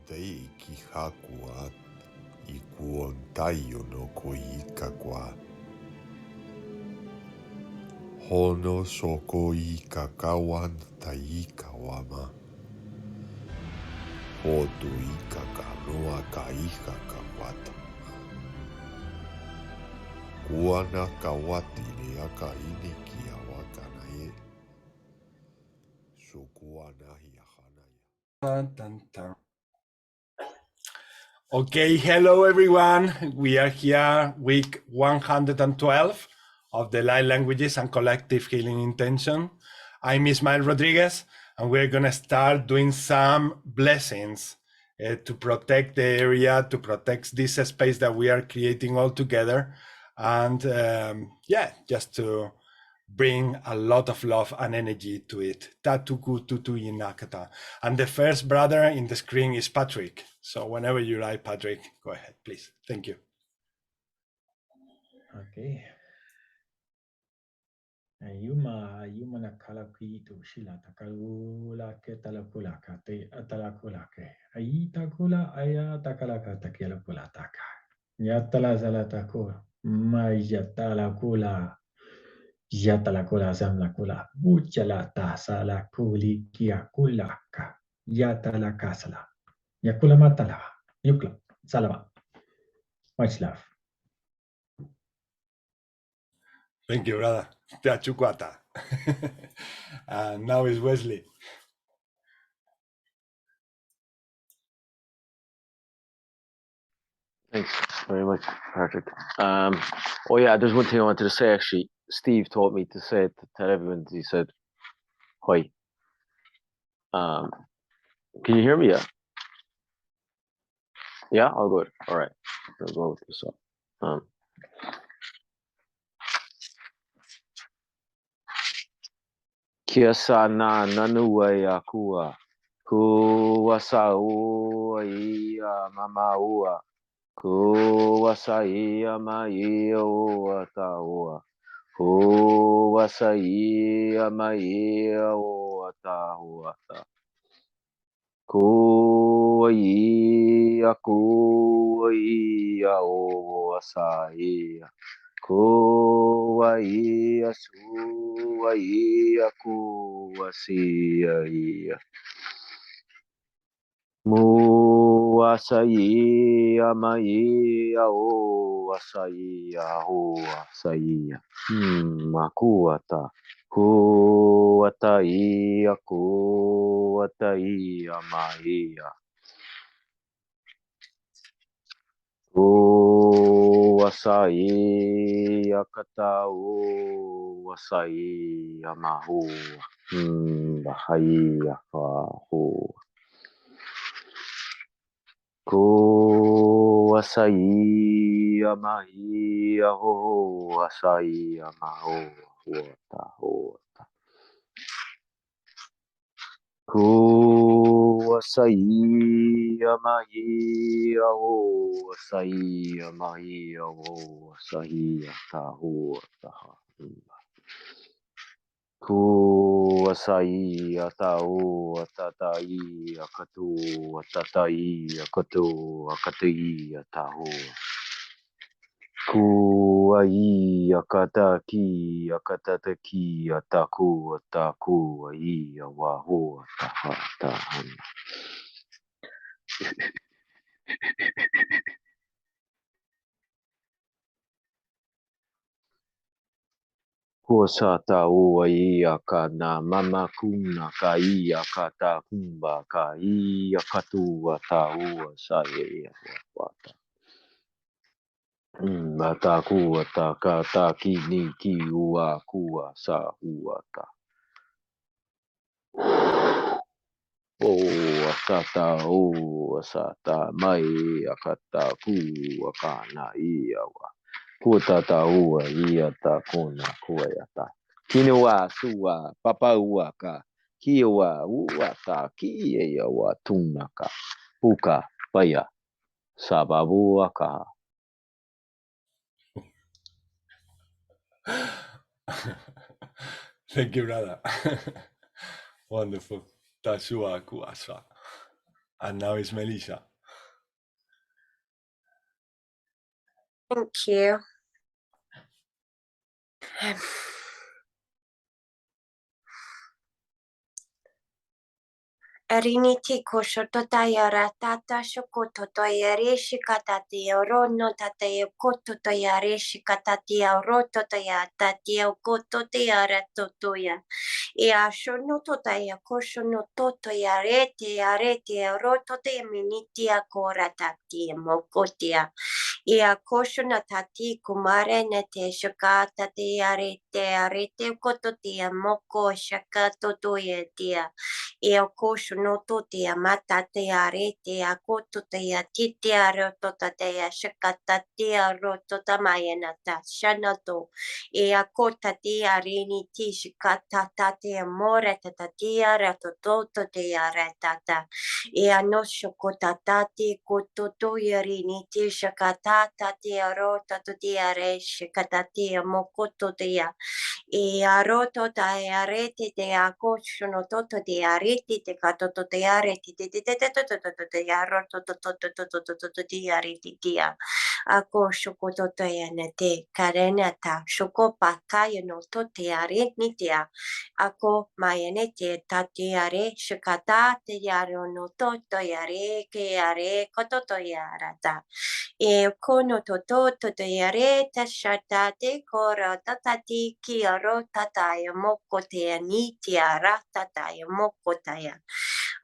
Deiki hakua ikuontayo no koika kwa Hono soko ika kawan taika wama Hoto ika kanoa kaika kawata Kuana kawati ne aka iniki awakana e Sukuana hiahanaya. Okay, hello everyone. We are here week 112 of the Light Languages and Collective Healing Intention. I'm Ismael Rodriguez, and we're going to start doing some blessings to protect the area, to protect this space that we are creating all together. And just to bring a lot of love and energy to it. Tatuku tutu inakata. And the first brother in the screen is Patrick. So whenever you like, Patrick, go ahead, please. Thank you. Okay. Yuma nakala kitu shila takalula ke talakula kate atalakula ke ayita kula aya takala kata kela kula taka yatala zala takula mayatala kula yatala kula zamla kula buchala tasala kuli kia kulaka yatala kasala yakula matala yukla salama. Much love. Thank you, brother. Teachukwata. And now is Wesley. Thanks very much, Patrick. Oh yeah, there's one thing I wanted to say actually. Steve taught me to say it to tell everyone. He said, "Hoi." Can you hear me? Yeah. Yeah, I'll go. All right, I'll go with this up. Kia sana nanua akua. Kuwasau ia mama ua. Kuwasaia maia ua taua. Kuwasaia maia ua taua. Kuwaia ua saia. Kuwaia suwaia kuwasia. Muasaia maia o asaia o asaia. Makuata. Kuataia kuataia maia. Kuasaia kata o asaia mahua. Bahia fahu. Kuasaia maia ho asaia maho huata huata. Kuasaia maia ho asaia maia ho asaia tahuata. Kuasaia tau atatai akatu atatai akatu akatai tahu. Kuai akataki akatataki ataku ataku ai wahu atahan. Kuasata ua ia kana mama kuna ka ia kata kumba ka ia katua ta ua sa ia wata. Mata kua ta kata kini ki ua kua sa ua ta. O asata mai akata kua kana ia wa. Kuta ta ua ia ta kona kua ta. Kinoa sua papa ua ka kiwa ua ta kia wa tunaka puka paya sababu ka. Thank you, brother. Wonderful. Tashua kuasa. And now it's Melissa. Thank you. Eriniti koshoto tayara tata shokoto toyare shikatati orono tate koto toyare shikatati oroto toyata tia koto tiara totoya. Ea shono totaya koshono toto yarete arete oroto te minitia koratati mokotia. Ea koshona tati kumare nete shakata te arete koto tia moko shakato toyetia. E o kosho no to te a mata te a re te a koto te a tite a roto te a shakata te a roto ta mayana ta shana to. E a kota te a rini ti shikata ta te a more ta te a rato to te a ratata. E a no shokota ta te koto to i rini ti shakata ta te a rota to te a re shikata te a mokoto te a. E a roto ta e a rete te a koshono toto te a rete te katoto te a rete te a roto te a rete te a kosho koto te a te karena ta shoko pa kaya no to te a rete te a ako mayane te ta te a re shikata te a no to te a re ke a re koto te a rata. E kono toto to yare tashata te kora tatati kiaro tataya moko te ni tiara tataya moko taya.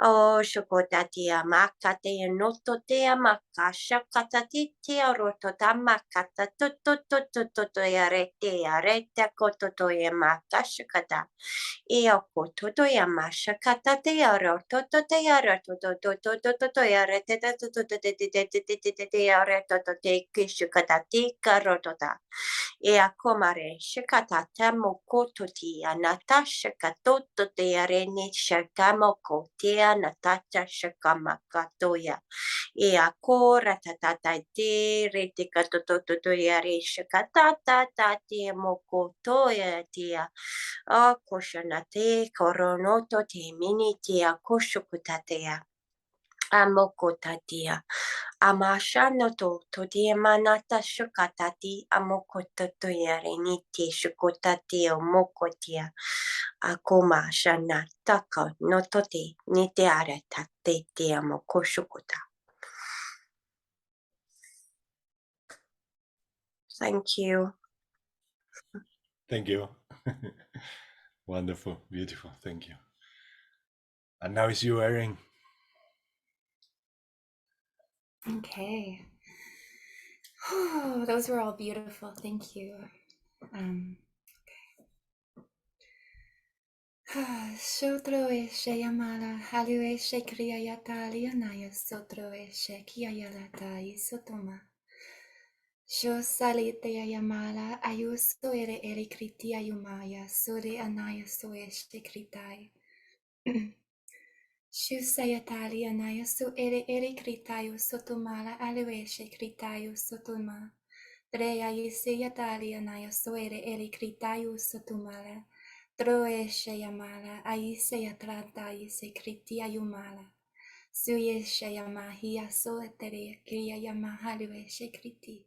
O shokotatia makate noto te amaka shakatati tiaro tota makata to yare te yare te koto to yamaka shakata. Io koto yamasha kata te yaro toto te yaro to yare te yare te kishukata te karotota. E a komare shikata tamo koto ti anata shakato te yare ni shakamo kotea natata shakamakatoya. E a kora tatata te rete katoto yare shakata te mokotoya tia. A koshanate koronoto te minitia koshukutatea. Amokotatia. Amashanoto to te manata shukatati amokototo yare niti shukotati omokotia. Akoma shana taka notote nite arata te amokoshukuta. Thank you. Thank you. Wonderful, beautiful. Thank you. And now it's you, Erin. Okay. Those were all beautiful. Thank you. Sotro eshe yamala halu eshe kriya yatali anaya sotro eshe kia yalata isotoma. Sho salite yamala ayuso ere kriti ayumaya sore anaya so eshe kritai. Shu sayatali anaya so ere kritayo sotomala alu eshe kritayo sotoma. Treya yise yatali anaya so ere kritayo sotomala. Troeshe yamala, aise yatrata, aise kritia yumala. Suyeshe yamahia soetere, kriya yamahalueshe kriti.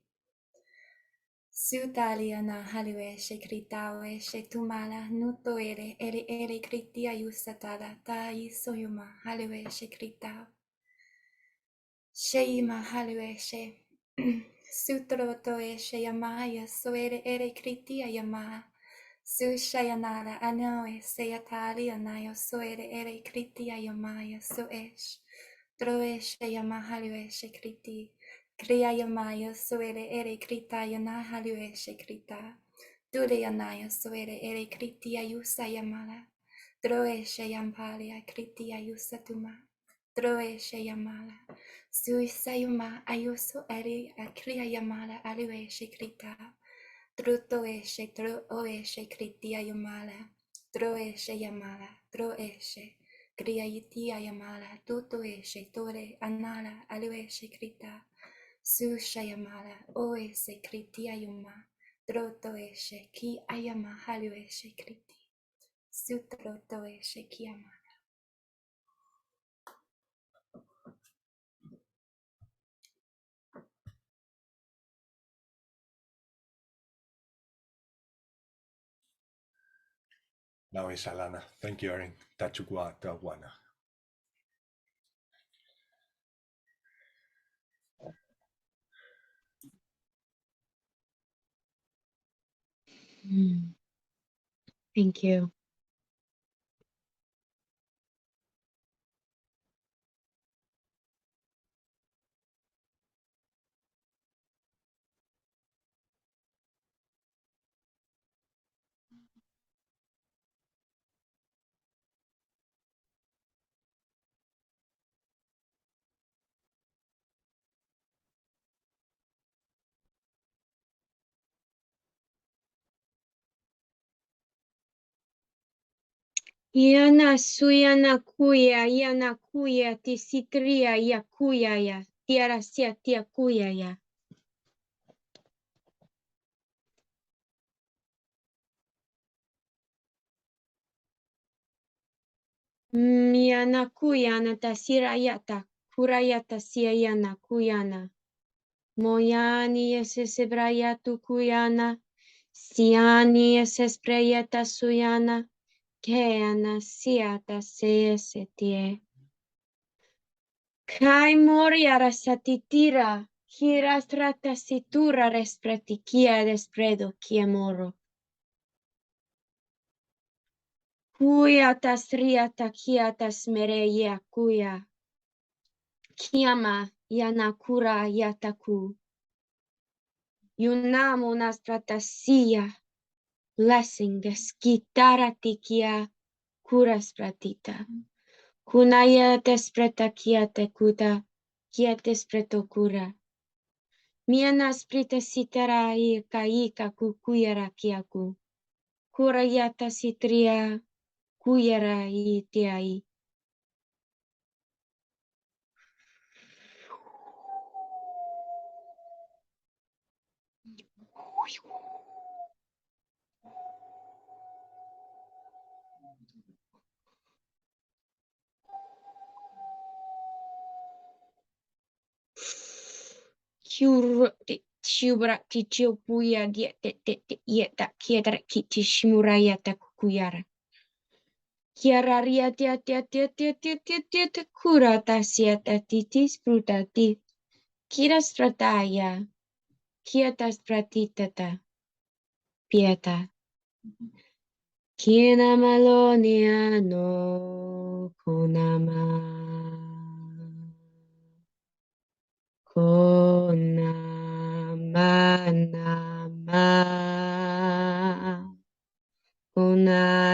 Sutalia na halueshe kritaoeshe tumala, nuto ere kritia yusatala, ta isoyuma halueshe kritao. Sheima halueshe. Sutroto eshe yamaya, ere kritia yamaha. Sushayanara anoe seyatali anayo soere ere kriti ayamaya soesh. Troeshe yamahalueshe kriti. Kriya yamaya soere ere krita yanahalueshe krita. Dure yanaya soere ere kriti ayusa yamala. Troeshe yampalia kriti ayusa tuma. Troeshe yamala. Suisayuma ayuso ere kriya yamala alueshe krita. Truto eshe, tro oeshe, kritia yamala, tro eshe yamala, tro eshe, kriayitia yamala, tuto eshe, tore, anala, alueshe krita, susha yamala, oeshe, kritia yuma, troto eshe, ki ayama, halueshe kriti, sutroto eshe, ki yamala. Now is Alana. Thank you, Erin. Tachukwa Tawana. Thank you. Yana suyana kuya tisitria ya kuya ya tiara sia tia kuya ya. Yana kuyana tasira yata kurayata sia yana kuyana. Moyani ese brayatu kuyana. Siani ese sprayata suyana. Keana siata se tie. Kai moriara satitira, hiras trata situra respretikia despredo kiemoro. Kuyatas riata kiatas mereia kuya. Kiama yanakura yataku. Yunamo nas tratasia. Blessing skitara tikia kuras pratita. Kunaya despreta kiate kuta, kiate spreto kura. Miana sprita sitara ika kukuyara kiaku. Kurayata sitria kuyara itiai. Shubra tichio puya yeta kiedra kiti shimurayata kukuyara. Kiara riatia tia kurata siata titis prutati. Kira strataya. Kieta stratitata. Pieta. Kiena malonia no konama. Nama. Konadiada.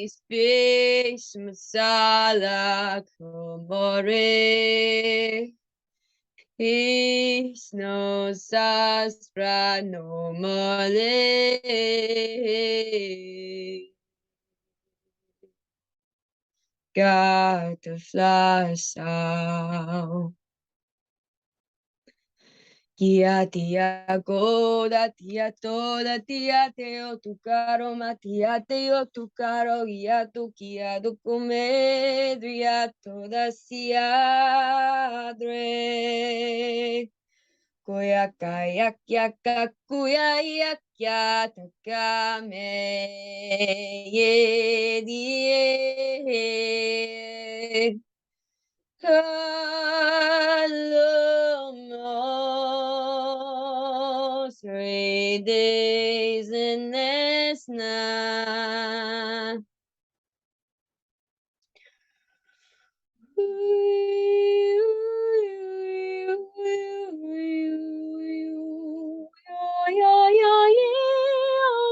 Space masala komore. Is no saspra no mole. Got to fly out. Tia tia goda tia toda tia teo tu caro matia teo tu caro guia tu kia do comedria toda siadre. Kuya kaya kya kuya ya kya takame ye die. Almost 3 days in this night.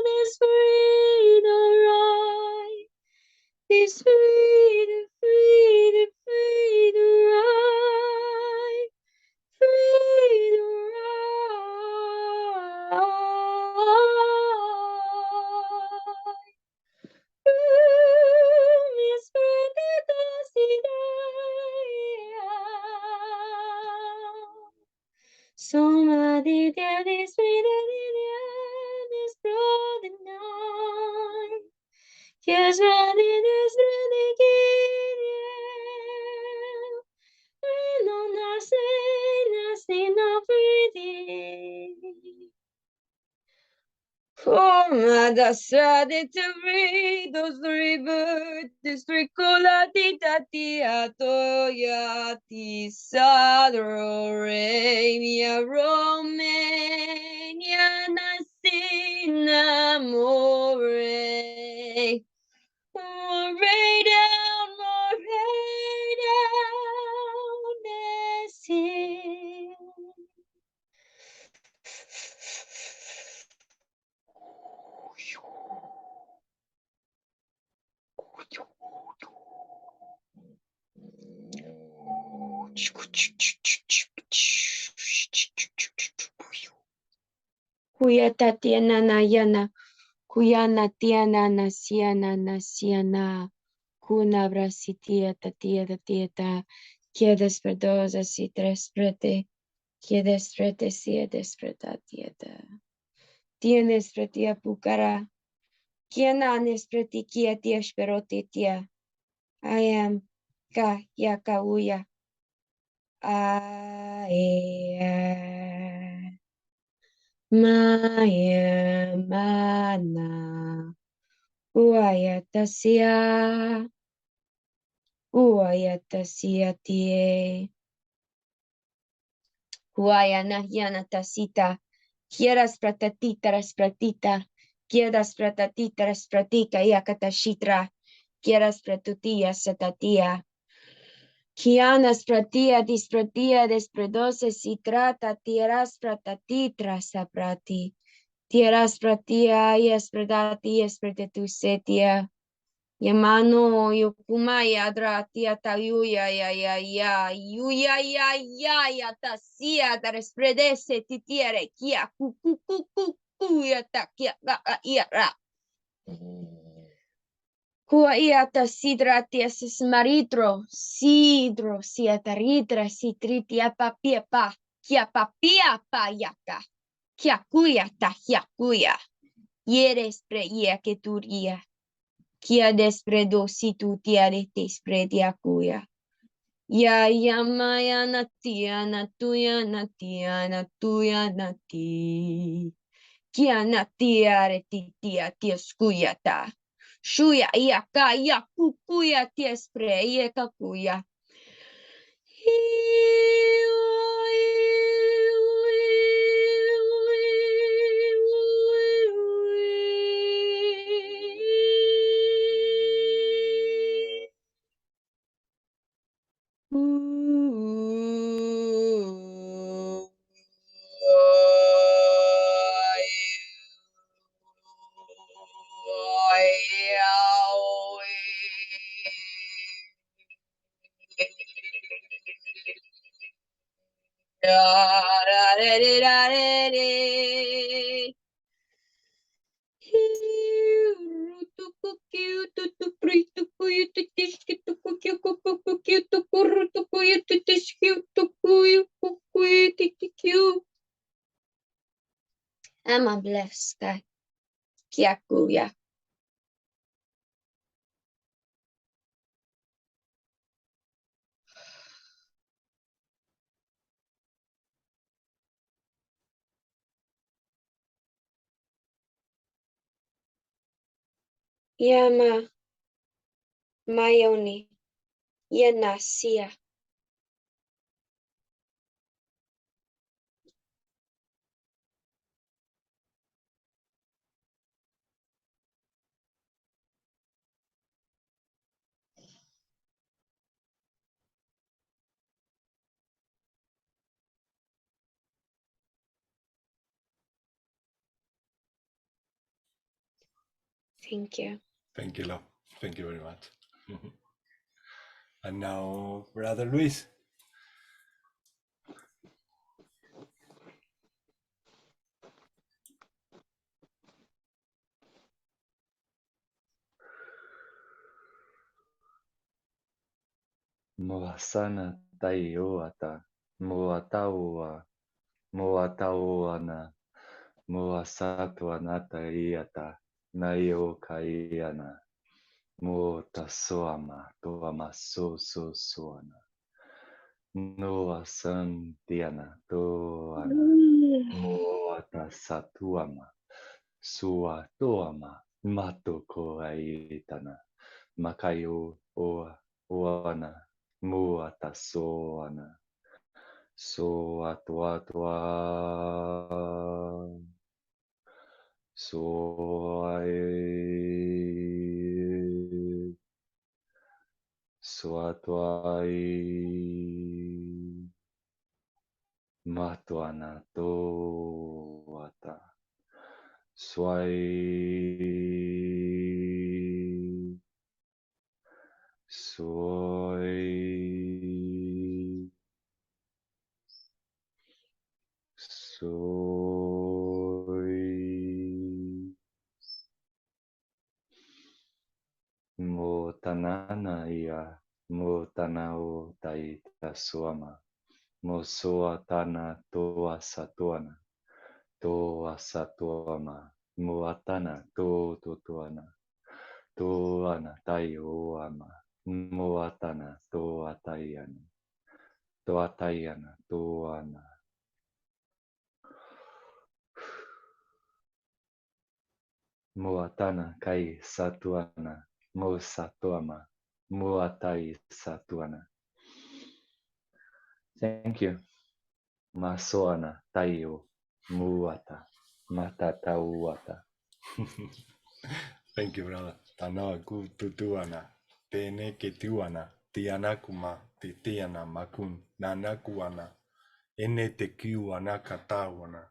This freedom right. This freedom, freedom, freedom, right. Yes, running is running no nothing no breathing. Oh, mother started to read those three birds, this three colati tatia toya ti sadro re mia romania nasina more. More down, this hill. Kuya Tatiana Nayana, Kuyana Tiana Nasiana Nasiana, Kuna Brasitia Tatia Tatieta, Quiedes Perdosa si Tresprete, Quiedes Prete si Despretatieta. Tienes Pretia Pucara, Quienanes Pretikia Tia Sperotitia. I am Ka Yakauya. Maya mana uayatasia tie uayana yana tasita quieras pratatita quieras pratatita pratica yakatashitra quieras pratutia satatia Kianas pratia dispratia despredose si trata tieras pratatitra saprati tieras pratia yespredati yespretetusetia Yamano yokuma yadratia tayuya ya tasia despredese titiere kia ya takia ya Kua iata sidratia maritro, sidro, siataritra, sitritia papiepa, kia papia payaka, kia kuya tahiakuya, yeres preia keturia, kia despredo situ tiare desprediakuya. Ya yamaya natia natuya nati. Kia natia retitia tieskuyata. Shuya yaka yakukuya tiespre yekakuya. I'm a blessed guy. Kiakuya. Yama Mayoni Yanasia. Thank you. Thank you, love. Thank you very much. And now, Brother Luis. Moasana taioata, moataua, moatauana, moasatu anata iata, naio kaiana. Mo tasoama toama so soana. Noa santiana toana. Moata satuama. Sua toama. Matoko aitana. Makayo oana. Muata soana. Soa toa toa. Soae. Soatuai. Matuana toata. Soy. Soy. Soy. Motanana ia. Motanao taita suama. Mosoatana toa satuana. Toa satuama. Moatana to totuana. Toana taioama. Moatana toataiana. Toataiana toana. Moatana kai satuana. Mo satuama. Moatai satuana. Thank you. Masoana taio. Muata. Matatauata. Thank you, brother. Tanoa ku tutuana. Tene ketuana. Tiana kuma. Titiana makun. Nana kuana. Ene te kiuana katawana.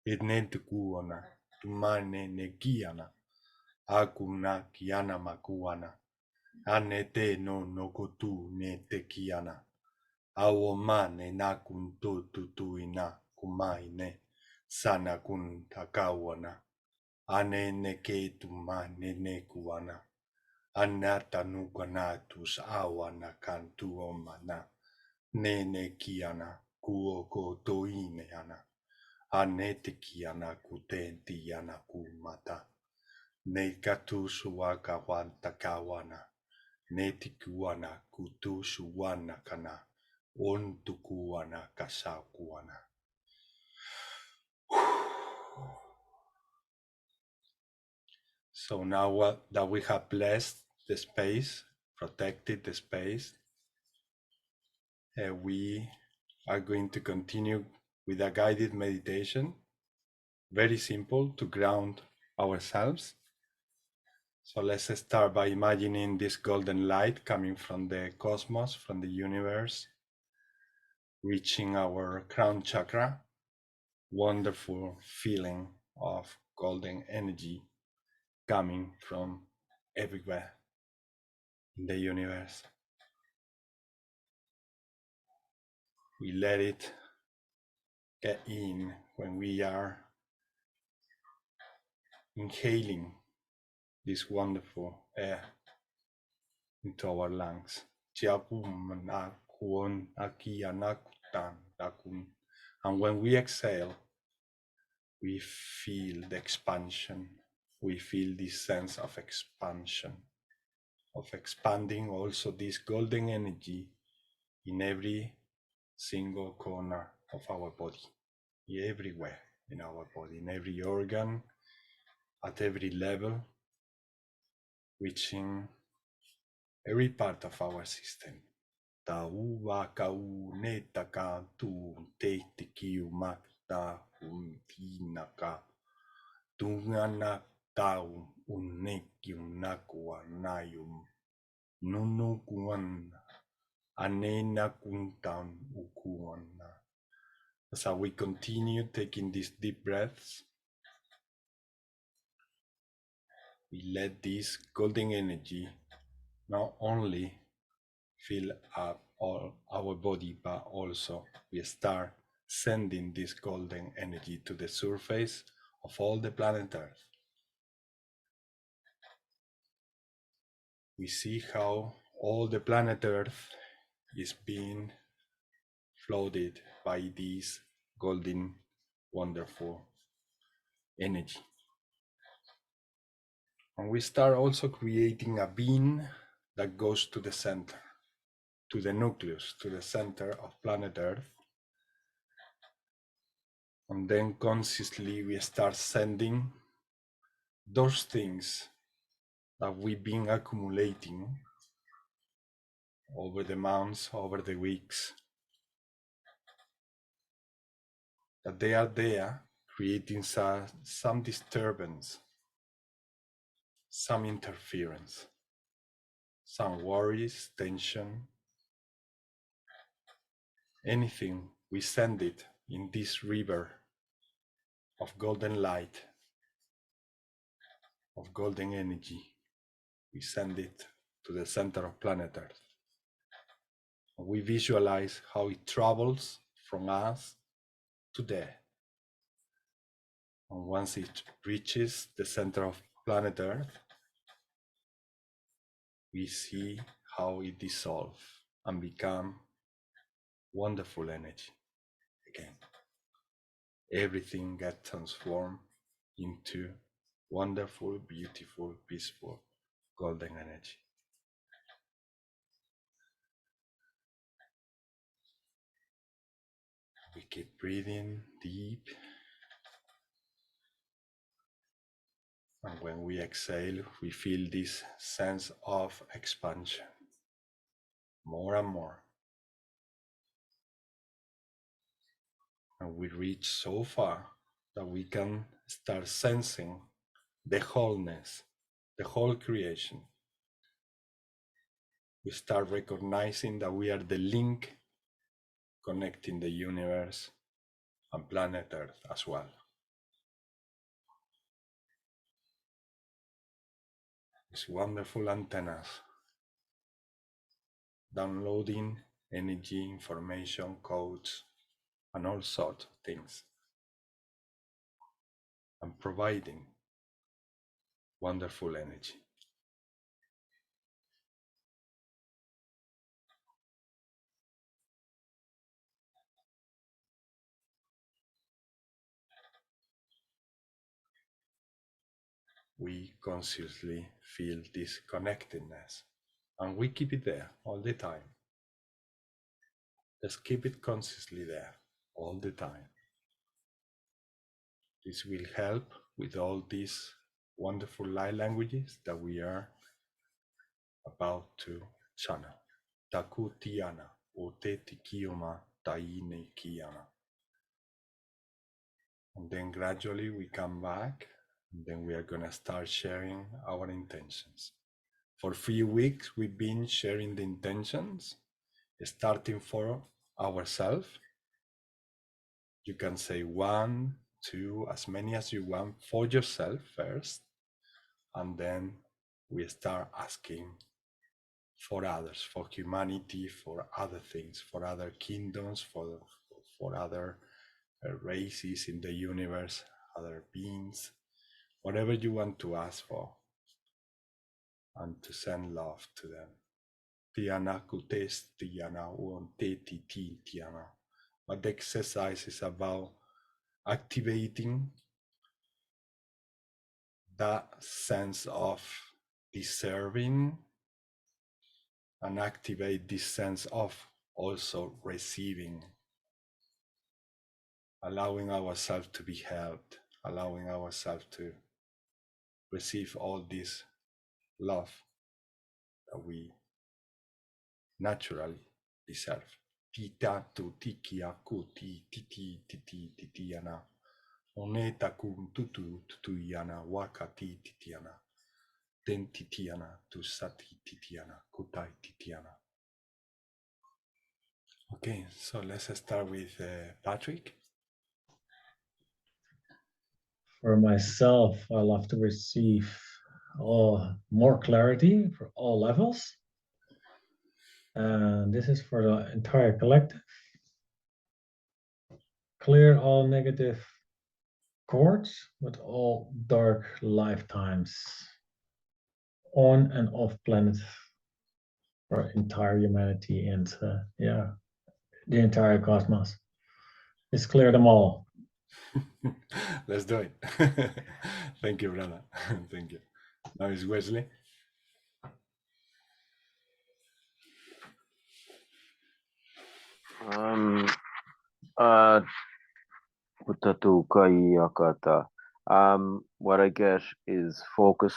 Ene te kuana. Tumane ne kiana. Akuna kiana makuana. Ane te no nokotu ne te kiana. Awo mane na kun to tutuina kumaine. Sana kun takawana. Ane ne ke tumane ne kuana. Anata nukanatus awana kantu omana. Nene kiana kuoko toine ana. Anete kiana kutenti ana kumata. Nekatusu waka wanta kawana. Netikuana kutusu wana kana. Ontukuana kasakuana. So now that we have blessed the space, protected the space, we are going to continue with a guided meditation. Very simple to ground ourselves. So let's start by imagining this golden light coming from the cosmos, from the universe, reaching our crown chakra. Wonderful feeling of golden energy coming from everywhere in the universe. We let it get in when we are inhaling this wonderful air into our lungs. And when we exhale, we feel the expansion. We feel this sense of expansion, of expanding also this golden energy in every single corner of our body, everywhere in our body, in every organ, at every level, reaching every part of our system. Tauwa kau netaka tu te kiu makta untinaka tungana tau unekiu nakua nayum nunukuan anena kuntan ukuana. So we continue taking these deep breaths. We let this golden energy not only fill up all our body, but also we start sending this golden energy to the surface of all the planet Earth. We see how all the planet Earth is being flooded by this golden, wonderful energy. And we start also creating a beam that goes to the center, to the nucleus, to the center of planet Earth. And then consciously we start sending those things that we've been accumulating over the months, over the weeks, that they are there creating some disturbance, some interference, some worries, tension, anything. We send it in this river of golden light, of golden energy. We send it to the center of planet Earth. We visualize how it travels from us to there. And once it reaches the center of planet Earth, we see how it dissolves and become wonderful energy again. Everything gets transformed into wonderful, beautiful, peaceful, golden energy. We keep breathing deep. And when we exhale, we feel this sense of expansion, more and more. And we reach so far that we can start sensing the wholeness, the whole creation. We start recognizing that we are the link connecting the universe and planet Earth as well. These wonderful antennas downloading energy, information, codes, and all sorts of things, and providing wonderful energy. We consciously feel this connectedness, and we keep it there all the time. Just keep it consciously there all the time. This will help with all these wonderful light languages that we are about to channel. Taku tiana, ote tikioma, taine kiana. And then gradually we come back, and then we are going to start sharing our intentions. For a few weeks, we've been sharing the intentions, starting for ourselves. You can say 1, 2, as many as you want for yourself first, and then we start asking for others, for humanity, for other things, for other kingdoms, for other races in the universe, other beings, whatever you want to ask for, and to send love to them. Tiana kutes tiana uonte titi tiana. But the exercise is about activating that sense of deserving and activate this sense of also receiving, allowing ourselves to be helped, allowing ourselves to receive all this love that we naturally deserve. Tita tu tikia kuti titi titi titiana. Oneta kum tutu tutuyana wakati titiana. Den titiana tu sati titiana kutai titiana. Okay, so let's start with Patrick. For myself, I love to receive more clarity for all levels. And this is for the entire collective. Clear all negative cords with all dark lifetimes on and off planet for entire humanity and the entire cosmos. Let's clear them all. Let's do it. Thank you, brother. Thank you. Now is Wesley. What I get is focus,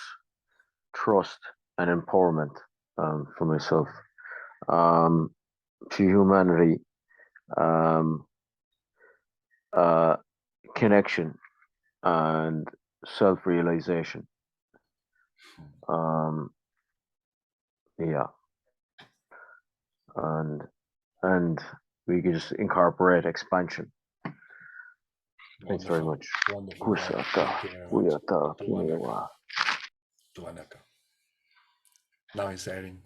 trust, and empowerment for myself. To humanity, connection, and self-realization. Yeah, and we can just incorporate expansion. Thanks very much. Wonderful. Thank you very much. Tuanaka. Now it's Erin.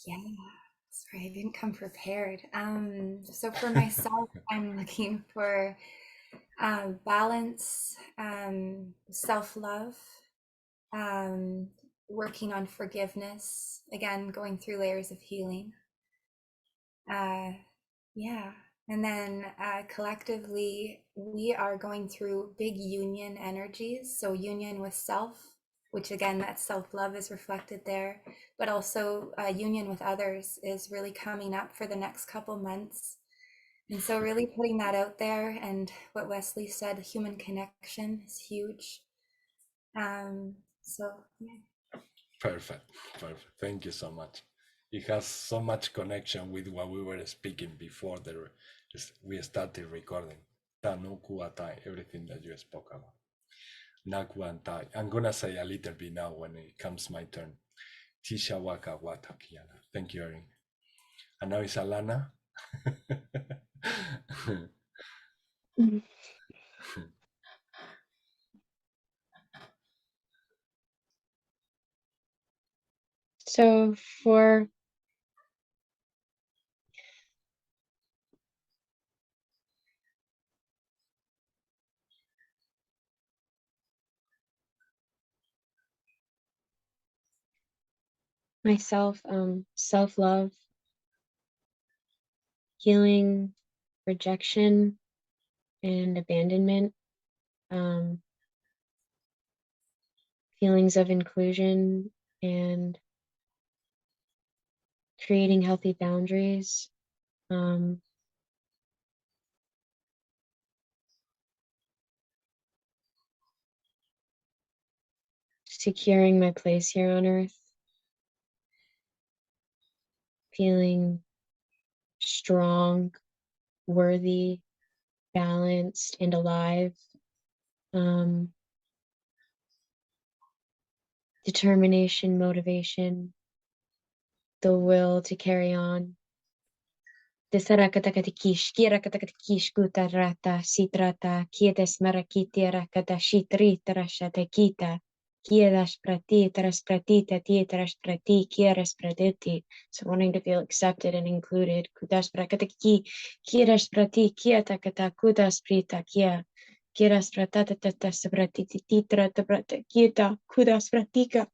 Yeah, sorry, I didn't come prepared. So for myself, I'm looking for balance, self-love, working on forgiveness, again, going through layers of healing. Yeah, and then collectively, we are going through big union energies. So union with self, which again, that self-love is reflected there, but also union with others is really coming up for the next couple months. And so really putting that out there, and what Wesley said, human connection is huge. So yeah. Perfect. Thank you so much. It has so much connection with what we were speaking before we started recording. Tanukuatai, everything that you spoke about. Nakuantai. I'm gonna say a little bit now when it comes my turn. Tishawaka watakiana. Thank you, Erin. And now it's Alana. So for myself, self-love, healing, rejection, and abandonment, feelings of inclusion, and creating healthy boundaries, securing my place here on earth, feeling strong, worthy, balanced, and alive. Determination, motivation, the will to carry on. Desarakatakakish, kirakatakakish kutarata, sitrata, kiedes marakiti rakata shitri tarashatakita, kiedas prati, taras pratita, tietaras prati, kieres praditi. So wanting to feel accepted and included. Kudas prakataki, kiedas prati, kietakata, kudas prita, kia. Kieras pratata, tatas pratiti, titra, tabrata, kieta, kudas pratika.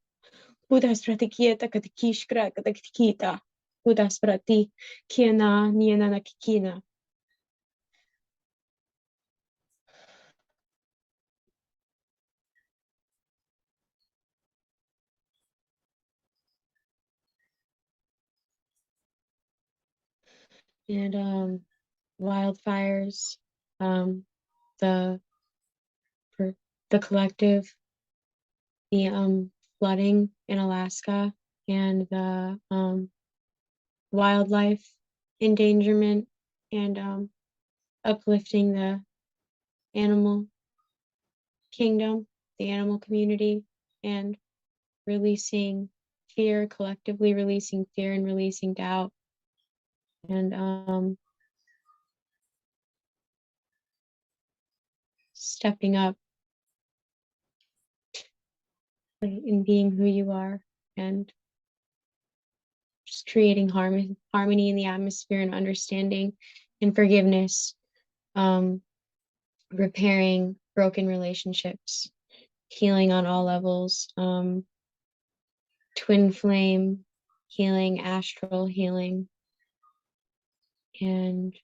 Kudas prati kieta katakishkra katakita. Kudas prati kiena niena nakikina. And wildfires, the collective, the flooding in Alaska, and the wildlife endangerment, and uplifting the animal kingdom, the animal community, and releasing fear, collectively releasing fear and releasing doubt, and stepping up in being who you are, and just creating harmony in the atmosphere, and understanding and forgiveness, repairing broken relationships, healing on all levels, twin flame healing, astral healing, and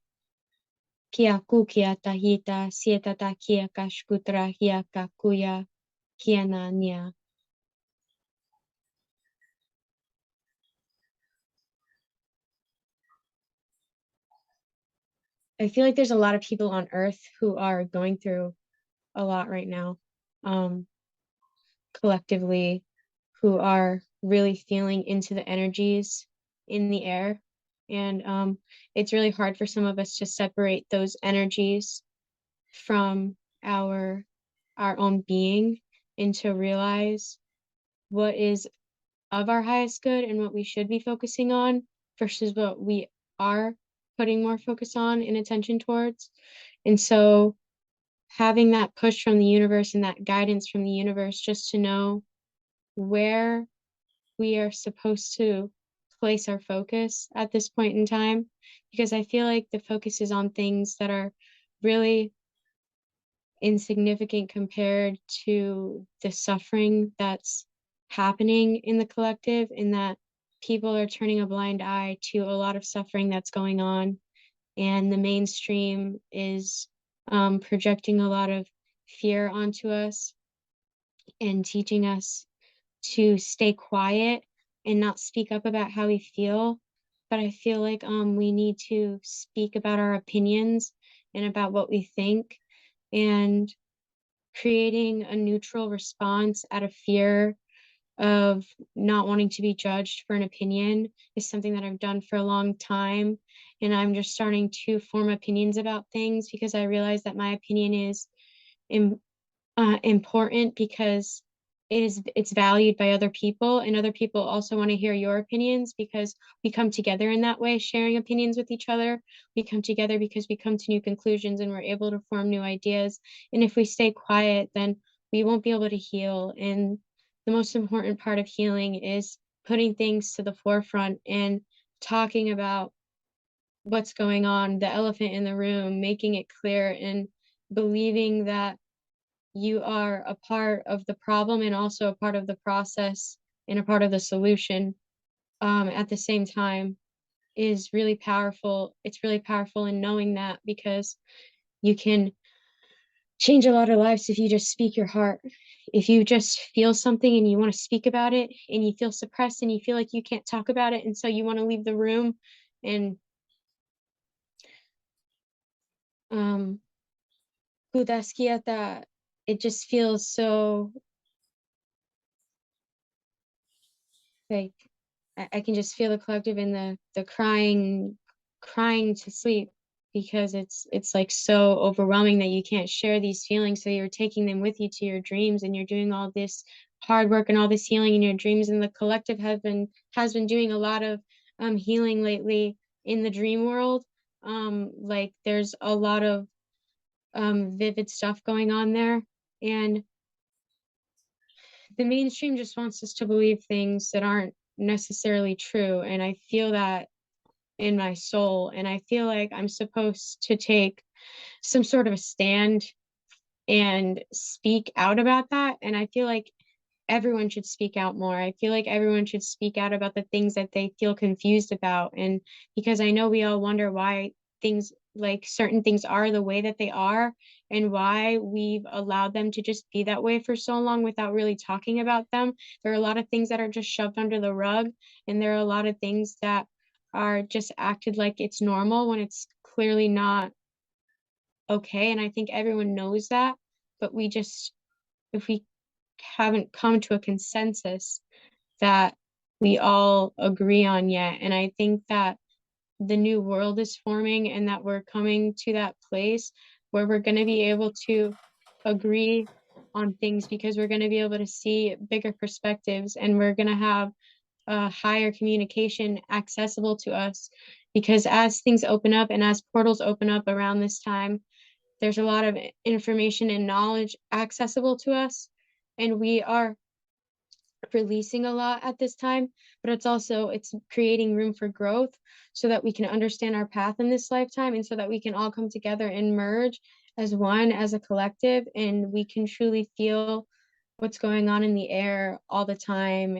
Kia kukia tahita, sietata kia kashkutra hia kakuya, kia nania. I feel like there's a lot of people on Earth who are going through a lot right now, collectively, who are really feeling into the energies in the air. And it's really hard for some of us to separate those energies from our own being and to realize what is of our highest good and what we should be focusing on versus what we are putting more focus on and attention towards. And so having that push from the universe and that guidance from the universe just to know where we are supposed to place our focus at this point in time, because I feel like the focus is on things that are really insignificant compared to the suffering that's happening in the collective, and that people are turning a blind eye to a lot of suffering that's going on, and the mainstream is projecting a lot of fear onto us and teaching us to stay quiet and not speak up about how we feel. But I feel like we need to speak about our opinions and about what we think, and creating a neutral response out of fear of not wanting to be judged for an opinion is something that I've done for a long time. And I'm just starting to form opinions about things because I realize that my opinion is important because it's valued by other people, and other people also want to hear your opinions because we come together in that way, sharing opinions with each other. We come together because we come to new conclusions and we're able to form new ideas. And if we stay quiet, then we won't be able to heal. And the most important part of healing is putting things to the forefront and talking about what's going on, the elephant in the room, making it clear, and believing that you are a part of the problem and also a part of the process and a part of the solution at the same time is really powerful. It's really powerful in knowing that, because you can change a lot of lives if you just speak your heart. If you just feel something and you want to speak about it and you feel suppressed and you feel like you can't talk about it, and so you want to leave the room, and it just feels so like I can just feel the collective in the crying to sleep, because it's like so overwhelming that you can't share these feelings. So you're taking them with you to your dreams, and you're doing all this hard work and all this healing in your dreams. And the collective has been doing a lot of healing lately in the dream world. Like there's a lot of vivid stuff going on there, and the mainstream just wants us to believe things that aren't necessarily true. And I feel that in my soul, and I feel like I'm supposed to take some sort of a stand and speak out about that. And I feel like everyone should speak out more. I feel like everyone should speak out about the things that they feel confused about. And because I know we all wonder why things, like certain things, are the way that they are, and why we've allowed them to just be that way for so long without really talking about them. There are a lot of things that are just shoved under the rug, and there are a lot of things that are just acted like it's normal when it's clearly not okay. And I think everyone knows that, but we just, if we haven't come to a consensus that we all agree on yet. And I think that the new world is forming, and that we're coming to that place where we're going to be able to agree on things, because we're going to be able to see bigger perspectives, and we're going to have higher communication accessible to us. Because as things open up and as portals open up around this time, there's a lot of information and knowledge accessible to us, and we are releasing a lot at this time. But it's creating room for growth so that we can understand our path in this lifetime, and so that we can all come together and merge as one, as a collective, and we can truly feel what's going on in the air all the time.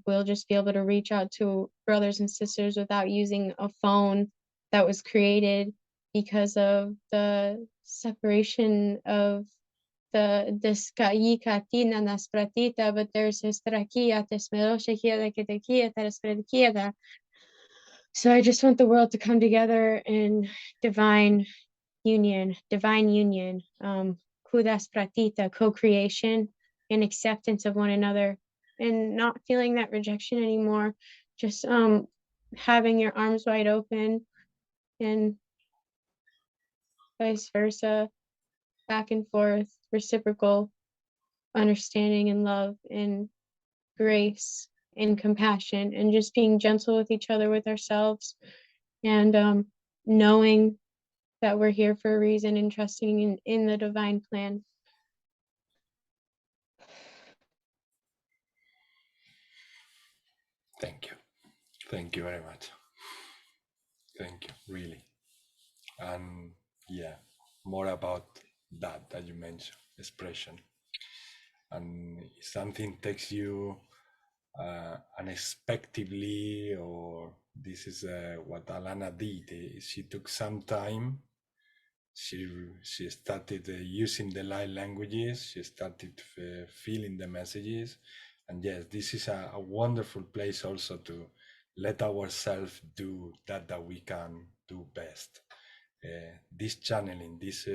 We'll just be able to reach out to brothers and sisters without using a phone that was created because of the separation of this katina naspratita, but there's this trakia, tesmeroshia, so I just want the world to come together in divine union, kudas pratita, co-creation and acceptance of one another, and not feeling that rejection anymore. Just having your arms wide open and vice versa, back and forth, reciprocal understanding and love and grace and compassion, and just being gentle with each other, with ourselves, and knowing that we're here for a reason and trusting in the divine plan. Thank you. Thank you very much. Thank you, really. And yeah, more about that you mentioned, expression. And if something takes you unexpectedly, or this is what Alana did. She took some time. She started using the light languages. She started feeling the messages. And yes, this is a wonderful place also to let ourselves do that we can do best. This channeling, this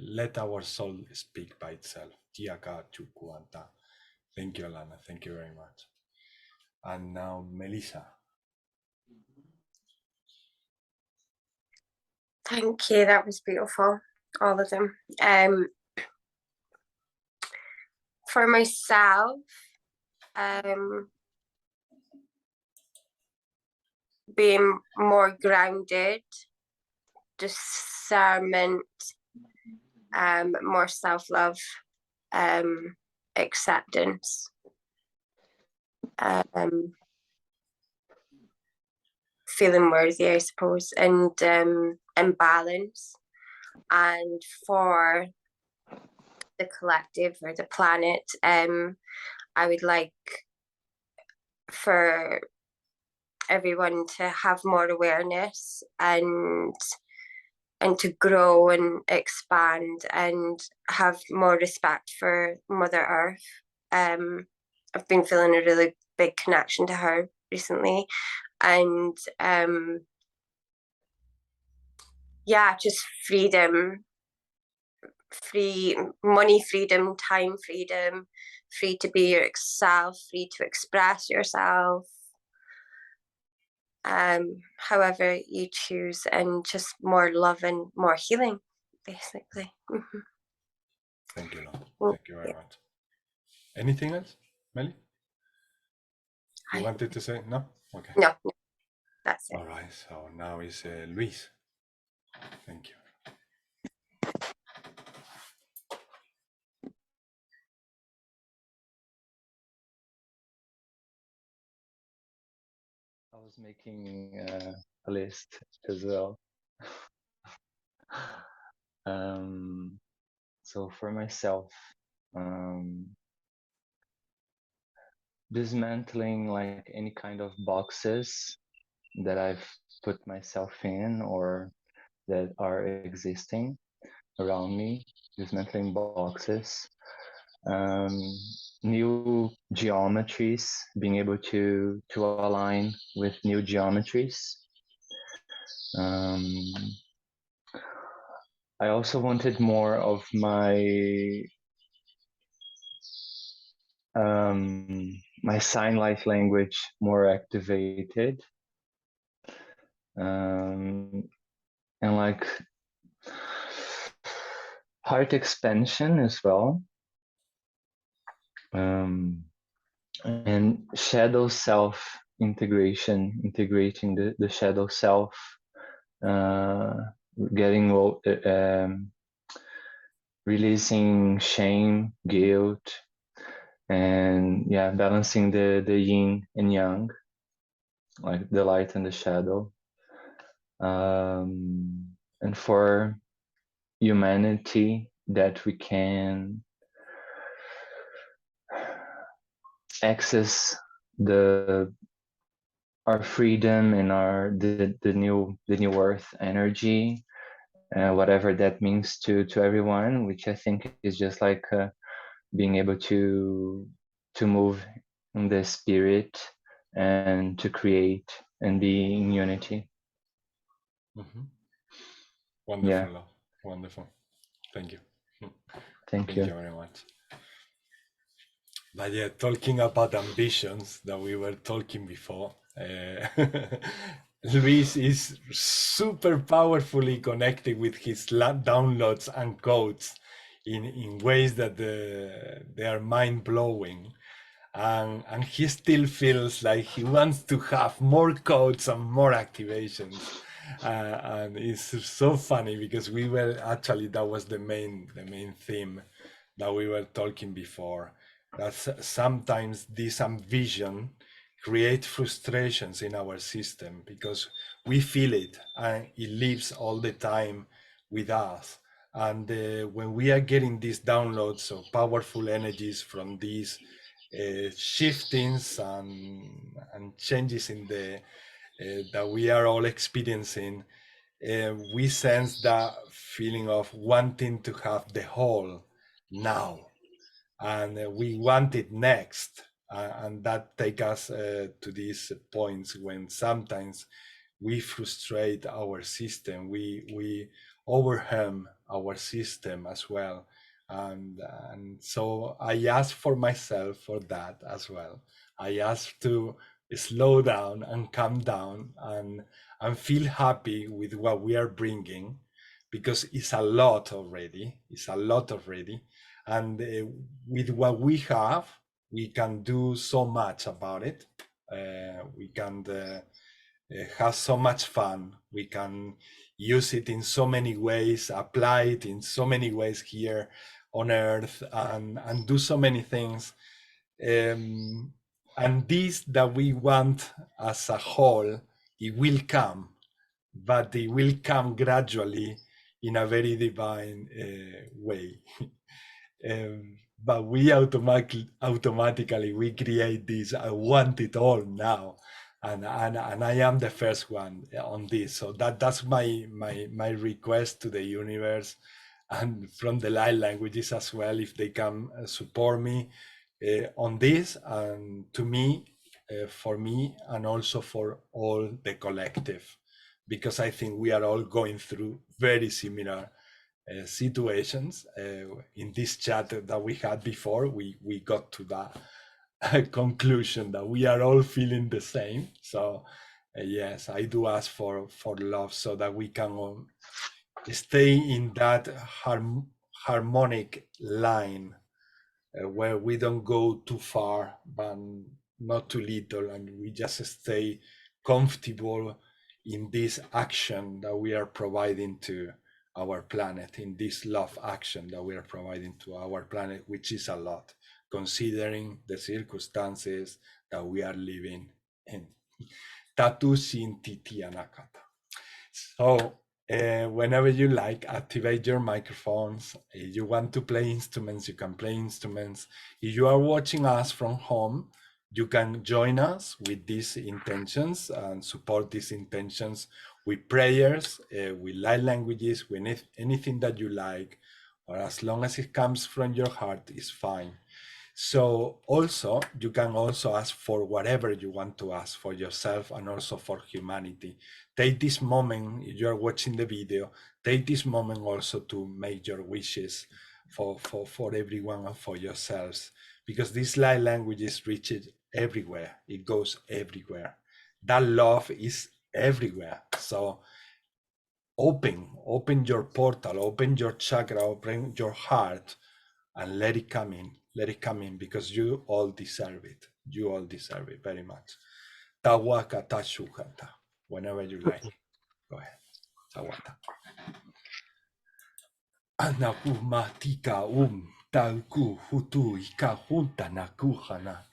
let our soul speak by itself. Thank you, Alana. Thank you very much. And now, Melissa. Thank you. That was beautiful. All of them. For myself, being more grounded, discernment, more self-love, acceptance, feeling worthy, I suppose, and balance. And for the collective or the planet, I would like for everyone to have more awareness and to grow and expand and have more respect for Mother Earth. I've been feeling a really big connection to her recently, and yeah, just freedom, free money freedom, time freedom, free to be yourself, free to express yourself, however you choose, and just more love and more healing, basically. Thank you, Lord. Thank you very much. Anything else, Melly? You wanted to say? No? Okay. No, that's it. All right, so now is Luis. Thank you. I was making a list as well. So for myself, dismantling like any kind of boxes that I've put myself in or that are existing around me, dismantling boxes, new geometries, being able to align with new geometries. I also wanted more of my my sign life language more activated, and like heart expansion as well, and shadow self integration, integrating the shadow self, releasing shame, guilt, and yeah, balancing the yin and yang, like the light and the shadow. And for humanity, that we can access our freedom and the new earth energy, whatever that means to everyone, which I think is just like being able to move in the spirit and to create and be in unity. Wonderful, Yeah. love. Wonderful. Thank you. Thank Thank you. you very much. But yeah, talking about ambitions that we were talking before, Luis is super powerfully connected with his downloads and codes in ways that they are mind-blowing. And he still feels like he wants to have more codes and more activations. And it's so funny because we were actually, that was the main theme that we were talking before, that sometimes this ambition creates frustrations in our system because we feel it and it lives all the time with us. And when we are getting these downloads of powerful energies from these shiftings and changes in the that we are all experiencing, we sense that feeling of wanting to have the whole now, and we want it next, and that take us to these points when sometimes we frustrate our system, we overwhelm our system as well. And so I ask for myself for that as well. I ask to slow down and calm down and feel happy with what we are bringing, because it's a lot already. It's a lot already. And with what we have, we can do so much about it. We can have so much fun. We can use it in so many ways, apply it in so many ways here on Earth, and do so many things. And this that we want as a whole, it will come, but it will come gradually in a very divine way. But we automatically we create this, I want it all now. And I am the first one on this. So that's my request to the universe and from the light languages as well, if they can support me on this, and to me, for me, and also for all the collective, because I think we are all going through very similar situations. In this chat that we had before, we got to that conclusion that we are all feeling the same. So yes, I do ask for love so that we can all stay in that harmonic line where we don't go too far but not too little, and we just stay comfortable in this action that we are providing to our planet, in this love action that we are providing to our planet, which is a lot considering the circumstances that we are living in. Tatu Sintiti Anakata. So whenever you like, activate your microphones. If you want to play instruments, you can play instruments. If you are watching us from home, you can join us with these intentions and support these intentions with prayers, with light languages, with anything that you like, or as long as it comes from your heart is fine. So also, you can also ask for whatever you want to ask for yourself and also for humanity. Take this moment, if you are watching the video, take this moment also to make your wishes for everyone and for yourselves, because this light language is reached everywhere. It goes everywhere. That love is everywhere. So open your portal, open your chakra, open your heart, and let it come in, because you all deserve it. You all deserve it very much. Tawaka Tashuhata, whenever you like. Go ahead. Tawata. Anakumatika tauku hutu ika hunta nakuhana.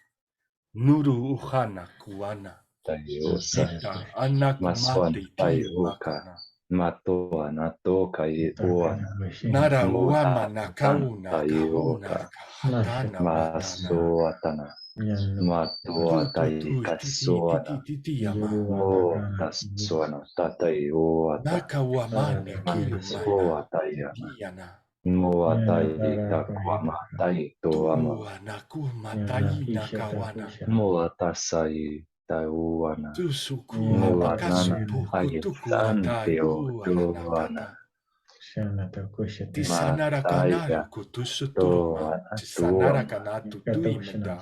Nuru uhana kuana. Ita anakumati tiyo makana. Matoa nato kai oana. Nara Muta uama tana nakauna taioka. kauna hatana matana. Masoatana. Matoa tai kasoana. Titiama. Mo tasoana tatai oata. Nakawamane kiyumana. Masoatayana. Diana. Moatai takwama tai toama. Tua nakuma taina kawana. Moatasai tauana. Tusuku Moanana makasupu kutuku aisanteo ataiku toana. ananatata. Tisanara Mataya kanaru kutusuturuma. toana Tisanara tuama. kanatu tuimenda.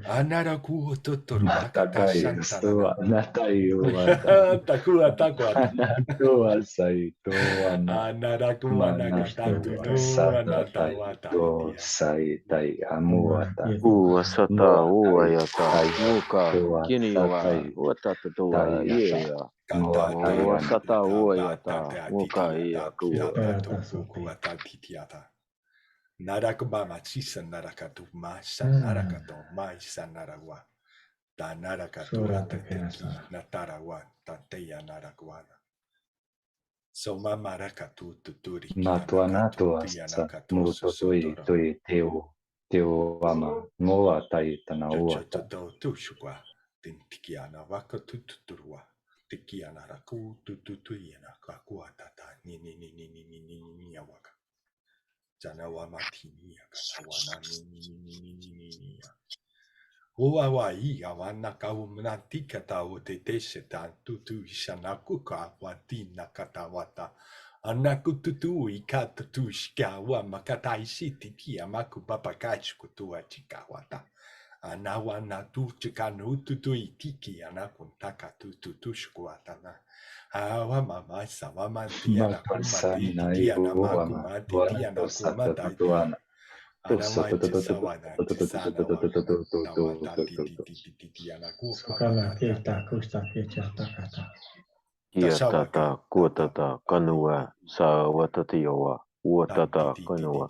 Anara kuo totoruma kata Matakai shantanana. stua natai uata. Takua takwata. Toa sai toana. Anara kuana katatu Manatua no sata tai anatawata to itia. sai tai amuata. Uasata uayata Tai muka toa kiniwa satai watatatua tai yeah. Kata Moatayana. Uasata uayata muka iya kuwa. titiata. Narakubama chisa narakatu masa narakato maisa narawa. Ta narakatura teteki natarawa tateya narakwana. Soma marakatu tuturi Matua natua sa muto toi teo ama moa tai tana uata. Tushukwa tintikiana waka tututurwa. Tikiana raku tututuyana kakuata ta ni waka. Janawa matini katawana ni. Huawai awana kaumnatika tau te seta tutu shanakuka watina katawata. Anakututu ikatatu shikawa makatai siti kia maku papakachu kutua chikawata. Anawana tu chikanu tutu itiki anakuntaka tutu shkuatana. Awa mama sawa mantia na Matua kumati sana tikia na iu maku ama mati tia na tuana sata kumata tuana. Anawai tisawana tisana wa tawata titi anaku Sukala papatata. kita kusta kita takata. Ia tata kuatata kanua sa watatioa. Uatata kanua.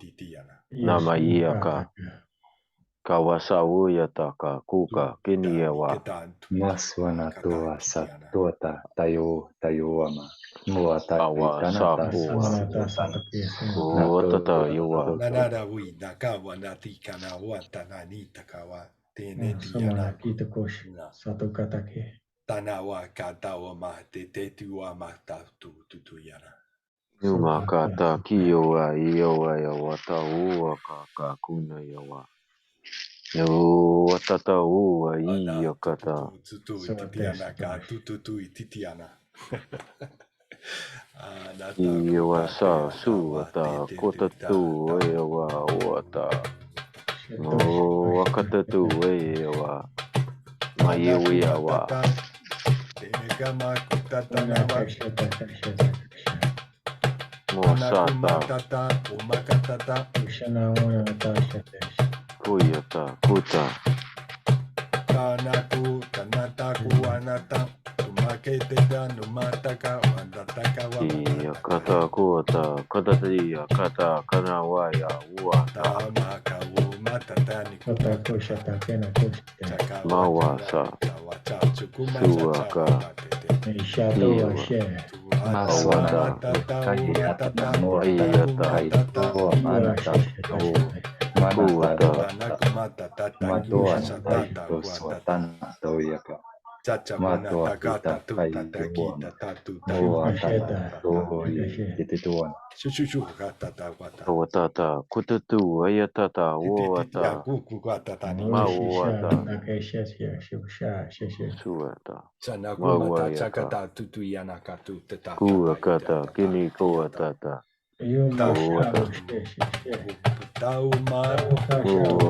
Nama ia ka. Kawasa uyata ka kuka kiniewa. Maswana tua sa tuota tayo ama. Moa tai Awa tanata sapua. suotana. Uatata yoa. Nanara wi nakawa natika na wanta nanita kawa tene Sumana tiana kita kosh satu kata ke. tanawa katawa ma te tua mata tu yana. Numa kata kioa ioa ya wata ua ka kuna yoa. Watata ua ia kata. Tutu titiana ka tutu titiana. Ioa sa suata kota tu ewa wata. Wakata tu ewa. Maiwi awa. Tenegama kutatanawa. Mosata. Umakatata. Kuyata kuta. Kanaku, kanataku, anata. Umakete da numataka, wandataka Ia kata kuata. Kata tia kata kanawaya wata. Tamaka umatatani Kota kosha takena kosha. Mawasa. Suaka. Shadow wa share. Maswana kai atana moa tai toa manata o manata matoa tai to suatana toyaka. Matoa kita kai uama. Moa tana toi titituan. Watata kutatu ayatata wata. Mawata. Suata. Mawayata. Kuakata kini kuatata.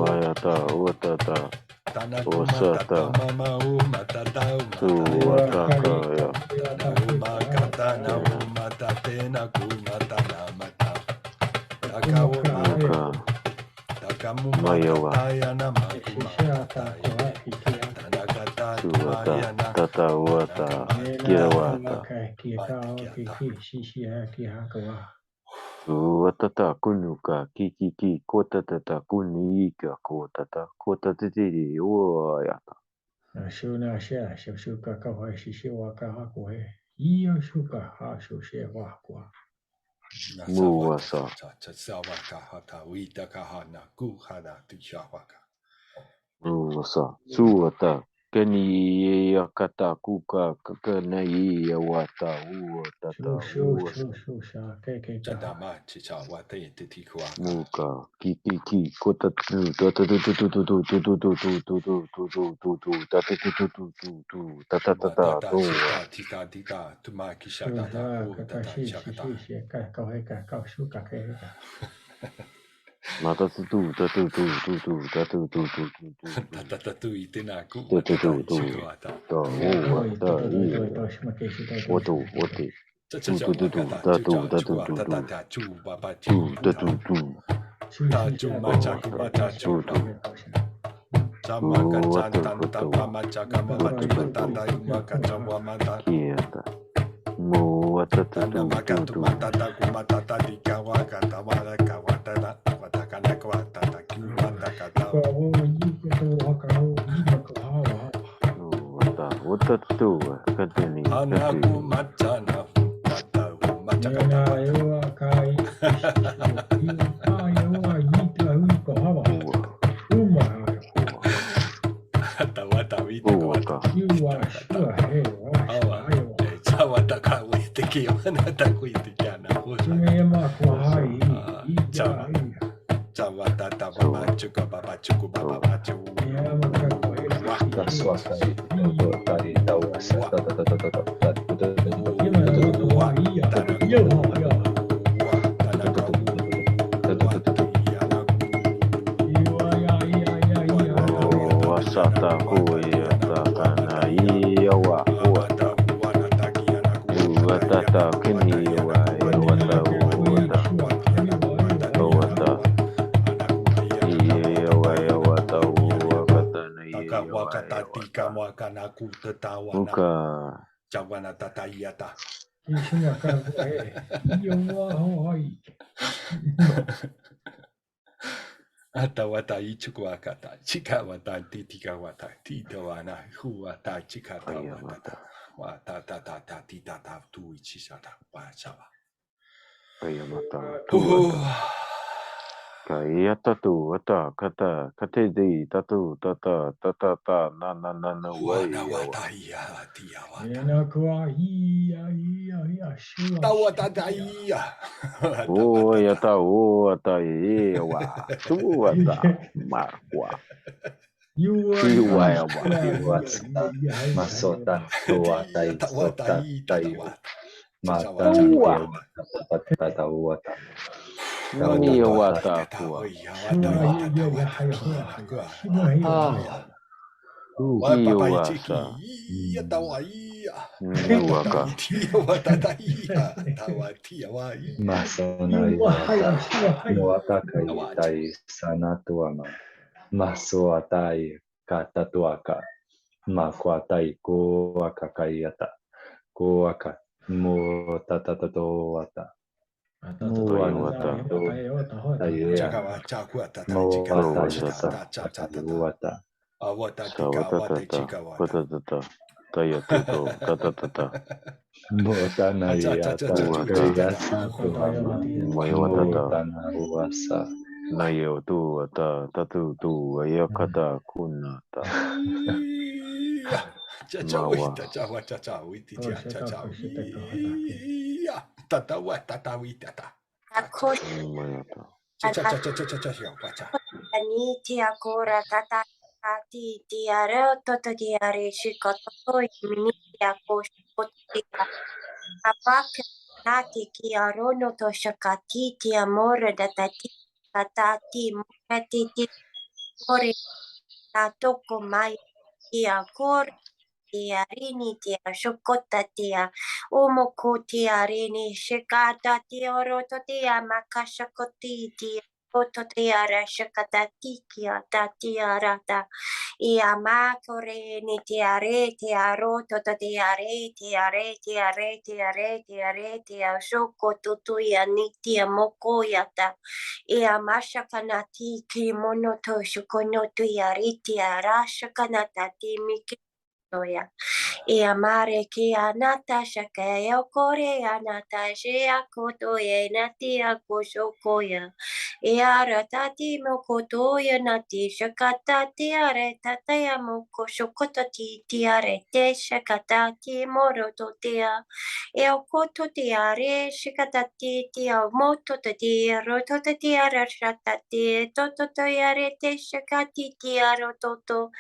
Wayata watata. Wasata. Suatakaya. Mayawa. Suata. Tata wata. Kirawata. Watata kunuka kiki kotata kunika kotata tiri wayata. Shuna share, Shuka Kawa Shishiwa Kahakoe, Io shuka ha shushe wa kwa. Muasa. Muasa. Suata. Keni kata kuka kakanai wata uatata Shusha ke muka ki kota tata Atawata ichukuakata, chikawata, titikawata, titawana, huata, chikata, watata, titata, tu ichisata, wachawa. Kaya tatu ata kata kate di tatu tata tata na Wana wata iya tia wata. Tawata iya. o yata o ata e wa su ata marqua. Iwa Masota tuatai sota tai mata tata wata. ni wata kwa. Iwasa. Masona wata muata kai tai sanatuama. Masoatai katatuaka. Makuatai koaka kaiata. Koaka mutatatoata. Nayo tu ata tatu tu ayakata kunata. Mawa. Ani tia kora tata ati tia reo toto tia re shikoto mini tia koshko tia apake nati kia rono to shakati tia more datati katati mokati tia kore tatoko mai tia kore tia rini tia shokota tia umoko tia rini shikata tia roto tia makashakoti tia Oto tiara shakatati kia tatiara ta iama kore ni tiare tiaro toto tiare tia shoko tutu ya ni tia moko yata iama shakanati kimono to shukono tu yari tiara shakanata ti miki Toya. E amare ki anata shaka e okore anata she akoto e nati akosho koya. E aratati mokotoya nati shakatati aretata moko shokotati tiarete shakatati moroto tia. E okoto tiare shikatati tia moto tati rototi arashatati toto toyarete shakati tiarototo.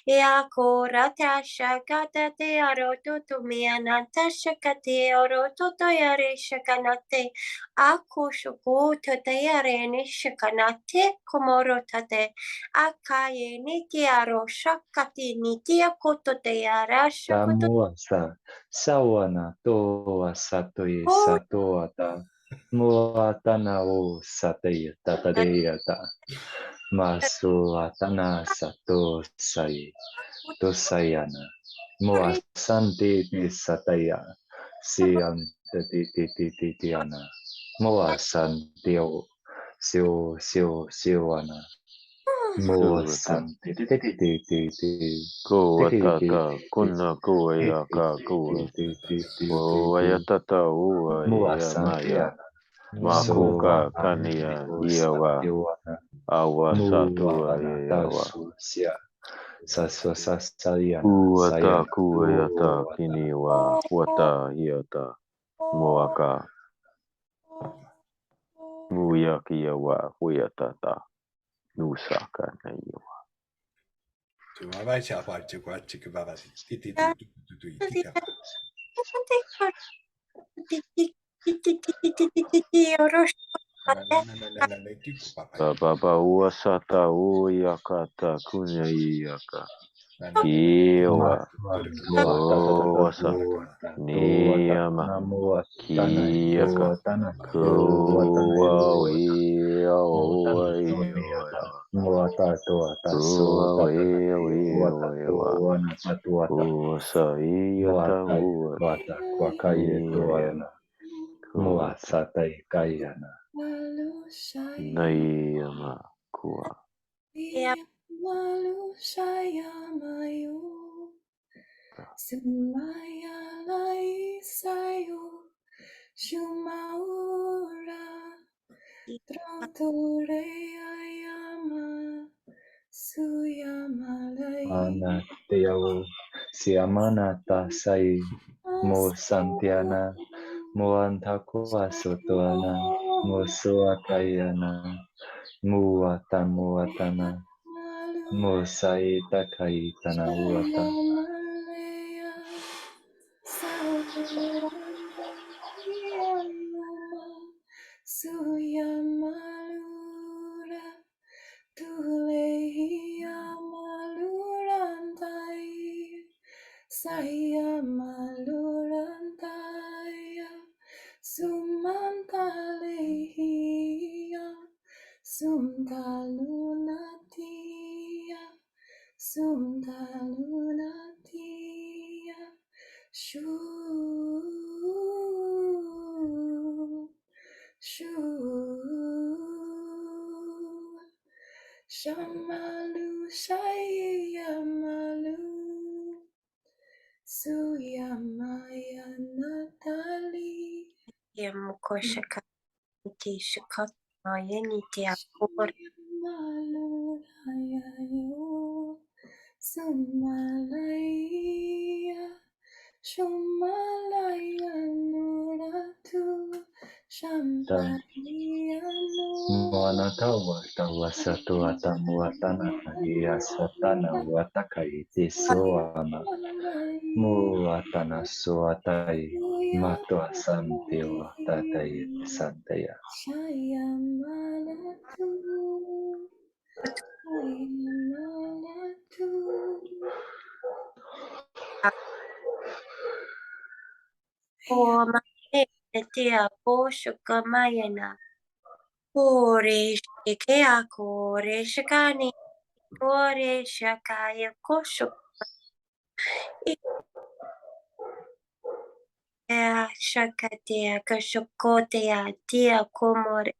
E akora tasha kata te aroto to miananta shakate oroto to yare shakanate ako shokuta te yare ni shakanate komoro tate akaye niti aro shakati niti akoto te yara shakoto. Samuasa, sawana to asatoye satoata, muatana o sataya tatadeyata, masu atana sato sai, dosayana, muasante di sataya, siam titiana, muasanteo, sioana. Mo san ti ti ti ti ti ti Ko atata kuna ko ya ka ko. O ayatata o ya maya. Makuka kania iawa. Awa satu ayawa. Uata ku ayata kiniwa. Wata hiata. Moaka. Muyaki yawa. Huyatata. Nusaka na iawa. Tu vai ci a farci qua ci che va ti Baba uasata uyakata kunya iyaka. Kiwa. Oasa. Niyama. Kiyaka. Kuwa wia owa iwa. Kuwa wia wia. Uasa iyata uwa. Iyana. Mua satai kayana. Nayama kuwa. Walu shayamayo, sumaya lai sayo, shumaura, tratore ayama, suyamalai. Ana teau siamana ta sai mo santiana mo antakua sotoana mo soakayana muatana mo sai takai tana uata. Suyamalura Tulehia malurantai, saya malurantaya, sumantalehia, sumtalunatia, sumtalunatia, shu, shu. Shamalu Shayamalu Suyamaya Natali Yamko shakati shakataya niti akor. Shayamalu Hayayo Sumalaya Shumalaya Nuratu Shampaya Moana tawa tawa satu atamu atana ia satana watakai te soana muatana soatai mato asantio tatai santeya. Shayamalatu Shayamalatu O mane te ako shukamayana. Ore shike ako re shikani. Ore shakaya koshu. Shakatea kashukotea tia komore.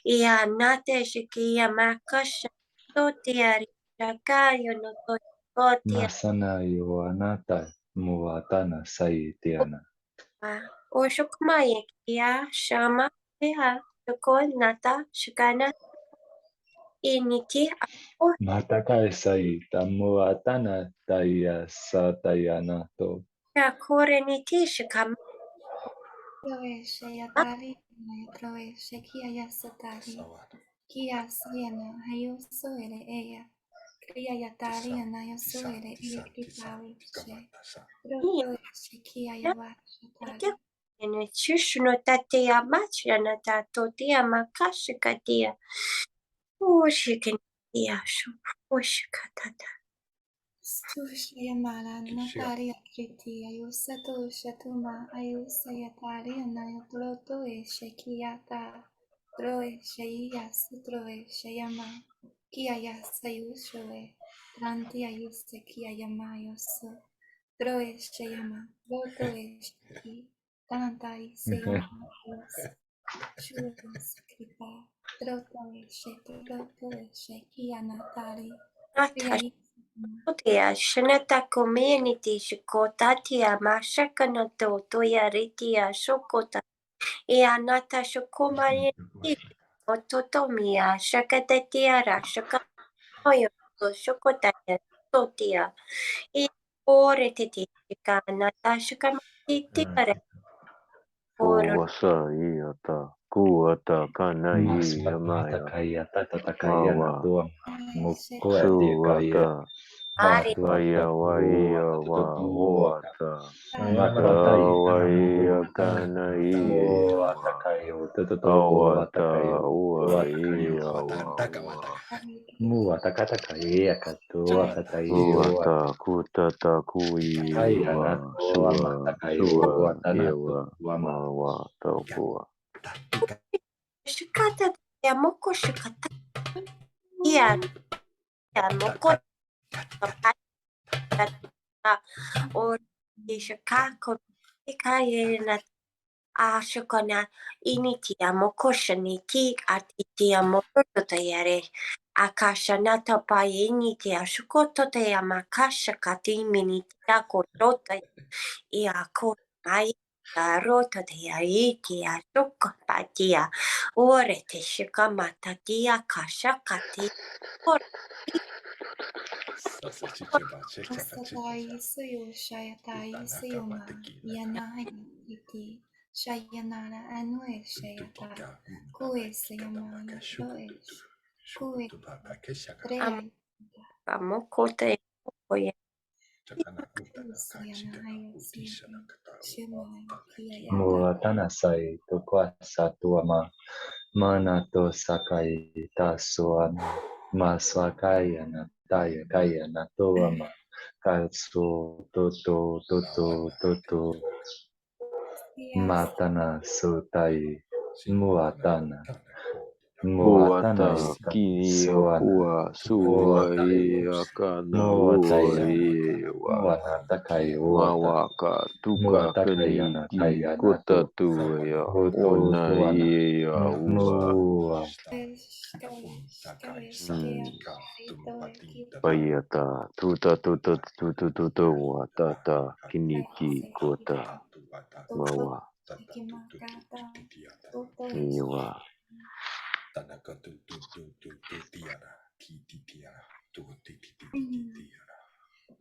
Ia nate shikia makasha. Totia shakayo no to. Kotia. Masana yoanata muatana saitiana. Oshukmaye kia shama tea. Shukon nata shukana initi. Mataka saita muatana taya satayanato. Shakureniti shukama. Troeshe yatari, troeshe kia yasatari, kia siena, hayo soere ea, kia yatari anayo soere ea kritawi she, troeshe kia yawashatari. Ene chishno tatea machana tatotia makashikatia. Ushikatia shu. Ushikatata. Susha yamara natari akriti, ayo sato shatuma, ayo sayatari anayo troto eshe kiata, troeshe yasu troeshe yama. Kia yasa yushoe, tranti ayuse kia yama yosu, droe sheyama, roto eshiki, tanta ise yama yos, shuos kripa, droto eshe kia natari, kia Natasha. Totea shanata community shikotatia mashakana toya ritia shokota. Anata shokomari ototomia shakatetia rashaka oyo shokotaya totia. Ore titi kanata shakamati oro Wasa iata kuata kana i amaya Takaya tatakaya mawa natua sheta mukuati kaya suata ari waya waya wa wata waya kana i awata waya wa Mua takata kaya katua katayo wata kutata kui kaya wa natua sua matakayo sua watanato ewa wama mawa taukua shikata ya moko shikata ya moko or shikako kaya ashokona initia mokoshani ki atitia mokoto tayare akashanata pa initia shukoto taya makasha kati minitia korota iako ai rota taya itia shokapatia ore te shikamata tia kasha kati Asatai suyo shayatai suyuma yanai iti shayanara anue shayatai kue sayamaya proesh kue trea amokote oya sayana hayo siyati shimai kia yata muatana sai tukwa satuama manato sakai tasuana maswakai anataya kaya natuama katsu toto siyas matana sutai muatana Kuata ika kia suana kua sua muatayo ia kana ua muatayana iwa muanatakayo mawaka tuka kani muatakayana ki kota kayanato tu ia Utu ona tuana ia ua mua kawesh kia ito kita paiata tuta wa tata kiniki kota toto mawa kimakata toto iwa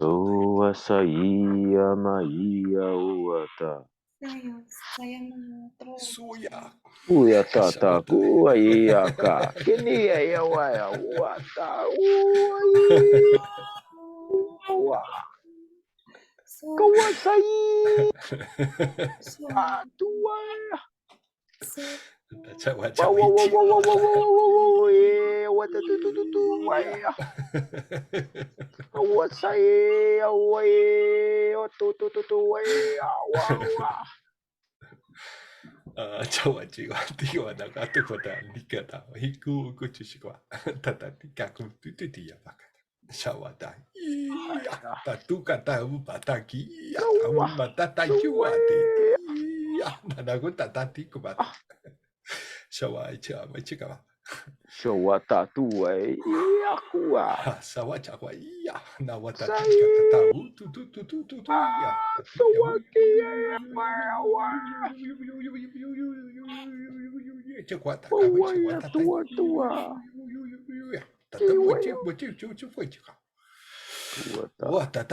Ua saia maia uata saya mengatro Uia tata kua ia ka kini ia waya uata ua so kawasai so atua so wata tu waya kawasai awai tu waya wa Chawa chiwa tiwa nakatu kota nikata hiku kuchishikwa tatati kaku tututia pakata shawata iya tatu kata upataki iya kamu matata juate iya nanaku tatati kubata shawa icha machikawa Shawata tuai yakua. Sawacha ya na wata Sai tata tu ya. sawaki Chekwata waya tua tua. Wata wata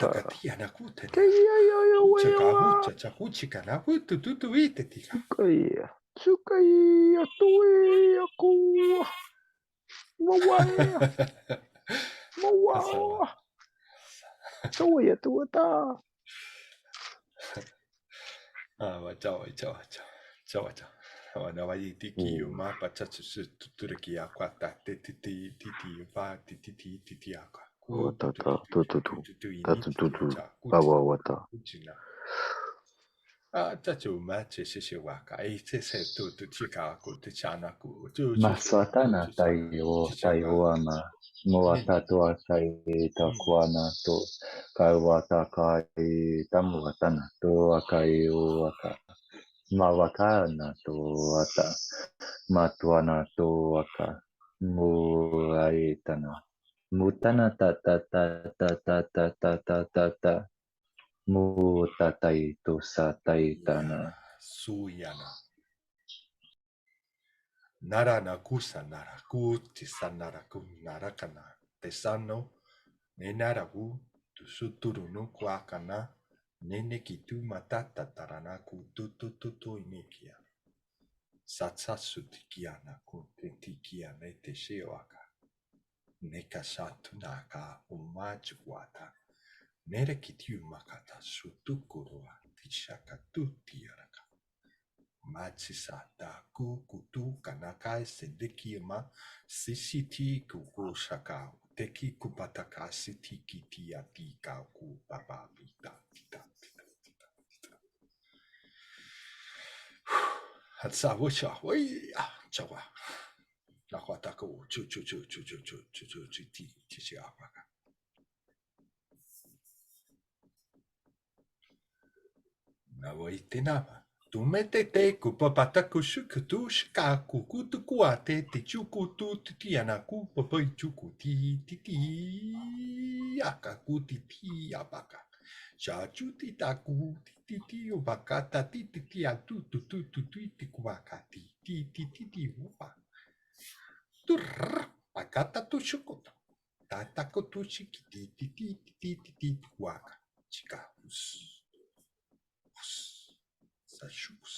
katia na kute. Kaya ya waya. Chakuchika na tu itetika. Sukaya tuai yakua. Mawaya. Mawa. Sawaya tua ta. Wacha. Wana wa tiki uma pacha turiki aqua titi va titi aqua. Watata tutu bawa wata. Tachu mache sisi waka. Se tu chika ku te chana ku. Masatana tayo ama. Moata to akai takuana to kaiwata kai tamuatana to akai waka. Mawakana to ata. Matuana to aka. Muaitana. Mutana ta. Mutatai to sataitana. Suyana. Nara na kusa nara ku tisanara ku narakana. Tesano. Nenarabu tu suturu no kuakana. Nene kitu matata taranaku tu inikia. Satsatsu tikiana ku tentikia nete sheoaka. Nekasatu naka umajuwata. Nere kitu makata sutukurua tishakatu tiaraka. Matsisata kutu kanakai sedekima sisiti kukushaka. Teki kupataka siti kiti atika ku papa pita. Hatsawisha, chawa. Nakwatako, chu chichiapaka. Nawaitinama. Tumete te kupapataku shukutu shikaku kutukuate tichukutu titianaku papai chukuti titi akaku titi apaka. Shachuti taku titi obakata titi atu tutu kuakati titi upa. Turr pakata tu shukutu. Tatako tu shikiti titi kuaka. Chikahus. Sachus.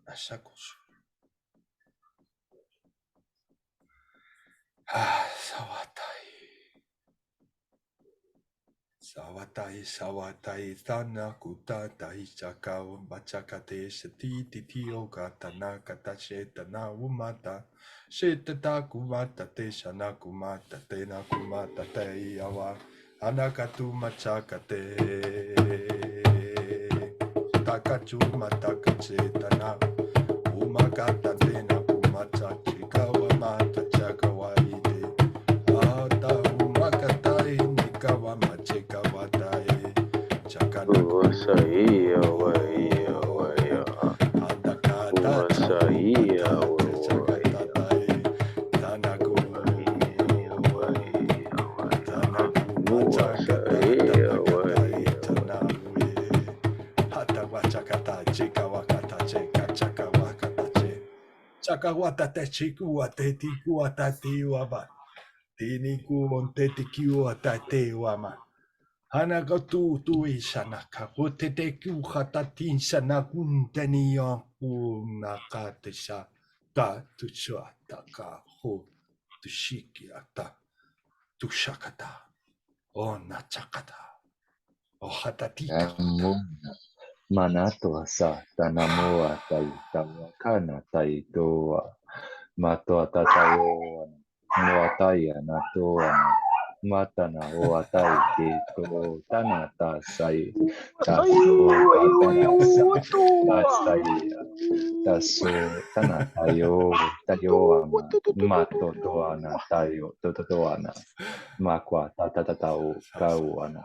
Asakos. Sawatai, tana kutatai chakao bachakate seti titio katana katashetana umata. Shetata kumata te shana kumata te na kumata te yawa. Anakatu machakate. Takachu matakachetana. Umakata te na kumata chikawa mata chakawaide. Ata umakatai nikawa machikawatai. Chakanaku. Wasaia waya. Atakata Wasaia chakatatai. Tanaku. Chakawata te chikua te tikua tate waba. Tiniku on te tikiua tate wama. Hanaka tu ishanaka. Wote te kuhatatin shanakun tenion unakatesha. Ta tuchua taka ho. Tushikiata. Tushakata. O nachakata. O hatatika. Manato asa tanamua tai tawakana tai toa mato atatayo moatai anatoa matana o atai te to tanata sai taso taso tanatayo tayo ama mato toana tayo totoana makwa tatatao kauana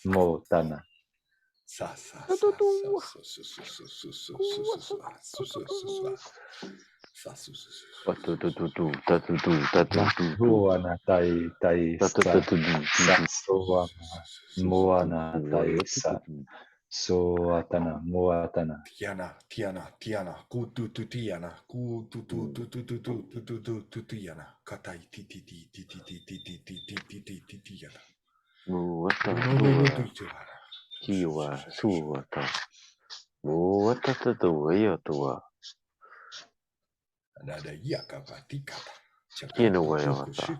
mo tana. Huana tai sa soana moana tai sa soatana moatana. Tiana, Tiana, Tiana, Katai Tiana. Kiwa suata. Muata tatua tua. Nada yaka patikata. Kino wayata.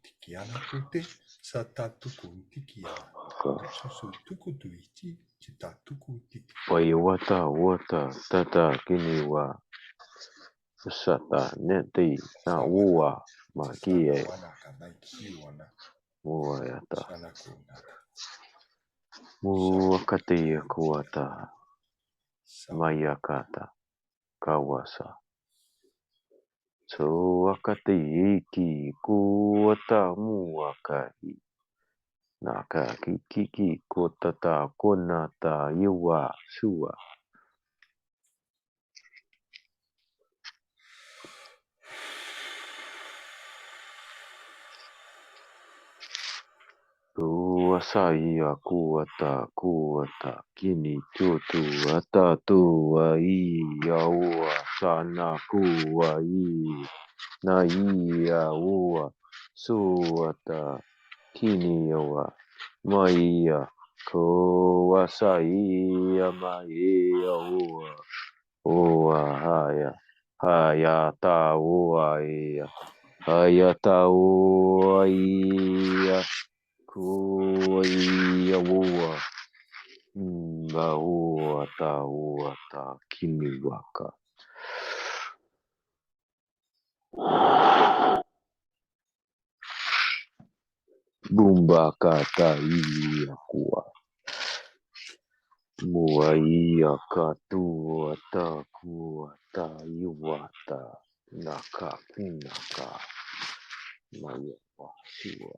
Tikiana kute, satatuku tikiana. Susu tukutuichi, chitatuku tiki. Wata tata kiniwa. Sata neti na ua makie. Muayata. Muakati kuata. Mayakata. Kawasa. So wakati iki kuata muakai. Naka kiki kotata konata iwa sua. Kuasai kuata kini tutu atatu ai yaua sana kuai na ia ua suata kini yaua maia kuasai maia ua haya ta ua ia haya ta ua ia kuia ua ua ta kini waka. Bumba kata ia kua. Mua ia katua ta kua ta iwata. Naka pinaka. Maya sua.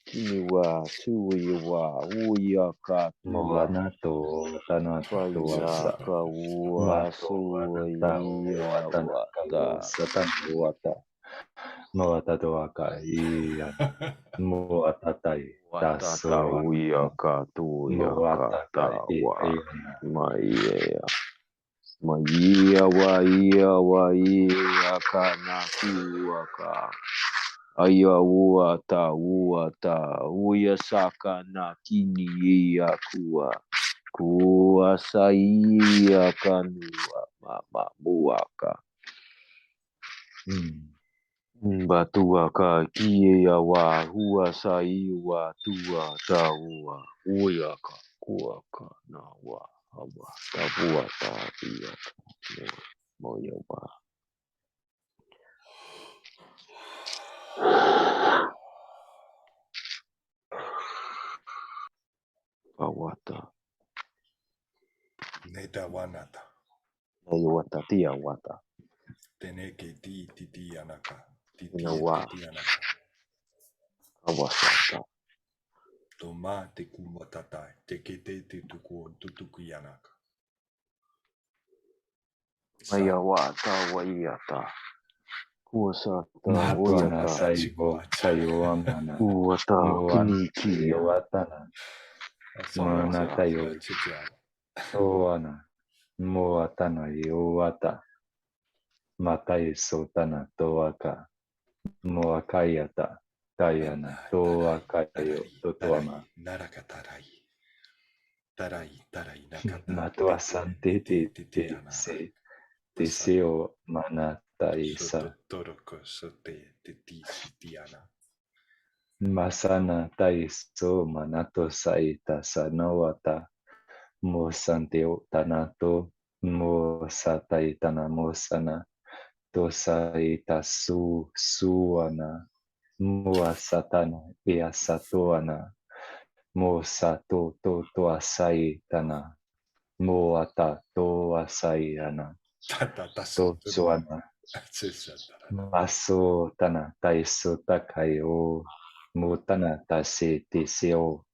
Kiniwa suiwa uia katua. Moanato tanato Faya asa. kaua Mato anata suia watana kalu wata. satan wata. Moatato aka iana. Moatatai Watata taso uia katuia moataka katawa. iana. Maia. Maia wa ia kana kuaka. Aya uata uia saka na kini ia kua. Kuasa ia kanua mama buaka. Batuaka kia wa huasa iwa tua taua. Uiaka kuaka na wa hawa tabua tabia. Moya wa. Awata. Neta wanata. Wata tia wata. Teneke ti anaka. Ina wa. Ti anaka. Awasata. Toma te kumatatai. Tekete te tutuku yanaka. Maya wata wa iata. Kuasata Matuana oyata. saivo amana. Uata Moana kinikia. watana. Moana tayo. Soana. Moatana iowata. Matai sotana toaka. Moakayata. Tayana toakayo totoama. Tarai nakata. Matua sante te se. Deseo manata isa. Toroko sote te tiana. Masana taiso manato saita sanawata. Mo santeo tanato. Mo satai tanamosana. Tosaita suana. Mua satana ea satoana. Mo sato to asai tana. Mo ata to asai ana. To soana. Maso tana taiso takayo. Mo tana tase teseo.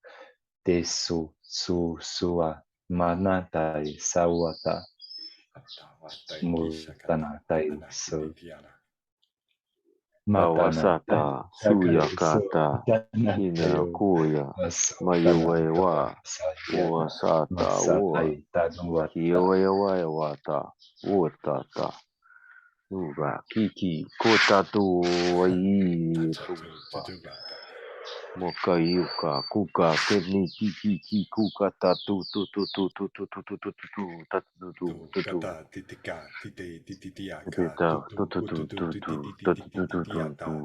Tesu sua. Manatai sawata. Mutana tai so Awasata, Suyakata, Inakoya, Mayuewa, Uasata, Ua, Kioewata, Uatata, Uga, Kiki, Kotatu, Wai, Mokayuka, Kuka, Keni, Kiki, Kuka, Tatu, Kata titika tite titiaka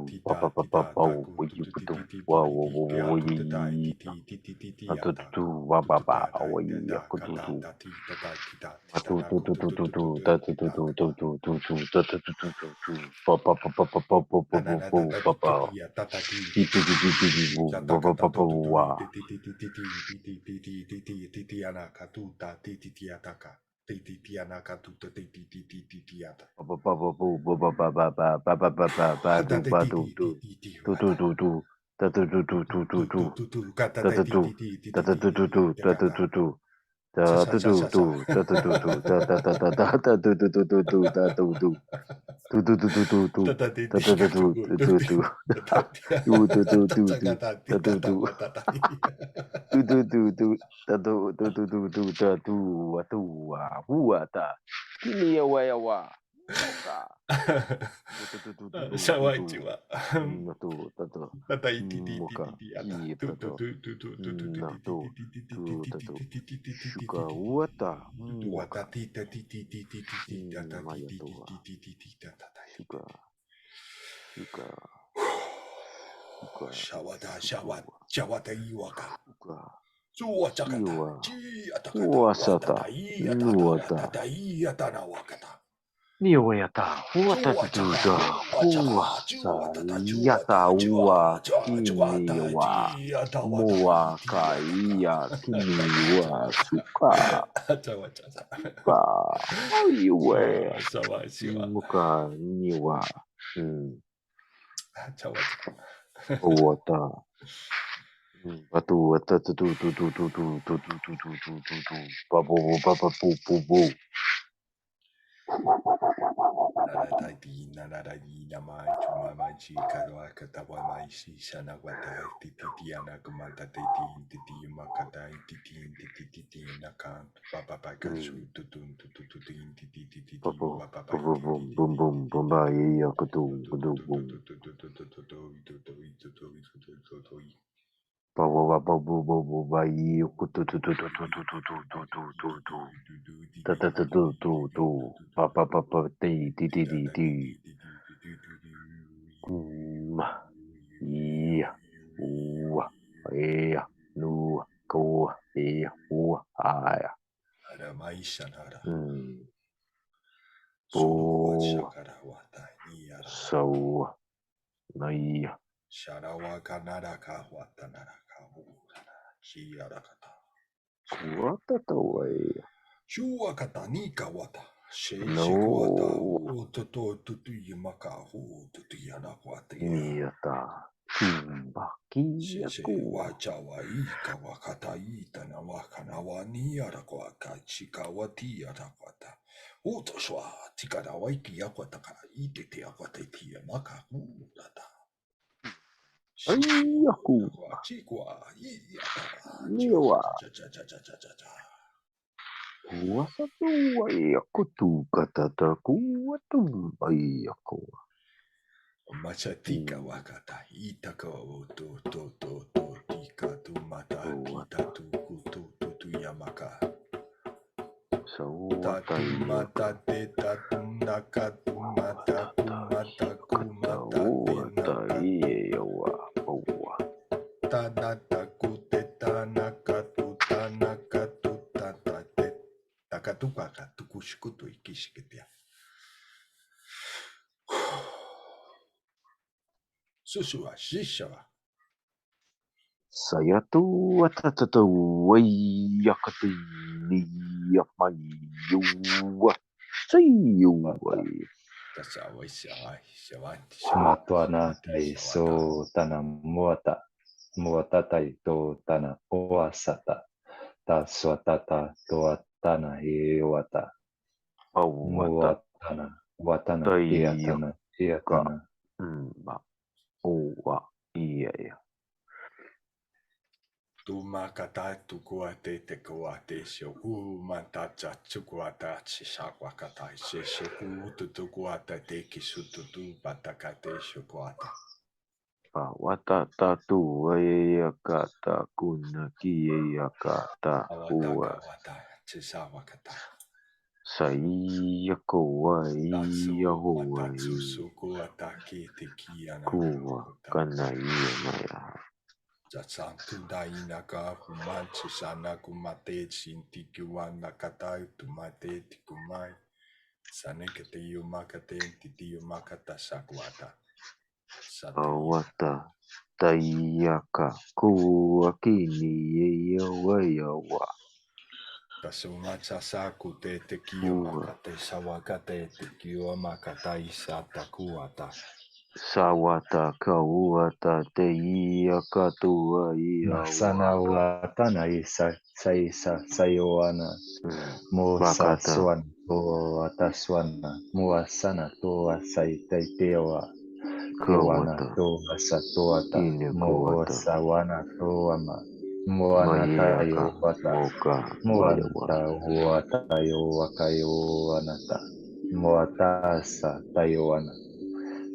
Tita, Papa, Papa, Shawata iwaka. Wasata, Nuata, Niwayata, Huatatuda, Huasa, Yata, Ua, Kiniwa, Moa, Kaya, Kiniwa, Suka, Suka, Iwe, Muka, Niwa, Wata. Batu, So, Naya. Sharawaka naraka watanaraka shiarakata. What the way? Shuakata nika wata. Sheshikawata No. toto tutuyamaka hu tutuyana watia. Niata. Kimbaki Sheshe yaku. wachawa ika wakata ita na wakana wa niarakwaka chikawati arakwata. Utoshwa tikara waiki yakwataka ite te akwata tia maka hu data. Ayaku. Niwa. Wasatu wayakutu katataku watu wayaku. Machatika wakata itako to tika tu mata kita tu yamaka. Tatu mata te tatu naka tu mata kumata kumata te Tanata kute tanaka tu tanaka tu tatate takatuka tukushikutu ikishikitia. Susua shishawa. Saya tu watatata wayakatu niyamayu. Sayu way. Matuana tai so tana muatatai to tana oasata ta swatata to tana hewata Muatana, Watana, Hiatana, Hiatana. Tuma kata tukuate te kuate shoku mantacha chukuata chisakwa kata shoku tutukuata te kisututu patakate shokuata. Watata tu ayakata kuna kiyakata Awataka wata chisawa kata. Sayako Tatsu Yahuwah matatsu suku ataki te kiana Kuwa Kanaya Maya Jatsantu dainaka kumanchi sana kumate chinti kiwana kata tumate tikumai. Sanekete yumakate titi yumakata sakwata. Awata Tayaka Kuwa Kini Yawa Tasumacha sakute te kiyomakate sawakate te kiyomakata isata kuata. Sawata Kawata Tayaka Tua Masana Yawa Watana Isa Saisa Sayoana Musa Bakata Swan Toa Swana Muasana Toa Saitewa Kewana Kawata Toa Satoata Kine Kuwata Musawana Toama Muana Tayo Mayaka Wata Moka Mayawa Muanta Watayo Wakayo Anata Muatasa Tayoana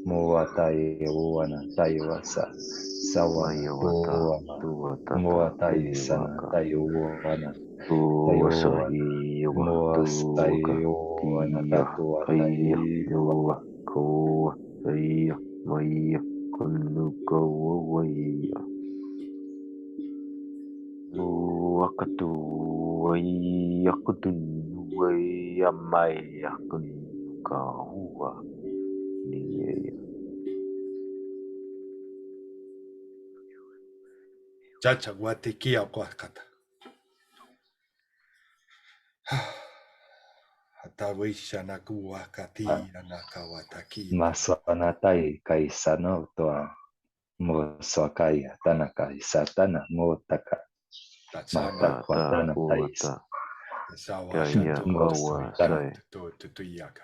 Muatayo Tayowasa Sawana Mayawata Toama Tuwatata Muataisana Kiniwaka Tayoana Tayoana Tuwasahiwa Tuwaka Muastayoana Tiya Kaya Tatuatayoaka Nuwa Kowa Saya Maya Kunukawa Waya Nuwakatu Wayakutun Waya Maya Kunukawa Niya Chacha guatekia kwakata. Hatawisha nakuakati anakawataki. Maswana Tai Kaisano Toa Mosakaya Tanaka Satana Motaka Mata Tatsana Tata Kwatana Tais Uwata sawata Kaya to Kawa Mosatana Sai tutuyaka.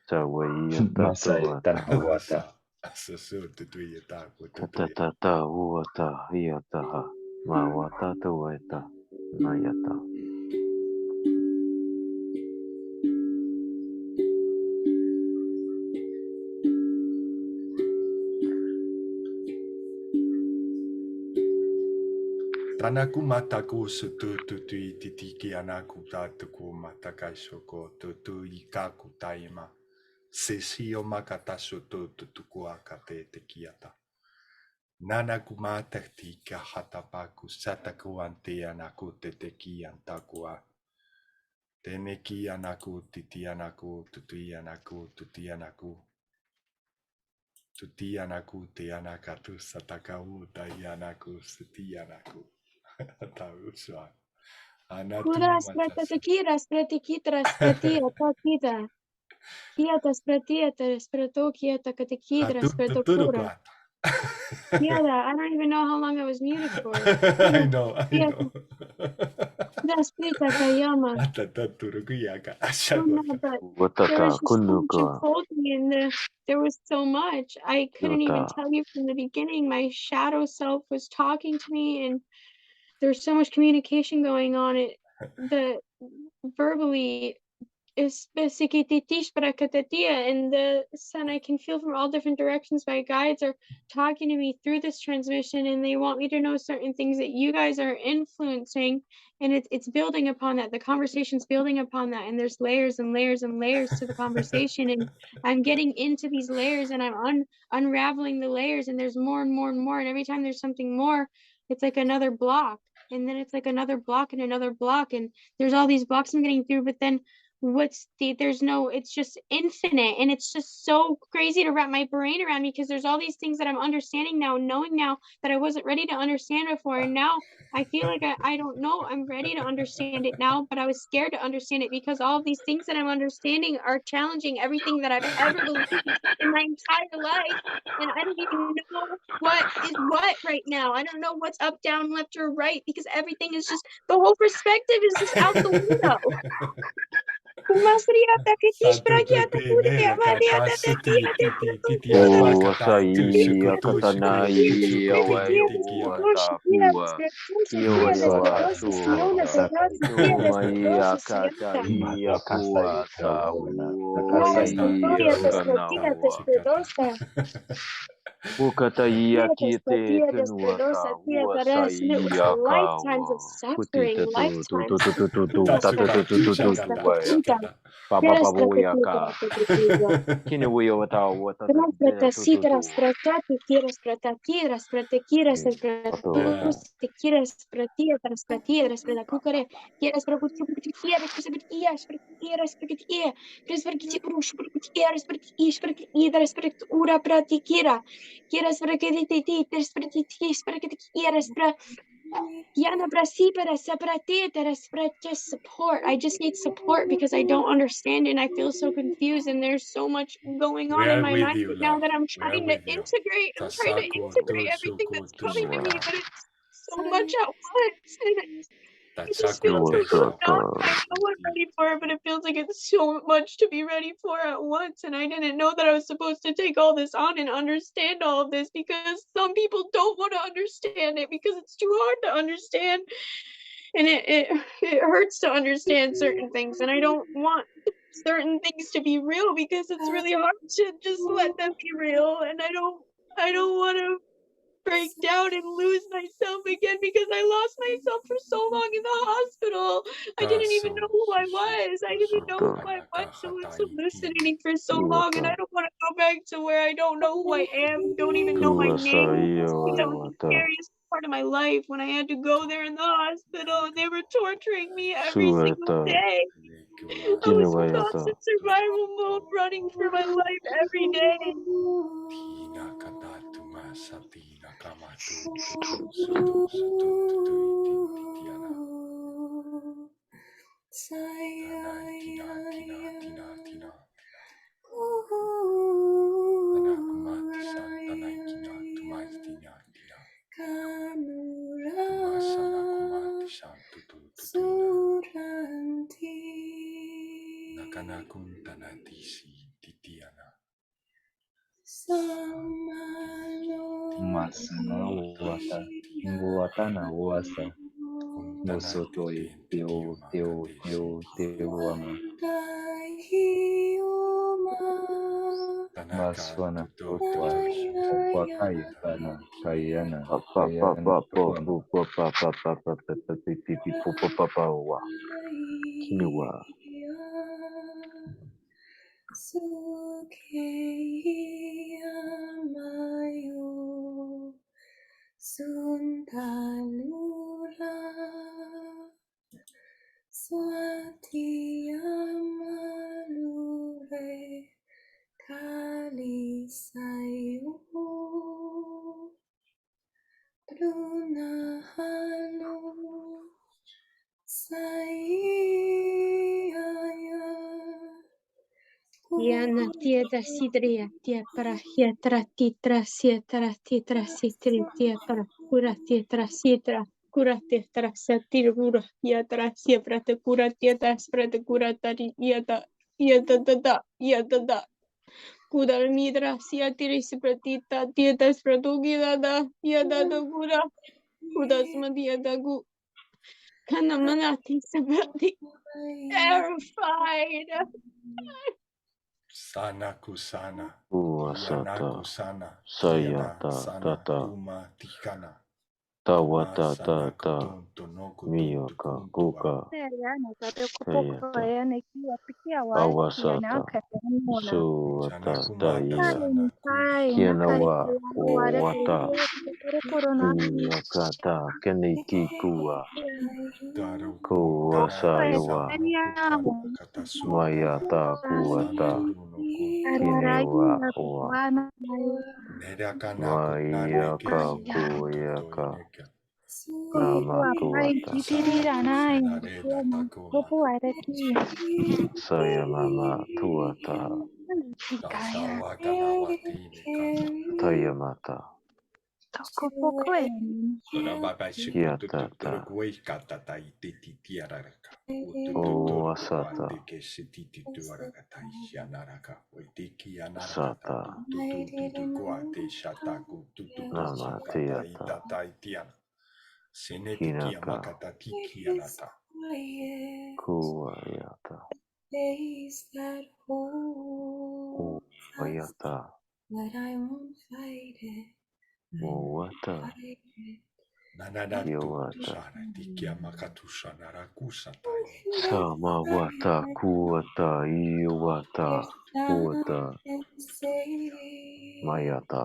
Sawaya Masai Tatuwata Tanawata Asasu tutuyata tutuya. Tata Uwata Hiyataha Mawata Tuweta Nayata Tanaku mataku sutu tutui titiki anaku tatuku matakai shoko tutu ikaku taima. Sesio makata sutu tutuku akate tekiata. Nanaku mataktika hatapaku sataku ante anaku teteki antakua. Teneki anaku titi anaku tutui anaku tuti anaku. Tuti anaku te anakatu satakau tai anaku suti anaku. Tauswa. Anatu Kuras matasa. pratakiras pratikitras pratia tatita. Kietas pratietas prato kieta katekidras Tuturu pratokura. kwata. Kieta, I don't even know how long I was muted for. I know. Kieta, das prita kayama. Atataturu kuyaka. No, Ashawaka. but there was Watata just so much Kunuka unfolding and there was so much. I couldn't even Yota tell you from the beginning. My shadow self was talking to me and there's so much communication going on. The verbally is and the sun I can feel from all different directions. My guides are talking to me through this transmission and they want me to know certain things that you guys are influencing, and it's building upon that. The conversation's building upon that, and there's layers and layers and layers to the conversation, and I'm getting into these layers and I'm unraveling the layers, and there's more and more and more, and every time there's something more, it's like another block, and then it's like another block and another block, and there's all these blocks I'm getting through, but then there's no, it's just infinite, and it's just so crazy to wrap my brain around because there's all these things that I'm understanding now, knowing now that I wasn't ready to understand before, and now I feel like I don't know, I'm ready to understand it now, but I was scared to understand it because all of these things that I'm understanding are challenging everything that I've ever believed in my entire life, and I don't even know what is what right now. I don't know what's up, down, left, or right because everything is just, the whole perspective is just out the window. Masriata Kitish Pragyata Pudia Mariata O açaí, a catanaí, a uaiu, a tapua, kiwa, suota, umai, a catai, a cua, sau, açaí, a canaua. O catai, a kite, tenuata, o açaí, a caua. Kutita tu, tatu, vai. Papa Boyaka. Kinewe wata wata Traspratasidras, pratati, tiras, pratatiras, pratekiras, pratiras, pratiras, pratiras, pratakukare, tiras, prakutiras, pratiras, pratiras, pratiras, presverkitiprush, pratiras, pratish, pratiras, pratura, pratikira, tiras, prakitititis, pratitis, prakitiras, just support. I just need support because I don't understand and I feel so confused and there's so much going on in my mind right now that I'm trying to integrate. I'm trying to integrate everything that's coming to me, but it's so much at once. And it just feels like I'm not. I know I'm ready for it, but it feels like it's so much to be ready for at once. And I didn't know that I was supposed to take all this on and understand all of this because some people don't want to understand it because it's too hard to understand. And it hurts to understand certain things. And I don't want certain things to be real because it's really hard to just let them be real. And I don't want to break down and lose myself again because I lost myself for so long in the hospital. I didn't even know who I was. I didn't know who I was. I was hallucinating for so long, and I don't want to go back to where I don't know who I am, don't even know my name. That was the scariest part of my life when I had to go there in the hospital and they were torturing me every single day. I was in constant survival mode, running for my life every day. Masana wata, nguata na wasa, mosotoi, teo ama. Maswana totwa, wakaya kana, kayana, Kinewa. Suntalura Swatiamalure Kalisayo Brunahanu Sayaya Yana tieda sidria tia para hiatra titra sietra titra sitri tia para cura titra sitra cura titra satir cura hiatra siepra te cura tieta sprate cura tari yata Kudal midra siatiri spratita tieta spratugida yada da cura kudas madiada gu kana manati sprati terrified. Sana kusana. Uasata. Kusana. Sayata. Tata. Tawata. Tata. Miyaka. Kuka. Awasata. Suata. Daya. Kianawa. Wata. Iyakata. Kenikikua. Kuasayawa. Mayata. Kuata. Kinewa. Mayaka. Kuyaka. Namatuata. Saya mama tuata. Tayamata. Ora baba shikutu kuei kata tai titi tiaraka. O asata. De que se titi tuaraka tai yanaraka. Oitiki yanaraka. Sata. Tutu kuate shataku tutu Nama kata teata. itata itiana. Seneti kia Hinata. makata tiki yanata. Kuayata. Uayata. But I won't fight it. Muata. Nanadatu Kiwata. shara tikia makatusha narakusa tai. Samawata. Kuata. Iwata. Kuata. Mayata.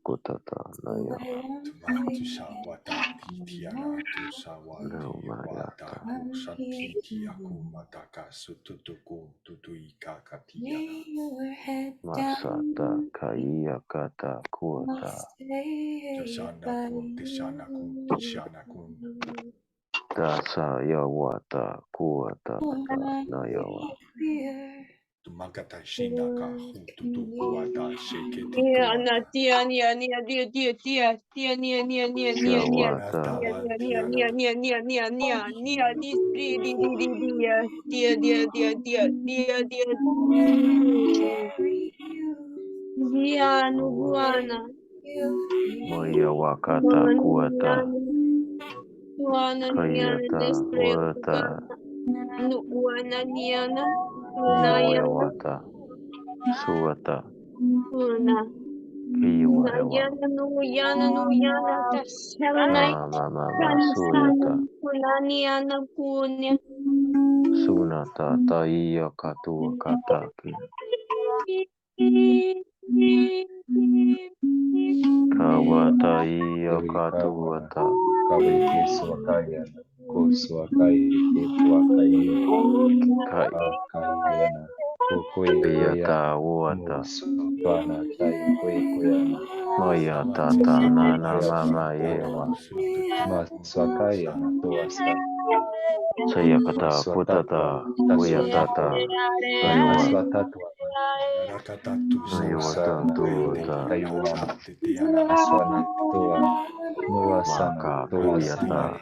Kutata. So I Naya. won't fight Tumatusha watati tiana tusa No wati Mayata. wataku I'm here. satiki aku mataka sututuku tutuika katiana. Lay your head Masata. down. Kaya kata. I'll Kuata. stay by Tusanaku tishanaku tishanakun. you. Dasa yawata. Kuata. I Nayawa. fear. Tumakata shinaka hututu kuata sheketi Nia, kuata. tia, nia, nia, tia, tia, tia, tia, nia, nia, nia, nia, nia, Wanata Shawata. nia, nia, wantiana. nia, nia, nia, nia, nia, nia, di, di, di, di, dia, dia, dia, dia, dia, dia, dia, Carry you. dia, Owata. nuguana, You feel. Moya wakata. nuana, Kuata. niana, nuana, niana, Kayata. despre, Wata. ugana, nuana, niana, unayana, Iwayawata. Suwata. una. Kiwayawa. Nayana no yana no yana the selenite Mama sun suyata. sun kulani ana punya Sunata. Taiya katu kataki. Kawata iya katu Wikawana, wata. Kaweke Swakayana, Ko Swakai Te Puakayu, Kai. Akayana, Ko Koe Koea, Iyata Mo wata. Sutwana Tai Koe Koeana, Maya tata Musiki nana Koeata mama ye. Toama, Maswakayana Toasa, Sayakata Maswatatwa, kutata. Taswatatwa, Uyatata. Ayawa. Aswatatwa, Narakatatu Ayawata Nuasana, tuta. Tayuama, titiana. Aswana Toa, Nuasana Maka Toasana, kuyata.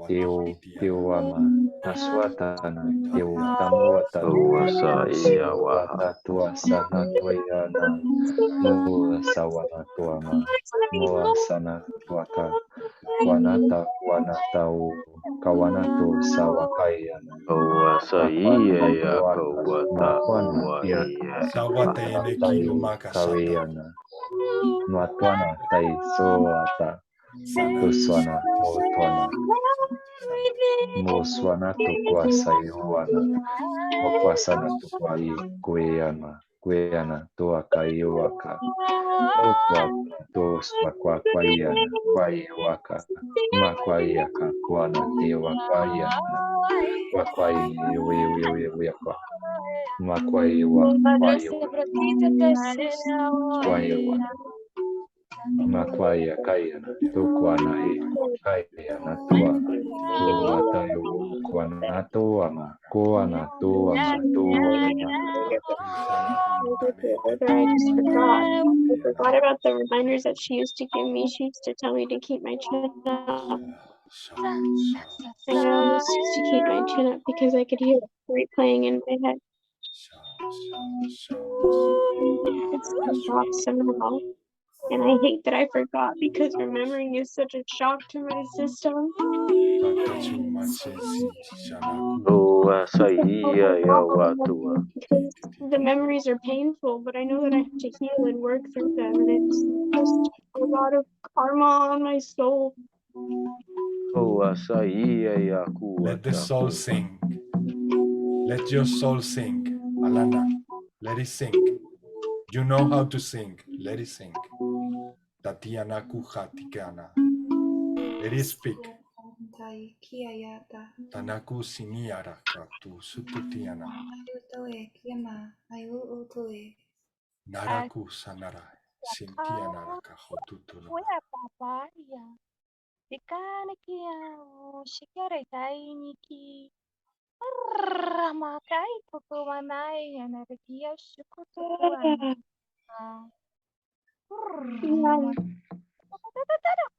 Teo Titiana. Teoama, Aswatana, Teo Tamuatana, Uwasa iya waha. Suata Tuasana Toyana, Mua Sawana Tuama, Mua Sana Tuaka, Wanata Wanatau, Kawanato Sawakayana, Uwasa iya Makwana ya Tuaka, kawata. Makwana Uwa iya. Tiaka, Sawatene kilu Tayu makasata. Kaweyana, Matwana Tai Soata, Sana Tuswana Motwana, sana. Moswana Tukwasayuana, Mokwasana Tukwai Kweana, Kweana Toakaiwaka, Motwaka Toswakwa Kwaiana, Kwaiwaka, Makwaiaka Kwana Tewakwaiana, Wakwai Wewewewekwa, Makwaiwa Kwaiwa, Kwaiwa. Makwaya kayana tukwana e wakayana tua tua tayo kwana tua ma kuana tua ma tua ma Whether I just forgot. I forgot about the reminders that she used to give me. She used to tell me to keep my chin up. And I always used to keep my chin up because I could hear it replaying in my head. It's off somehow. And I hate that I forgot because remembering is such a shock to my system. Uwasa iya ya watua. Because the memories are painful, but I know that I have to heal and work through them, and it's just a lot of karma on my soul. Uwasa iya ya Let the kuwata. soul sing. Let your soul sing. Alana, let it sing. You know how to sing. Let it sing. Tatiana kuhatikana. Let it speak. Tanaku siniara katu sututiana. Naraku sanara. Sintiana raka hotutuna.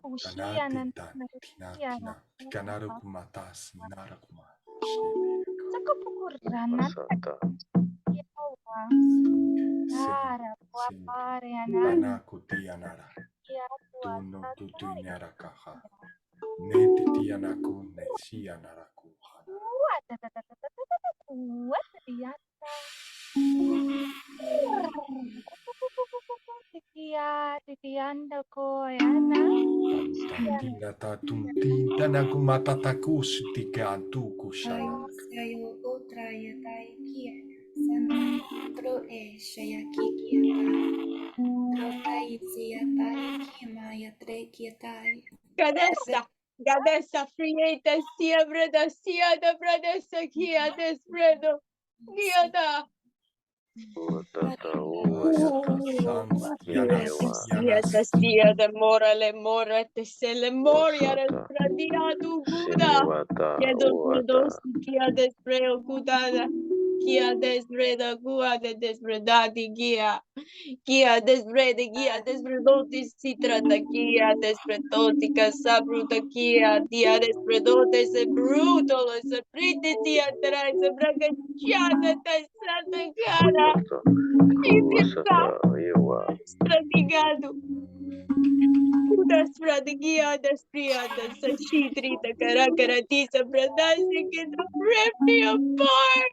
Kanati tina kanaru kumatas nara kuma. Masata. Panaku tianara. Tuno tutu nara kaha. Neti tianaku nesianara kuhana. Tantina tatuntin tanaku matataku stika antuku shanak. Sayo otra yatai kia sana tro shaya kikia tro tai sia tai kima ya tre kia tai. Gadesa, frieta, siempre da siada, bradesa, kia, despredo, giada. Uatata uayata. Siada, siada, morale, morate, sele, moriare, stradiatu, guda. Quedo, Uata. kia, despreo, gudada. Kia, desbreda, guada, despredadi, gia. Kia desbredotis citrata, kia desbredotica sabruta, kia dia desbredotes e bruto, se priti tia tra, se bragacciata, tessata cara, Uasata iwa. stratigado. Kudas fradigia despriada, sa chitrita caracaratisa, bradasi, que tu remi apart.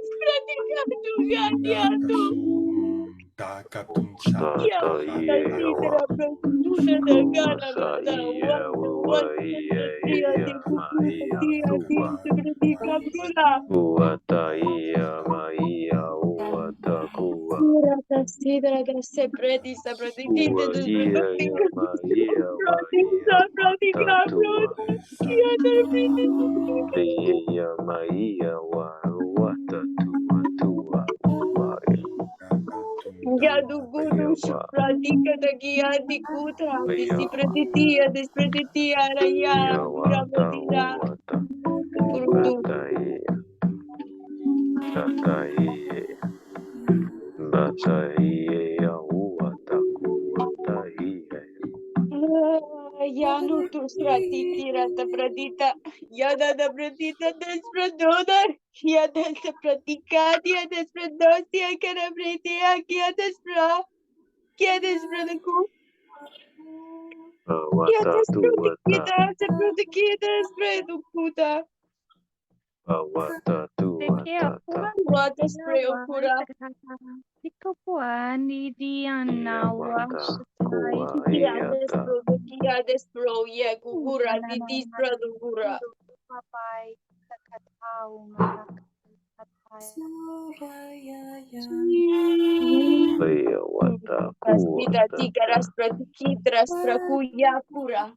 Stratigado, gadiato. Takatunsa. Yeah, Tata considera prostituta da gara da what dia de dia de pratica pura. Uata ia maia uata kua. Pura da sidra da se preti sa praticinte Ua da ia ia maia maia pratica wata tua. pura. Kia da preti Ia maia wa wata tua tua. Maia Gadu gudu pratica da gia di kutra. Disi pretitia raya ia pura wata medira. uata. Purdu. Bata ia. Bata ia uata kuata ia. Ya nu tu stratiti rata pradita. Ya da pradita despradona. Ya da pratica dia despradosia cara pratia kia despra. Kia despradaku. Kia Wata tuata. despradikita despradukuta. Wata tuata. Wata spreo kura. Ia wata kua Kia iata. despro ye kukura di despradukura. Ia wata Pastita kuata. tikaras pratikitras prakuyakura.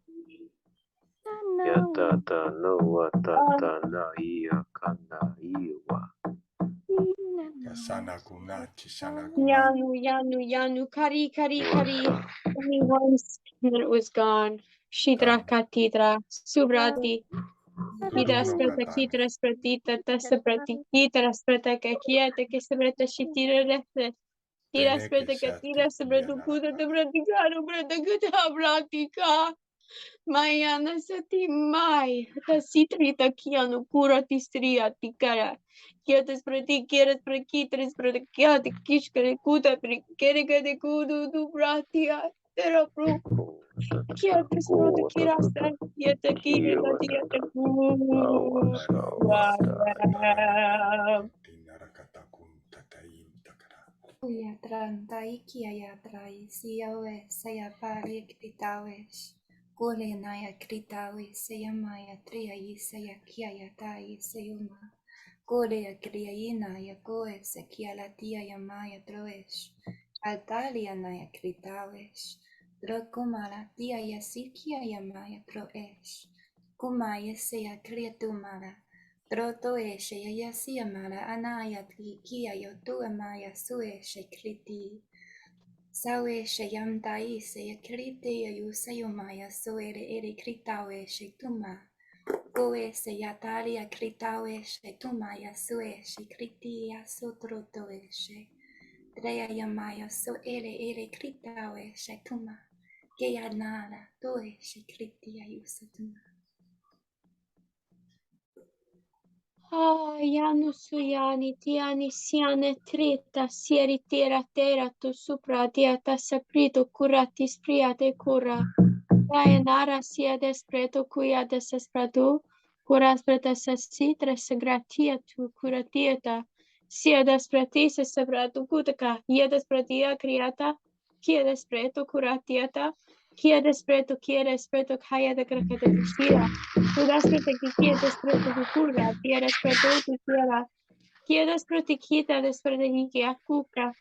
Yatata no watata na ia kana iwa. Sana kunachi, sana kuma. Yanu, kari. Only once, and then it was gone. Shitra katitra, subrati. Kidras prata kitras pratita, tasa pratikitras prata kakiata, kesabrata shitira lefte. Tiras prata katira, sabratukuta, tabratikano, pratakuta, pratika. Mayana sati mai, ta sitrita kianu kura tistria tikara. Kietas prati, kieras prakitris pratikiati, kishkare kuta, prikere de kudu du pratia, terapru. Kietas protikiras, kieta kieta, kieta kudu. Yatrantai kia yatrai siawe saya pari kritawes. Kule naya kritawe saya maya tria saya kia yatai sayuma. Kule ya kria ina ya koe se kia latia ya maya troes. Altalia naya kritawes. Dro kumala tia ya sikia ya maya troes. Kumaya saya kria tumala. Troto eshe ya sia mala anaya kia yo tu amaya sueshe kriti. Sawe shayam dai se kriti ya sayumaya suere ere kritawe she tuma. Goe se yatari ya kritawe she tumaya sue she kriti ya sotroto eshe. Drea yamaya so ere kritawe she tuma. Geyanala, Doe, Shikritia, Yusatuma. Yanu suyani tiani siane trita sieri tera tera tu supra diata saprito curati spriate cura. Dayanara sia despreto cuia desespratu, curas pretas sitres gratia tu curatieta, sia despretis sebratu cutaca, ia despretia criata, kia despreto curatieta, kia despreto caia de cracatisia, curas prete kia despreto cura, kia despreto cura, kia despreto kita despreto kia cuca,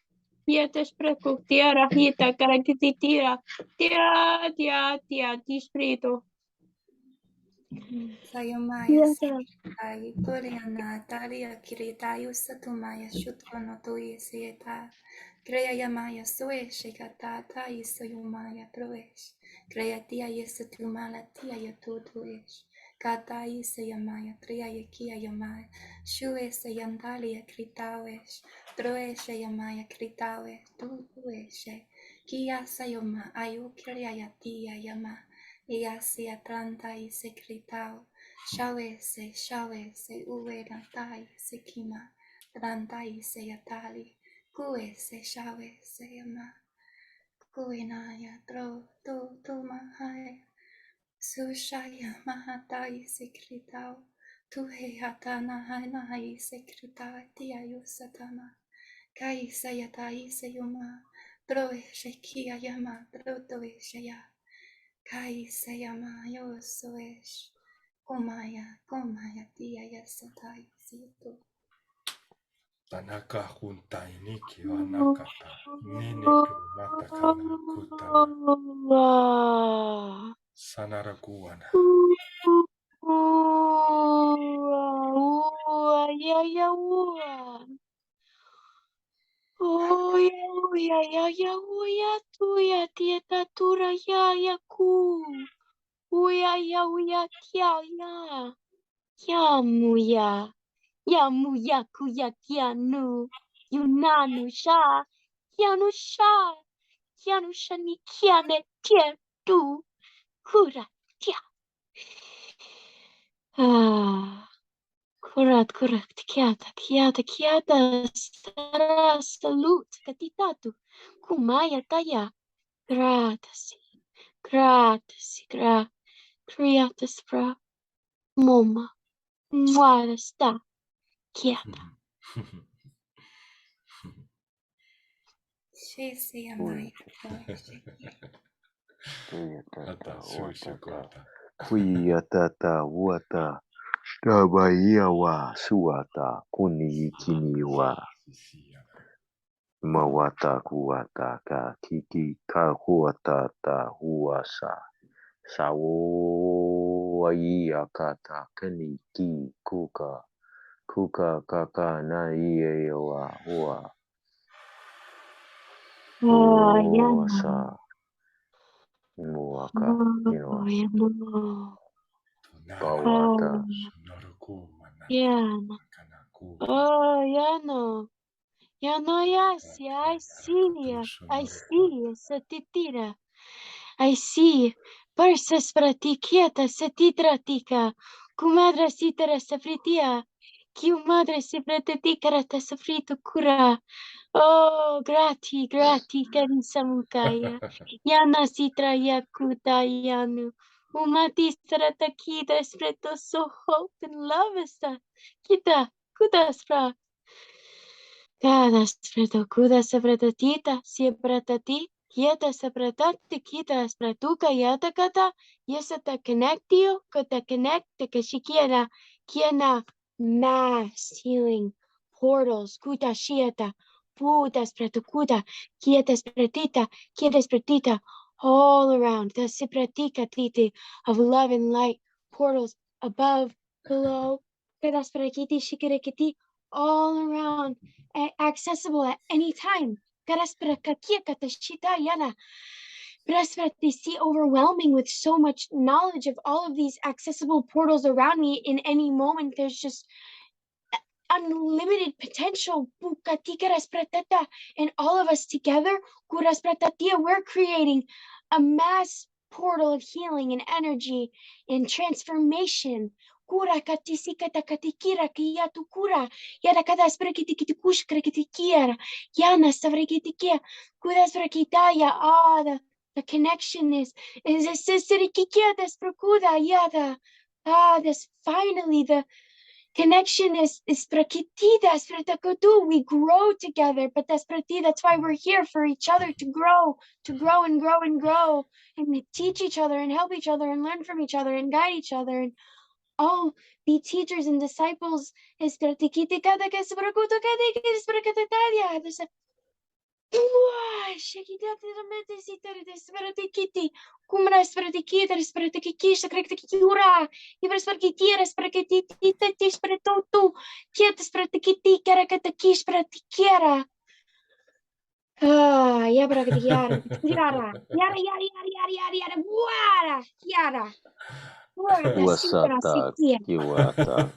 kia despreto tiara hita caractitira, tia, spirito. Sayomaya Sitai, Toriana, Daria Kiritayu Satumaya Shutkono Toye Sieta, Greya Yamaya Sue, Shikata, Tai Sayomaya Proesh, Greya Tia Yesatumala Tia Yatutuish, Kata Isayamaya, Tria Yakia Yamaya, Shue Sayandalia Kritawesh, Droeshe Yamaya Kritawe, Tutueshe, Kia Sayoma, Ayu Kirya Tia Yama. Yasi Atlanta y Secretao, Shawese, Ueda Tai, Sekima, Atlanta y Seyatali, Kuese, Shawese, Yama, Kuenaya, Mahaya, Sushaya, Mahata y Secretao, Tuhe Hatana, Hana y Secreta, Tia Yusatama, Kai Sayata y Seyuma, Droe Shekia Yama, Droe Sheya. Kai sayama yo soesh, komaya tia yasatai situ. Tanaka junta iniki anakata, nineku natakana kutana, sanarakuana. Tuya tieta tura ya ku. Uya kya ya. Yamuya kuya kianu. Yunanu sha. Kianu sha ni kiane tie tu. Kura tia. Kurat, kiata, stara, salut, katitatu, kumaya taya, gratasi, kriata spra, moma, muara sta, kiata. Shese yamaya Tuyatata, watata, Kota. kuyatata, wata, tabaiya wa suata, kuni kini wa. Mawata kuwata ka kiki ka huata ta huasa. Sawo ai akata kani ki kuka kaka na iye wa hua. Huasa muaka inoa bawata. Yes, I see, satitira. I see. Persas pratiquieta setitratica. Cumadra citera safritia. Quiu madre si pretetica ta safrito cura. Oh, grati, carisamukaya. Yana citra yakuta yanu. Umatistra taquita espreto so hope and love esta. Kita, kudasra. Cada spreto kuda sepretotita, siepretati. Kieta sepretati, kita espretuka yata kata. Yesata connectio, kata connect, kashikiana. Kiana mass healing portals, kuta shiata. Puta espretukuta, kieta espretita, all around. The sipratika titi of love and light portals above, below. Kada sprekiti shikirekiti, all around. Accessible at any time. See, overwhelming with so much knowledge of all of these accessible portals around me in any moment. There's just unlimited potential. And all of us together, we're creating a mass portal of healing and energy and transformation. Kura katisikata katikira kiyatu kura yada kada sprekiti kushkra kitikiera yana savrekitikia kura sprekitaya. The connection is sisirikikia desprokuda yada. This finally the connection is prakitida, spratakotu. We grow together, but that's why we're here, for each other to grow and grow and grow, and to teach each other and help each other and learn from each other and guide each other and all be teachers and disciples. Kumra spratikita spratikisha kraktakura ibra sprakitira sprakitita spratotu kieta spratikiti karakatakish pratikira. Ya prakatiara yara yara yara yara yara yara buara yara Uasata kiwata.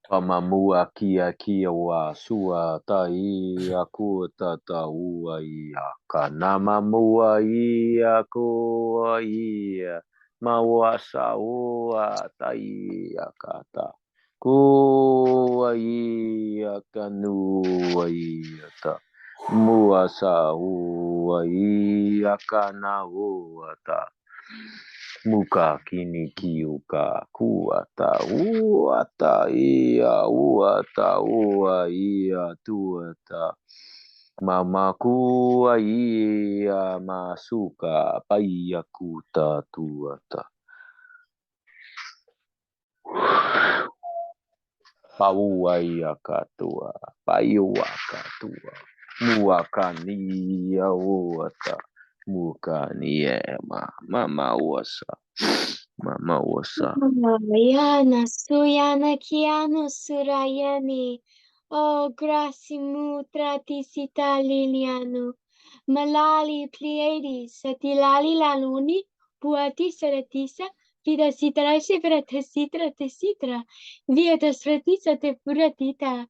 Pamamua kia kia wa sua tai aku tata ua ia. Kanamamua ia ko ia. Mawasa ua tai akata. Ko ia kanua ia ta. Muasa ua ia kana ua ta. Muka kini kiuka kuata uata ia uata ua ia tuata mama kua ia masuka paia kuta tuata paua ia katua paiua katua muakani ia uata Mukani mama wasa. Yana suyana kiano surayani. Oh, grasimutra tisita liliano. Malali Pleiades, satilali laluni, puati saratisa, vida citra sifra tesitra, vietas fratisa te puratita,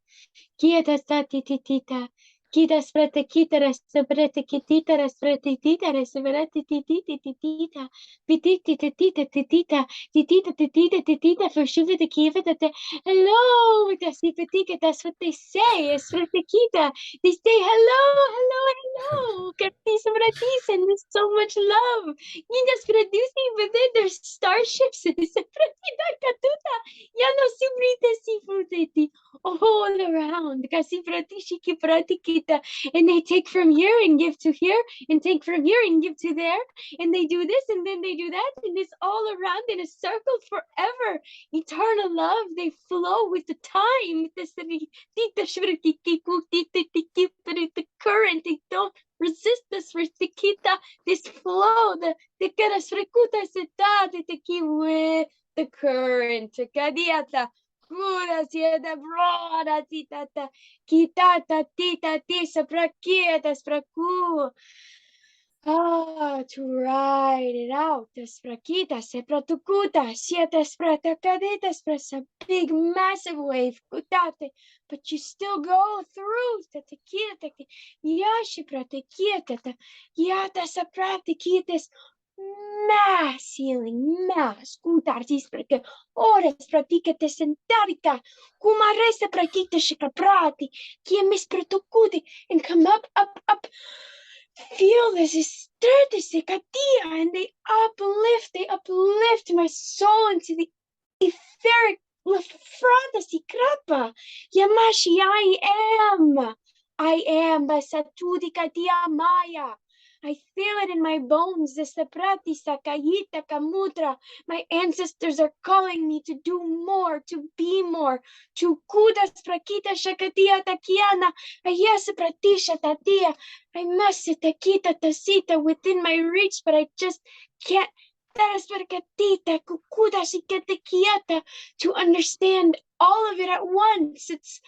quietas tatitita. Kitas pratekitaras, pratekititaras, pratetitaras, pratetitititita, vititititititita, titita, for shiva the kiva that hello, that's what they say, it's pratekita. They say hello, Katis Pratis, and there's so much love. Nidas producing, but then there's starships, pratita katuta, yano subrita sifuteti, all around, kasi pratishiki pratikita. And they take from here and give to here, and take from here and give to there, and they do this and then they do that, and it's all around in a circle forever. Eternal love, they flow with the time, the current, they don't resist this flow, the current. Cura brora titata kitata tita tisa prakietas praku. To ride it out, das prakitas se pratukuta, sietas pratakaditas prasa big massive wave kutate, but you still go through tatakita yashi pratakita yata sa pratikitas. Mass healing, mass kutartis prake ores pratikate sentarica kumarese prakita shikaprati kiemis pratukudi and come up. Feel this is and they uplift my soul into the etheric fantasy krapa yamashi I am basatudi katia maya. I feel it in my bones, the saprati sakayita kamutra. My ancestors are calling me to do more, to be more, to kudas prakita shakatia takiana, ayasa pratisha tatia. I must takita tasita within my reach, but I just can't to understand all of it at once. It's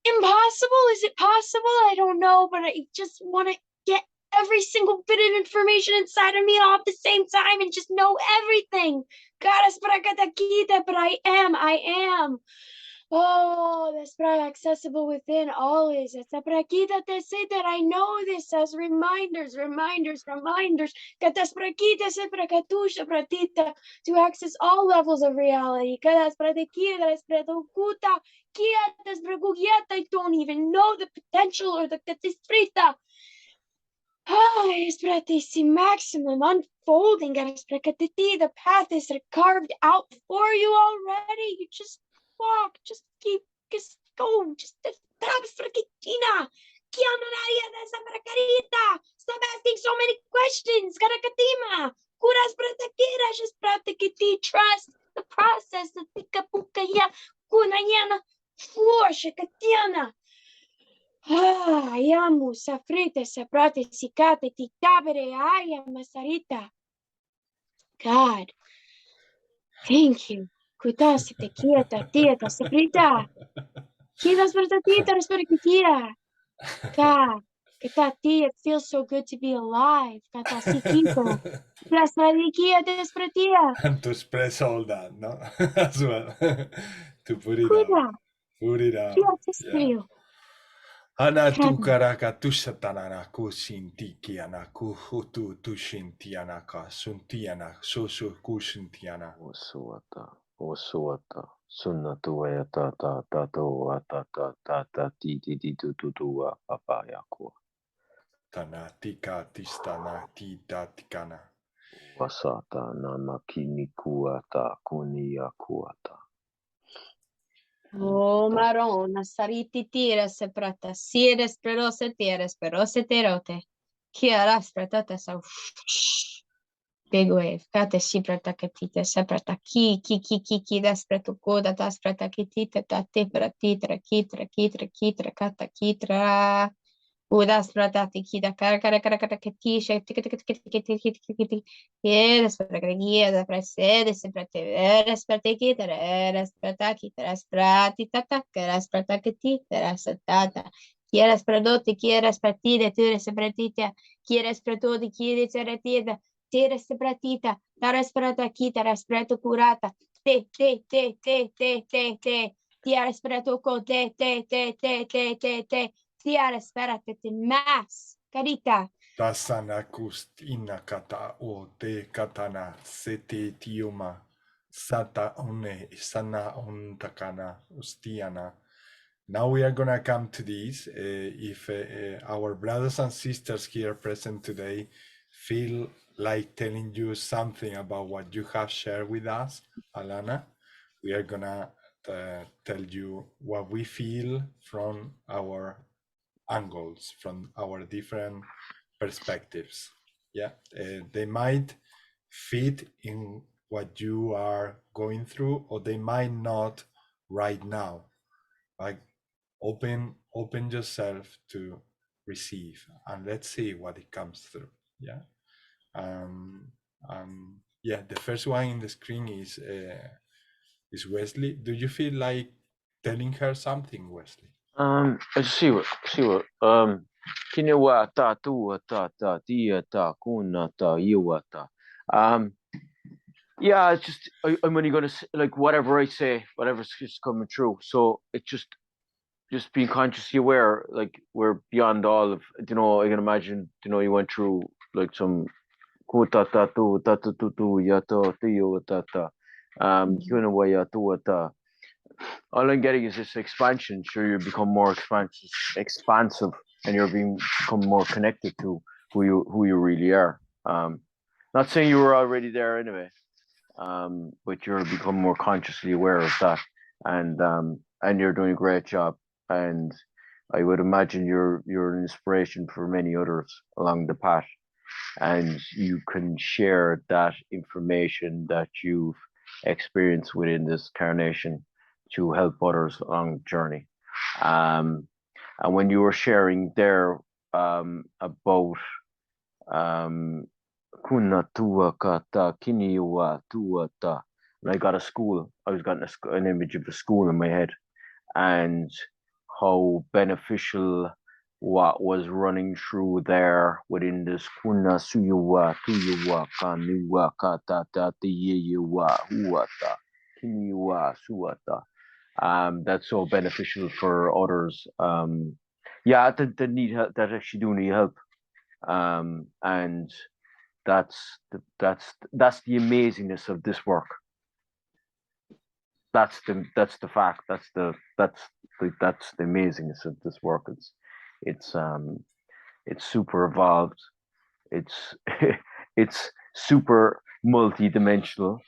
impossible. Is it possible? I don't know, but I just want to get every single bit of information inside of me all at the same time and just know everything. But I am. Oh, that's probably accessible within always. That's that I know this as reminders. To access all levels of reality. I don't even know the potential or the maximum unfolding. The path is carved out for you already. You just walk, just keep, just go, just stop asking so many questions. Trust the process. Yamu, safrite, saprate, sikate, tikabere, aya, masarita. God, thank you. Kutasite, kieta, tieta, saprita. Kitas vertatita, respirkitia. God, it feels so good to be alive. Katasikito. Plasmadikia despratia. And to express all that, no? As well. To put it Kuda. out. Put it out. Kiatis Ana tu karaka tu satanana ku sintikiana ku hutu tu shintiana ka suntiana susu ku sintiana. Osuata, Sunatuaya tata tato atata tata ti tutua papayakua. Tanatika tistana titatikana. Wasata namakini kuata kunia kuata. Oh, Marona, sariti tira se prata, sieres perose tieres, perose terote. Kiara spratata sa. Big wave. Kate si prata ketite, se prata ki, das pratu koda, das prata ketite, tate pratitra, kitra, kata kitra. Udas prata tikida, kara ketisha, eres para guía, pracedes, prate, eres prate kitra, eres prata kitra, pratitata, eres prata ketitra, satata. Quieres pradoti, quieres partire, tu eres pratita, quieres pratodi, quieres retida. Tienes pratita, taras prata kita, respreto curata, te, tienes preto co, te, tienes perate te más, carita. Tasana kustina kata o te katana sete tiuma sata one sana on takana ustiana. Now we are gonna come to this. If our brothers and sisters here present today feel like telling you something about what you have shared with us, Alana, we are gonna tell you what we feel from our angles, from our different perspectives. Yeah, they might fit in what you are going through, or they might not right now. Like open yourself to receive, and let's see what it comes through. Yeah. Yeah, the first one in the screen is Wesley. Do you feel like telling her something, Wesley? See what kinewa ta tu ta tia ta kuna ta yuata. Yeah, it's just I'm only gonna say, like, whatever I say, whatever's just coming through. So it's just being consciously aware, like we're beyond all of, I can imagine, you went through like some kuta ta tu ya to tiyo ta ta kinewa ya tu ta. All I'm getting is this expansion. Sure, you become more expansive, and you're become more connected to who you really are. Not saying you were already there anyway, but you're become more consciously aware of that, and you're doing a great job. And I would imagine you're an inspiration for many others along the path, and you can share that information that you've experienced within this carnation to help others along the journey. And when you were sharing there about kuna tua kata kiniwa tua ta, and I got an image of the school in my head, and how beneficial what was running through there within this kuna suyuwa tuyuwa kanuwa kata ta tiyuwa huata kiniwa suata. that's so beneficial for others. Yeah, that need help, that actually do need help. And that's the amazingness of this work. That's the fact. That's the amazingness of this work. It's super evolved. It's it's super multi-dimensional,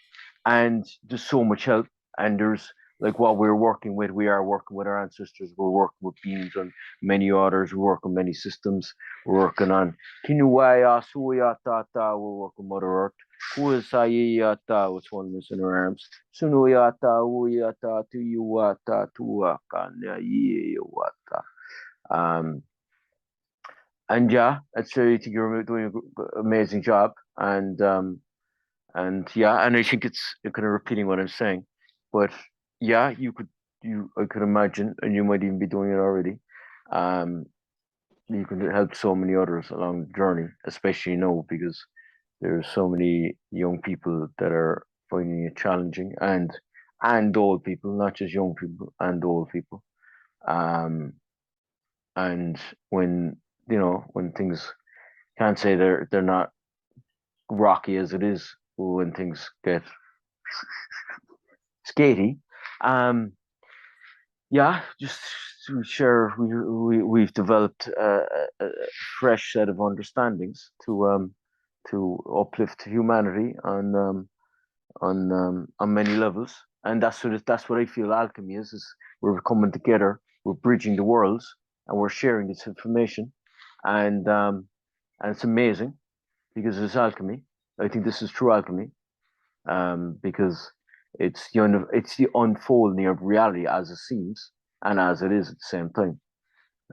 and there's so much help. And there's like what we are working with our ancestors. We're working with beings on many others. We work on many systems. We're working on Kinuaya, Suya Tata. We're working Mother Earth. Kuasayata was oneness in her arms. Sunuyata, Uyata, Tuyuata, Tuakanya, Yewata. And yeah, I think you're doing an amazing job. And yeah, and I think it's kind of repeating what I'm saying, but yeah, I could imagine, and you might even be doing it already. You can help so many others along the journey, especially now, because there's so many young people that are finding it challenging, and old people, not just young people, and old people. And when things, can't say they're not rocky as it is, when things get skaty. Yeah, just to share, we've developed a fresh set of understandings to uplift humanity on many levels, and that's what I feel alchemy is we're coming together, we're bridging the worlds, and we're sharing this information, and it's amazing because it's alchemy. I think this is true alchemy, because it's the unfolding of reality as it seems and as it is at the same time.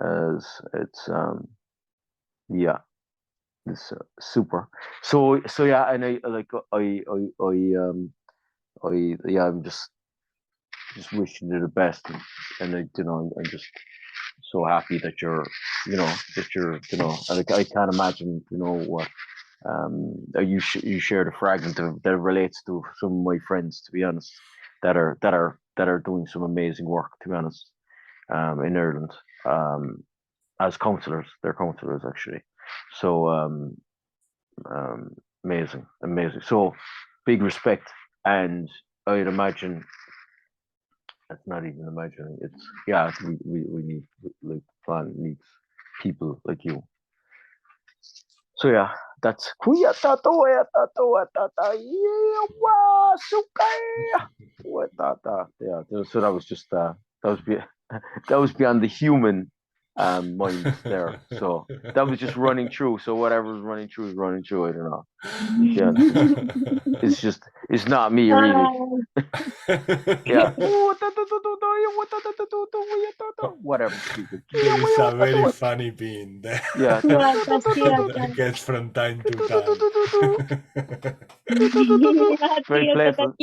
As it's yeah, it's super. So yeah, and I'm just wishing you the best, and I'm just so happy that you're I can't imagine what you shared a fragment that relates to some of my friends, to be honest, that are doing some amazing work, to be honest, in Ireland, as counselors. They're counselors actually. So amazing. So big respect, and I'd imagine, it's not even imagining, it's we need, like, the planet needs people like you. So yeah, that's yeah. So that was just that was beyond the human mind there. So that was just running through. So whatever's running through is running through. I don't know. Yeah, it's not me really. Yeah. Whatever. There is a very funny being there. Yeah. That gets from time to time. Very playful.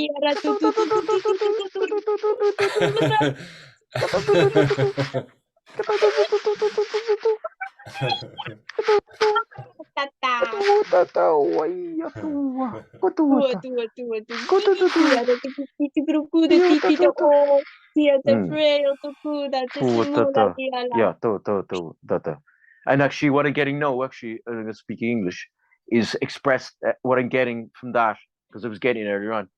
And actually, what I'm getting now, actually, speaking English, is expressed. What I'm getting from that, because I was getting it earlier on,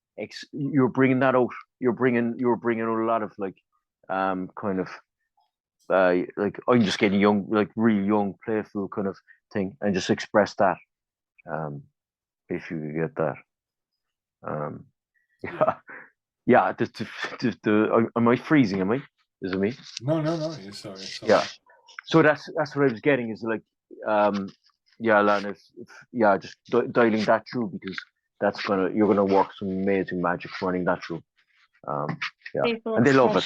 you're bringing that out. You were bringing out a lot of kind of like, I'm just getting young, like really young, playful kind of thing, and just express that. If you could get that. Yeah. Am I freezing? Am I? Is it me? No. Sorry. Yeah. So that's what I was getting, is like, Lan, just dialing that through, because you're gonna work some amazing magic running that through. Yeah, and they love it.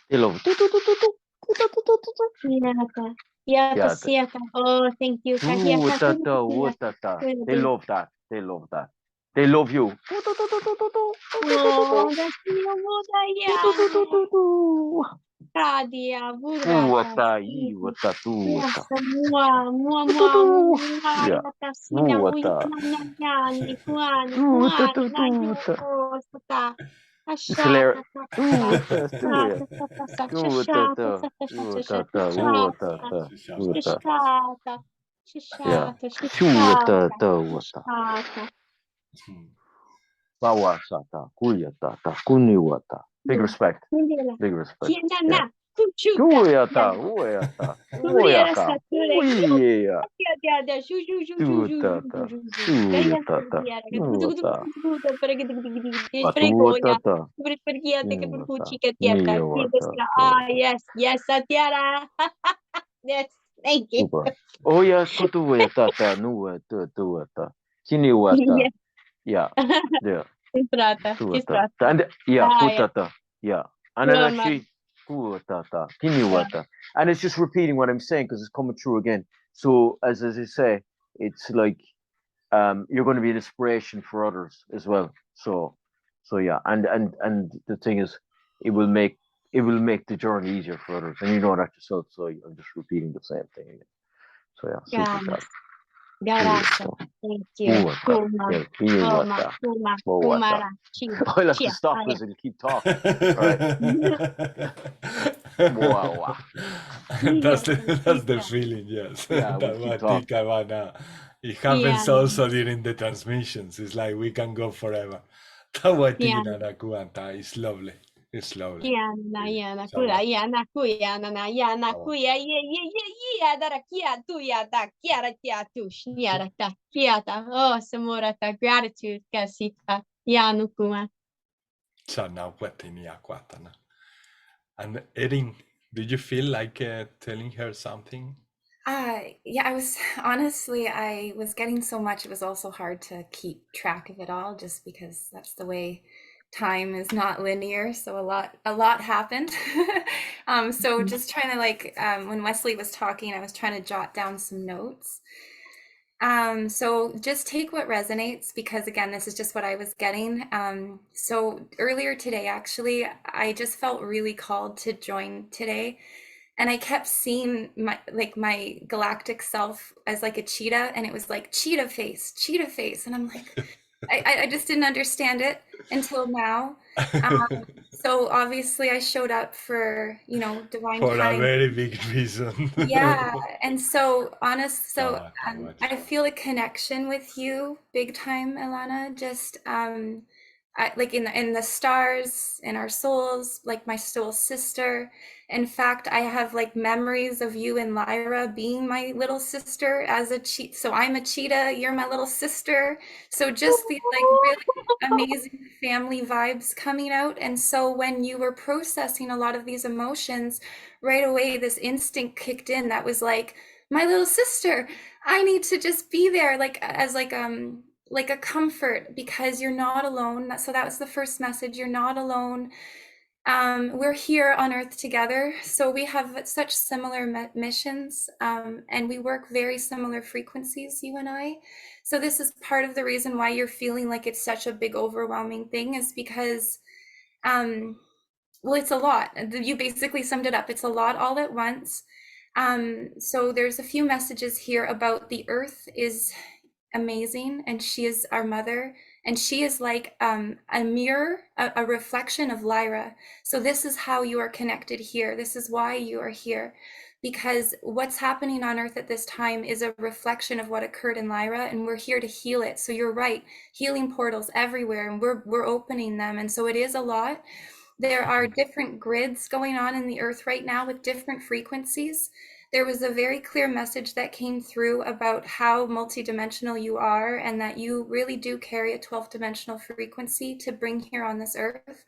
They love it. Oh, thank you. They love that. They love you. Oh, that's Accelera. Yeah. Wawasata, Kuyatata, Kuniwata. Big respect. Big respect. Yeah. Kuyata, Uyata, Uyaka, Uya. Tutata, Tuyatata, Nuata, Patuatata, Niwata, Yes, yes, Satiara. Yes, thank you. Super. Oh yeah, Kutuatata, Nuata, Kiniwata. Yeah. Yeah. Tuata. And yeah, Kutata. Yeah. And then actually Kuatata, Kiniwata. And it's just repeating what I'm saying because it's coming through again. So as I say, it's like you're going to be an inspiration for others as well. So yeah, and the thing is, it will make the journey easier for others, and you know that yourself. So I'm just repeating the same thing again. So yeah, super job. Gracias. Thank you. I'll have to stop because it'll keep talking. Right. Wow. That's the feeling, yes. Yeah, we'll keep talking. It happens also during the transmissions. It's like we can go forever. Tawatina na kuanta. It's lovely. It's lovely. Oh, Samorata, gratitude, Casita. Yanukuma. So now Quatana. And Erin, did you feel like telling her something? Yeah, I was getting so much, it was also hard to keep track of it all just because that's the way time is not linear. So a lot happened. So just trying to when Wesley was talking, I was trying to jot down some notes. So just take what resonates, because again, this is just what I was getting. So earlier today, actually, I just felt really called to join today. And I kept seeing my galactic self as like a cheetah, and it was like cheetah face. And I'm like, I just didn't understand it until now. So obviously I showed up for, divine for time. A very big reason. Yeah. And so I feel a connection with you big time, Ilana, just, like in the stars, in our souls, like my soul sister. In fact, I have like memories of you and Lyra being my little sister as a cheetah. So I'm a cheetah, you're my little sister. So just these like really amazing family vibes coming out. And so when you were processing a lot of these emotions, right away, this instinct kicked in that was like, my little sister, I need to just be there, as a comfort, because you're not alone. So that was the first message. You're not alone. We're here on Earth together. So we have such similar missions, and we work very similar frequencies, you and I. So this is part of the reason why you're feeling like it's such a big, overwhelming thing, is because, well, it's a lot. You basically summed it up. It's a lot all at once. So there's a few messages here about the Earth is amazing, and she is our mother, and she is like a mirror, a reflection of Lyra. So this is how you are connected here. This is why you are here, because what's happening on Earth at this time is a reflection of what occurred in Lyra, and we're here to heal it. So you're right, healing portals everywhere, and we're opening them. And so it is a lot. There are different grids going on in the Earth right now with different frequencies. There was a very clear message that came through about how multidimensional you are, and that you really do carry a 12th dimensional frequency to bring here on this Earth.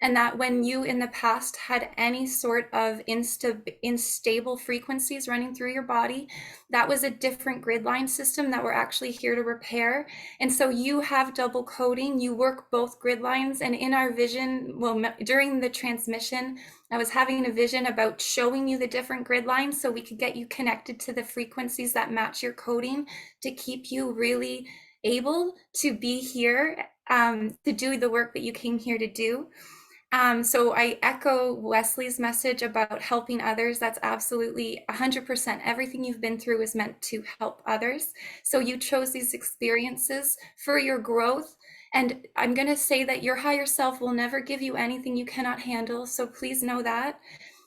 And that when you in the past had any sort of unstable frequencies running through your body, that was a different grid line system that we're actually here to repair. And so you have double coding, you work both grid lines. And in our vision, well, during the transmission, I was having a vision about showing you the different grid lines so we could get you connected to the frequencies that match your coding to keep you really able to be here, to do the work that you came here to do. So I echo Wesley's message about helping others. That's absolutely 100%. Everything you've been through is meant to help others. So you chose these experiences for your growth. And I'm going to say that your higher self will never give you anything you cannot handle. So please know that.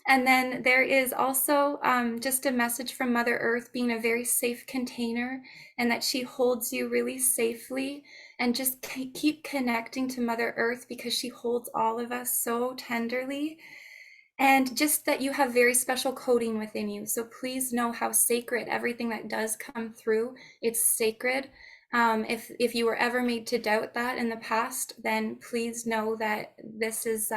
And then there is also just a message from Mother Earth being a very safe container, and that she holds you really safely. And just keep connecting to Mother Earth, because she holds all of us so tenderly. And just that you have very special coding within you. So please know how sacred everything that does come through, it's sacred. If you were ever made to doubt that in the past, then please know that this is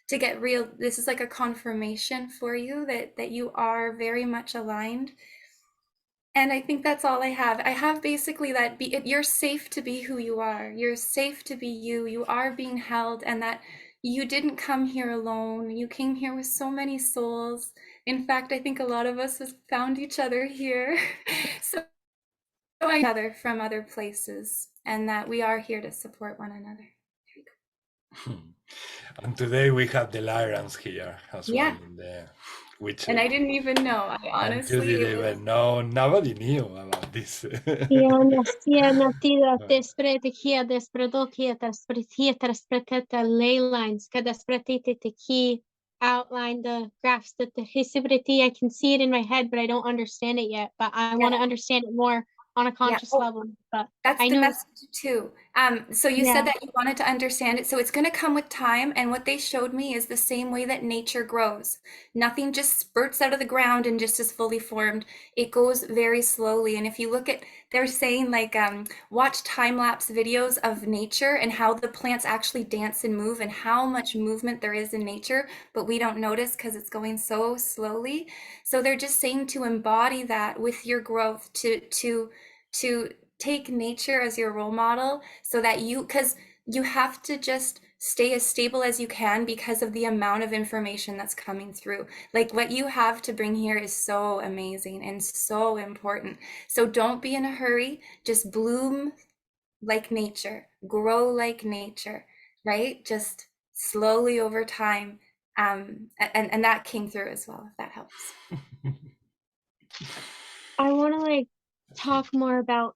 to get real. This is like a confirmation for you that you are very much aligned. And I think that's all I have. I have basically that you're safe to be who you are. You're safe to be you. You are being held, and that you didn't come here alone. You came here with so many souls. In fact, I think a lot of us have found each other here. So I know each other from other places, and that we are here to support one another. And today we have the Lyrans here as well, in the, which and I didn't even know. I honestly you didn't even know. Nobody knew about this. Ley lines, outline the graphs that the Hisibrity, I can see it in my head, but I don't understand it yet. But I want to understand it more on a conscious level. But that's I the knew message too. So you said that you wanted to understand it. So it's going to come with time. And what they showed me is the same way that nature grows. Nothing just spurts out of the ground and just is fully formed. It goes very slowly. And if you look at, they're saying like, watch time-lapse videos of nature and how the plants actually dance and move, and how much movement there is in nature, but we don't notice because it's going so slowly. So they're just saying to embody that with your growth, to take nature as your role model, so that because you have to just stay as stable as you can because of the amount of information that's coming through. Like what you have to bring here is so amazing and so important. So don't be in a hurry, just bloom like nature, grow like nature, right? Just slowly over time. And that came through as well, if that helps. I want to like talk more about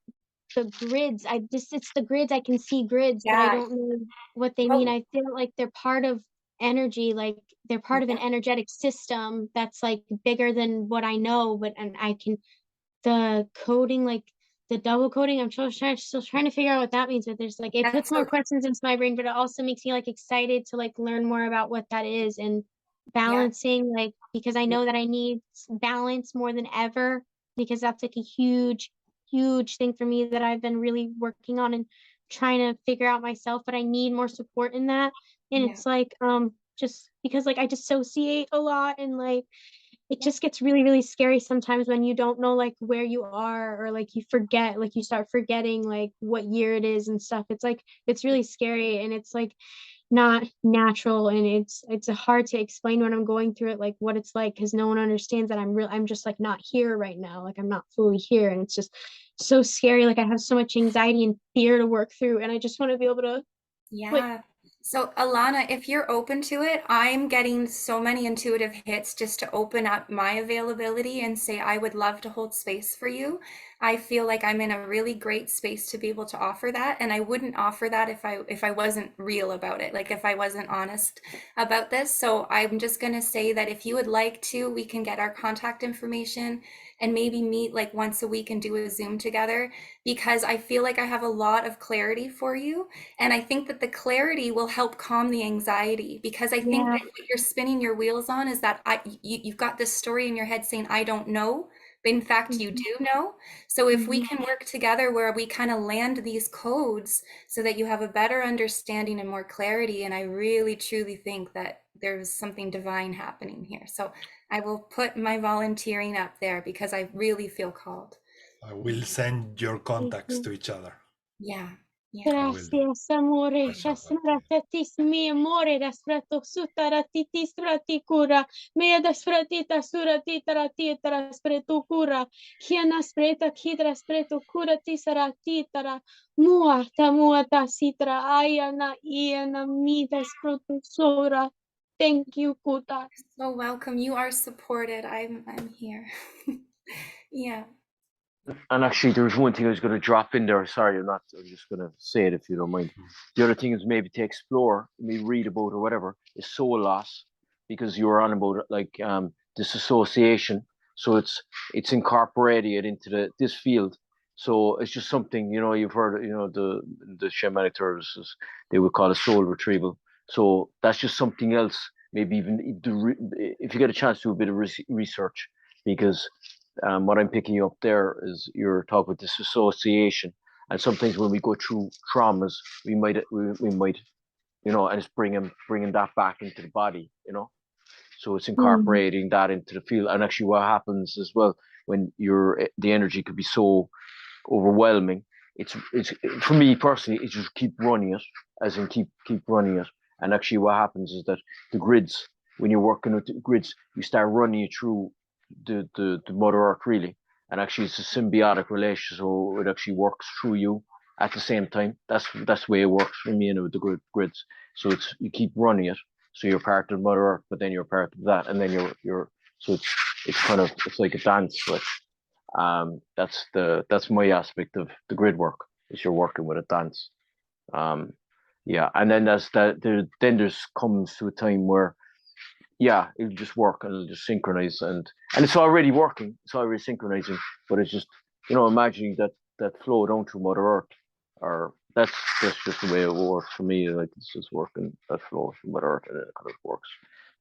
the grids. It's the grids. I can see grids, but I don't know what they mean. I feel like they're part of energy, like they're part of an energetic system that's like bigger than what I know, and I can, the coding, like the double coding, I'm still trying to figure out what that means, but there's like, it puts more questions into my brain, but it also makes me like excited to like learn more about what that is, and balancing, like, because I know that I need balance more than ever, because that's like a huge thing for me that I've been really working on and trying to figure out myself, but I need more support in that. And it's like, just because like I dissociate a lot, and like it just gets really, really scary sometimes when you don't know like where you are, or like you forget, like you start forgetting like what year it is and stuff. It's like, it's really scary, and it's like not natural, and it's hard to explain when I'm going through it, like what it's like, because no one understands that I'm just like not here right now, like I'm not fully here, and it's just so scary. Like I have so much anxiety and fear to work through, and I just want to be able to So Alana, if you're open to it, I'm getting so many intuitive hits just to open up my availability and say, I would love to hold space for you. I feel like I'm in a really great space to be able to offer that. And I wouldn't offer that if I wasn't real about it, like if I wasn't honest about this. So I'm just going to say that if you would like to, we can get our contact information and maybe meet like once a week and do a Zoom together, because I feel like I have a lot of clarity for you. And I think that the clarity will help calm the anxiety, because I think that what you're spinning your wheels on is that you've got this story in your head saying, I don't know, but in fact you do know. So if we can work together where we kind of land these codes so that you have a better understanding and more clarity, and I really truly think that there's something divine happening here. So I will put my volunteering up there because I really feel called. I will send your contacts to each other. Yeah. Gracias, amore. Gracias, amore. Dasprato sutaratitis praticura. Mea daspratita suratita ratita spretu cura. Hiana spreta kidra spretu cura tisaratitara. Muata sitra ayana iana mida sprotu sora. Thank you, Kuta. So welcome. You are supported. I'm here. Yeah. And actually, there was one thing I was going to drop in there. Sorry, I'm just going to say it if you don't mind. The other thing is maybe to explore, maybe read about or whatever, is soul loss, because you were on about like disassociation. So it's incorporated into this field. So it's just something, you know, you've heard, you know, the shamanic services, they would call it soul retrieval. So that's just something else. Maybe even if you get a chance to do a bit of research, because what I'm picking up there is you're talking about disassociation, and sometimes when we go through traumas, we might, you know, and it's bringing that back into the body, you know. So it's incorporating that into the field, and actually, what happens as well when the energy could be so overwhelming. It's for me personally, it's just keep running it, as in keep running it, and actually, what happens is that the grids, when you're working with the grids, you start running it through the Mother Earth really, and actually it's a symbiotic relationship, so it actually works through you at the same time. That's the way it works for me and with the grids. So you keep running it, so you're part of Mother Earth, but then you're part of that, and then you're so it's like a dance. But that's my aspect of the grid work, is you're working with a dance. Yeah, and then there's comes to a time where it'll just work and it'll just synchronize, and it's already working, it's already synchronizing, but it's just, you know, imagining that flow down through Mother Earth, or that's just the way it works for me. Like, it's just working that flow through Mother Earth, and it kind of works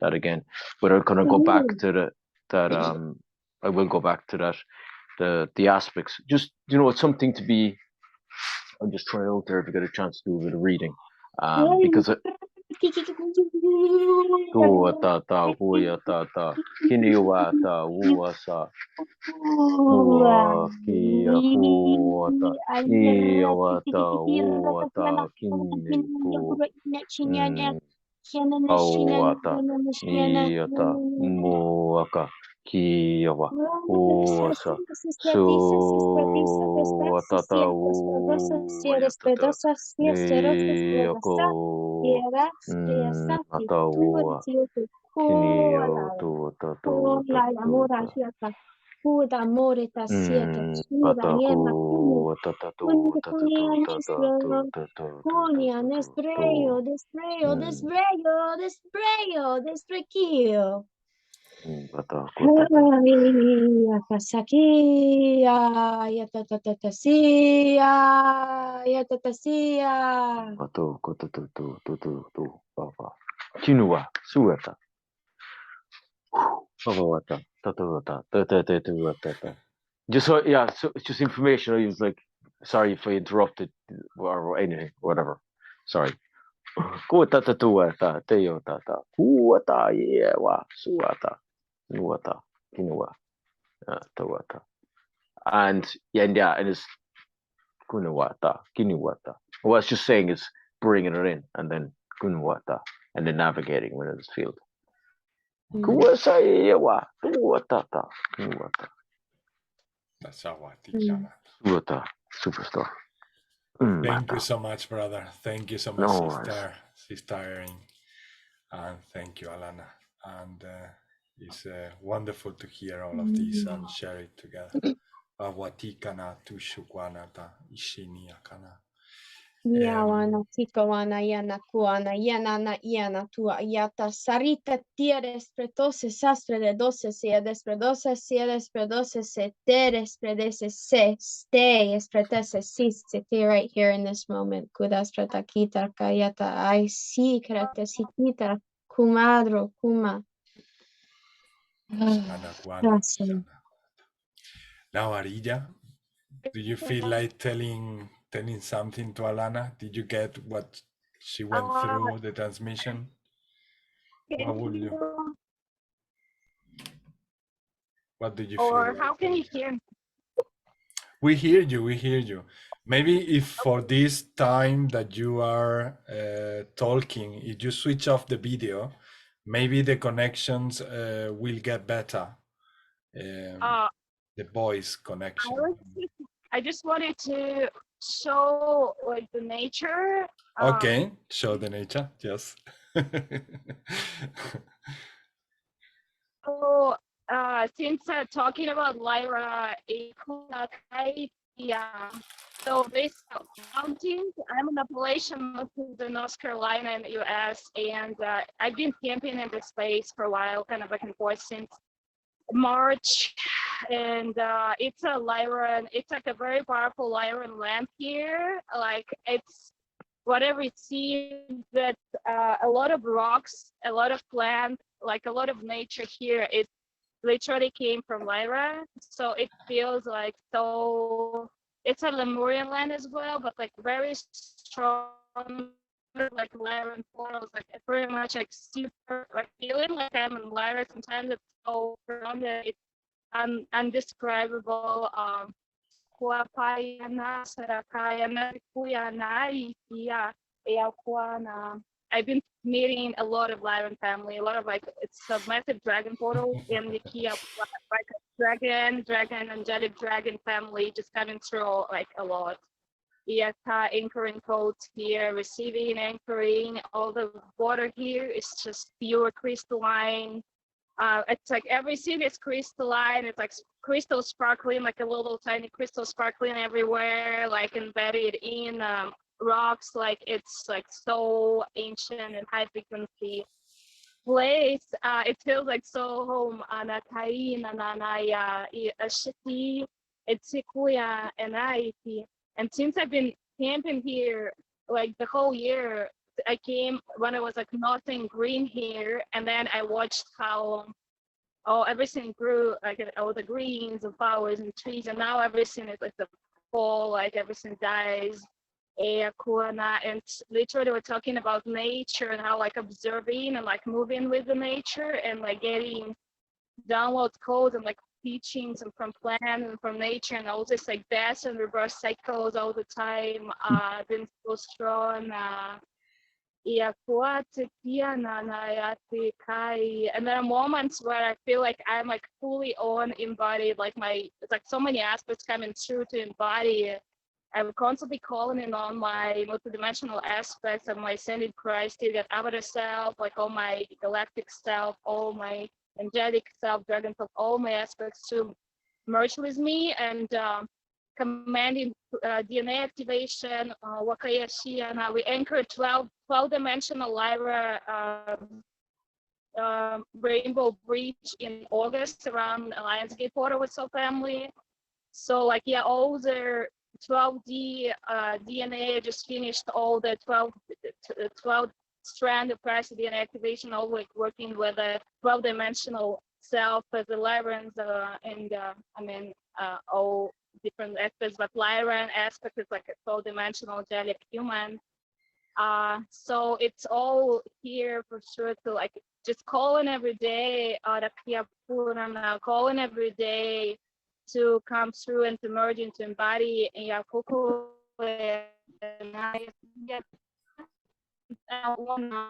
that again. But I'm gonna go back to I will go back to that, the aspects. Just, you know, it's something to be. I'm just trying out there to get a chance to do a bit of reading, because Tuatata, huiatata, kiniwata, uasa, kia huata, iawata, uata, kiniku, auata, iata, muaka, kiawa, uasa, suatata, uatata, niako, ataua, kinio, tuota, Kuda more tasieto, suda niema kumu, kunia, desbreyo, Akasakia, yatatasia, yatatasia. Kinua, suata. Pavawata, tatawata, tatatatatata. Just so, yeah, so it's just information. I was like, sorry if I interrupted or anything, whatever. Sorry. Kuatatuata, teotata, kuata, yewa, suata, nuata, kinua, tawata. And it's kunuwata, kinuwata. What I was just saying is bringing it in, and then kunuwata, and then navigating within this field. Kuasa yewa, tuatata, kinuwata. That's our teacher. Suata, superstar. Thank you so much, brother. Thank you so much, Sister Erin. And thank you, Alana. And it's wonderful to hear all of this and share it together. Awatikana tushukwanata ishiniakana. Yawana tikawana yana kuana yana yana tua yata sarita tieres predose sastre de doce sia despredose sia despredose se te despredese se stay espretese se te right here in this moment kudas pretakita kayata I see krate sikita kumadro kuma. Now, Arilla, do you feel like telling something to Alana? Did you get what she went through the transmission? What would you? What do you feel? Or how can you hear? We hear you. We hear you. Maybe if for this time that you are talking, if you switch off the video, maybe the connections will get better. The voice connection. I just wanted to show like the nature. Okay, show the nature. Yes. So since talking about Lyra, so this mountains, I'm in Appalachian Mountains in North Carolina in the US, and I've been camping in this place for a while, kind of back and forth since March, and it's a Lyran, it's like a very powerful Lyran lamp here. Like it's whatever it seems that a lot of rocks, a lot of plants, like a lot of nature here, it literally came from Lyra. So it feels like so, it's a Lemurian land as well, but like very strong, like Lyran portals, like pretty much like super, like feeling like I'm in Lyra. Sometimes it's so grounded, it's undescribable. I've been meeting a lot of Lyran family, a lot of like, it's a massive dragon portal in the Kia, like a dragon, angelic dragon family just coming through like a lot. Anchoring codes here, receiving, anchoring, all the water here is just pure crystalline. It's like everything is crystalline. It's like crystal sparkling, like a little tiny crystal sparkling everywhere, like embedded in rocks. Like it's like so ancient and high frequency place. It feels like so home. And since I've been camping here, like the whole year, I came when it was like nothing green here, and then I watched how everything grew, like all the greens and flowers and trees, and now everything is like the fall, like everything dies. And literally we're talking about nature and how like observing and like moving with the nature and like getting download codes and like teachings and from plants and from nature and all this like death and reverse cycles all the time. Been so strong. And there are moments where I feel like I'm like fully on embodied, like it's like so many aspects coming through to embody. I'm constantly calling in on my multidimensional aspects of my ascended Christ, that avatar self, like all my galactic self, all my angelic self, dragon self, all my aspects to merge with me and commanding DNA activation, and we anchored 12-dimensional Lyra rainbow breach in August around Lionsgate portal with Soul Family. So like, yeah, all the 12D DNA, just finished all the 12 strand of Christ DNA activation, all like working with a 12-dimensional self as the Lyrans and I mean all different aspects, but Lyran aspect is like a 12-dimensional angelic human. So it's all here for sure to like just calling every day, calling every day to come through and to merge and to embody one of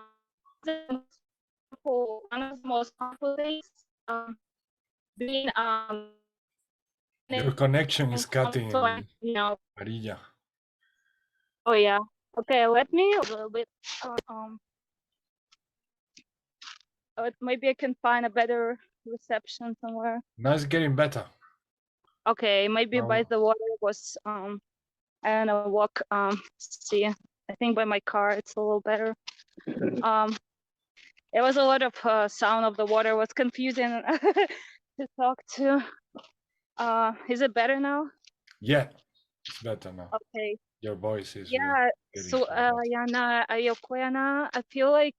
the most powerful things being Your connection is cutting, so, you know, Marilla. Oh yeah. Okay, let me a little bit. Maybe I can find a better reception somewhere. Now it's getting better. Okay, maybe by the water was I don't know, walk see. I think by my car it's a little better. It was a lot of sound of the water, was confusing to talk to. Is it better now? Yeah, it's better now. Okay. Your voice is So Yana Ayokoyana, I feel like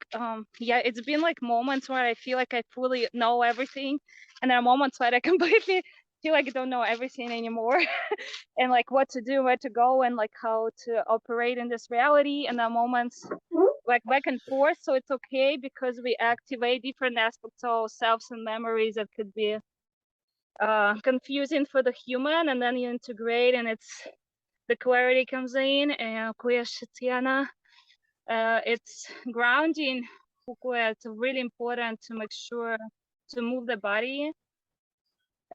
yeah, it's been like moments where I feel like I fully know everything, and there are moments where I completely feel like I don't know everything anymore and like what to do, where to go, and like how to operate in this reality. And there are moments like back and forth, so it's okay because we activate different aspects of ourselves and memories that could be confusing for the human, and then you integrate and the clarity comes in, and QHHT, it's grounding. It's really important to make sure to move the body.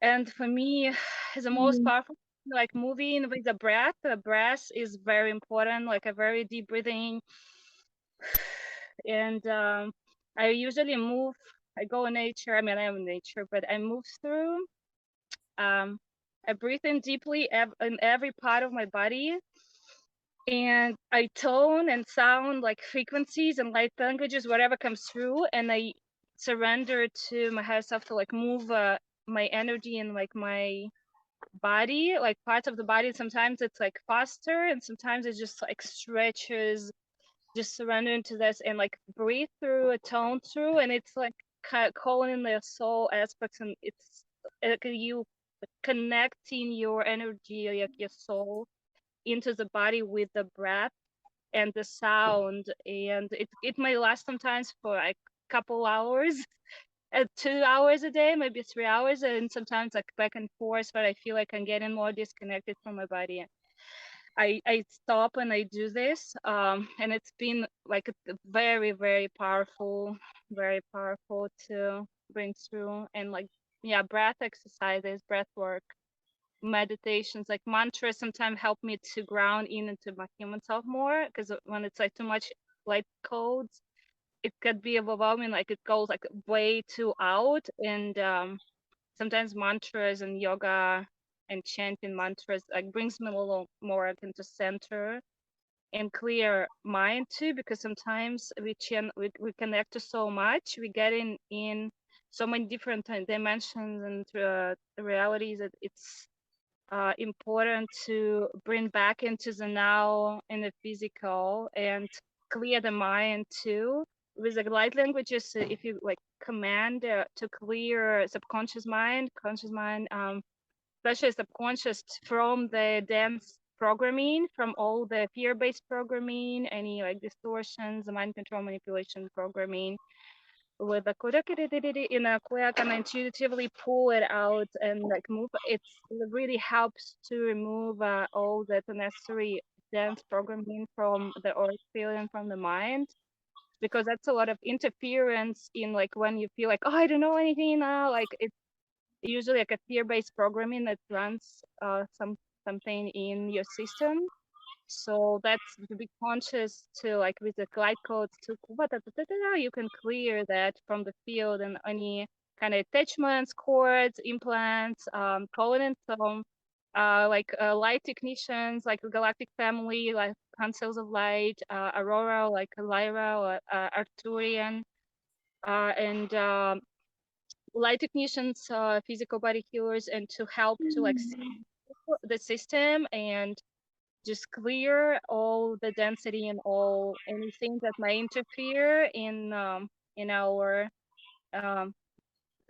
And for me, the most powerful, like moving with the breath. The breath is very important, like a very deep breathing. And I usually move. I go in nature. I mean, I am in nature, but I move through. I breathe in deeply in every part of my body, and I tone and sound like frequencies and light languages, whatever comes through, and I surrender to my higher self to like move my energy and like my body, like parts of the body. Sometimes it's like faster, and sometimes it just like stretches. Just surrender into this and like breathe through, a tone through, and it's like calling in the soul aspects, and it's you connecting your energy, like your soul, into the body with the breath and the sound. And it may last sometimes for like a couple hours, 2 hours a day, maybe 3 hours, and sometimes like back and forth, but I feel like I'm getting more disconnected from my body. I stop and I do this, and it's been like very, very powerful to bring through. And like, yeah, breath exercises, breath work, meditations, like mantras sometimes help me to ground in into my human self more, because when it's like too much light codes, it could be overwhelming, like it goes like way too out. And sometimes mantras and yoga and chanting mantras like brings me a little more into center and clear mind too, because sometimes we connect to so much, we get in so many different dimensions and realities, that it's important to bring back into the now and the physical and clear the mind too. With the light languages, if you like command to clear subconscious mind, conscious mind, especially subconscious, from the dense programming, from all the fear-based programming, any like distortions, mind control, manipulation programming. With the in a way, I can intuitively pull it out and like move. It really helps to remove all the necessary dense programming from the auric field and from the mind, because that's a lot of interference in like when you feel like, oh, I don't know anything now. Like it's usually like a fear-based programming that runs something in your system. So that's to be conscious to like with the glide codes to you can clear that from the field, and any kind of attachments, cords, implants, calling in some light technicians, like the galactic family, like councils of light, Aurora, like Lyra or Arcturian, and light technicians, physical body healers, and to help to like see the system and just clear all the density and all anything that might interfere in our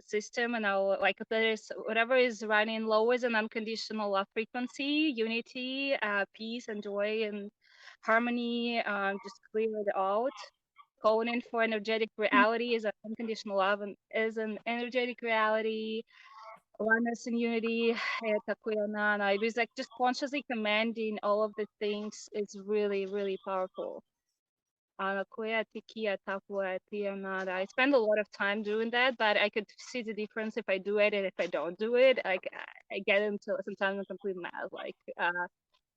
system, and our like there is whatever is running lower than unconditional love frequency, unity, peace and joy and harmony. Just clear it out. Calling in for energetic reality is an unconditional love and is an energetic reality. Oneness and unity, it was like just consciously commanding all of the things is really, really powerful. I spend a lot of time doing that, but I could see the difference if I do it and if I don't do it. Like I get into sometimes a complete mess. Like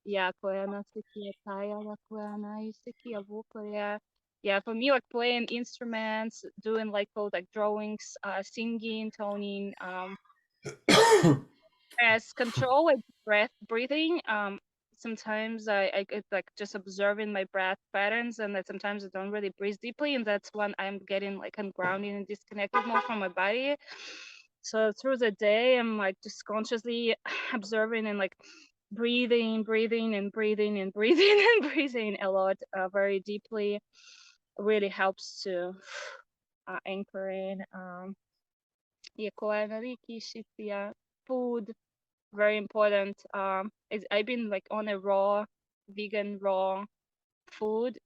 yeah, yeah, for me, like playing instruments, doing like both like drawings, singing, toning, as control like breathing. Sometimes I get like just observing my breath patterns, and that sometimes I don't really breathe deeply, and that's when I'm getting like ungrounded and disconnected more from my body. So through the day, I'm like just consciously observing and like breathing and breathing and breathing and breathing a lot, very deeply. Really helps to anchor in. Food, very important. I've been like on a vegan raw food,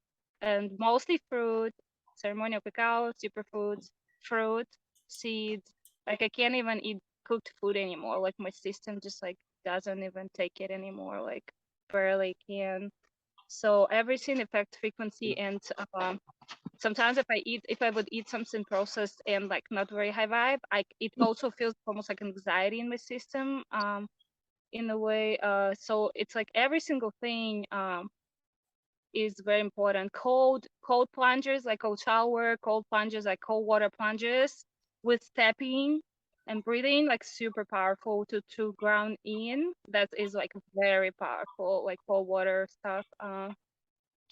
and mostly fruit, ceremonial cacao, superfoods, fruit, seeds. Like I can't even eat cooked food anymore. Like my system just like doesn't even take it anymore, like barely can. So everything affects frequency, and sometimes if I would eat something processed and like not very high vibe, it also feels almost like anxiety in my system, in a way. So it's like every single thing is very important. Cold plungers, like cold shower, cold plunges, like cold water plunges with tapping and breathing, like super powerful to ground in. That is like very powerful, like cold water stuff.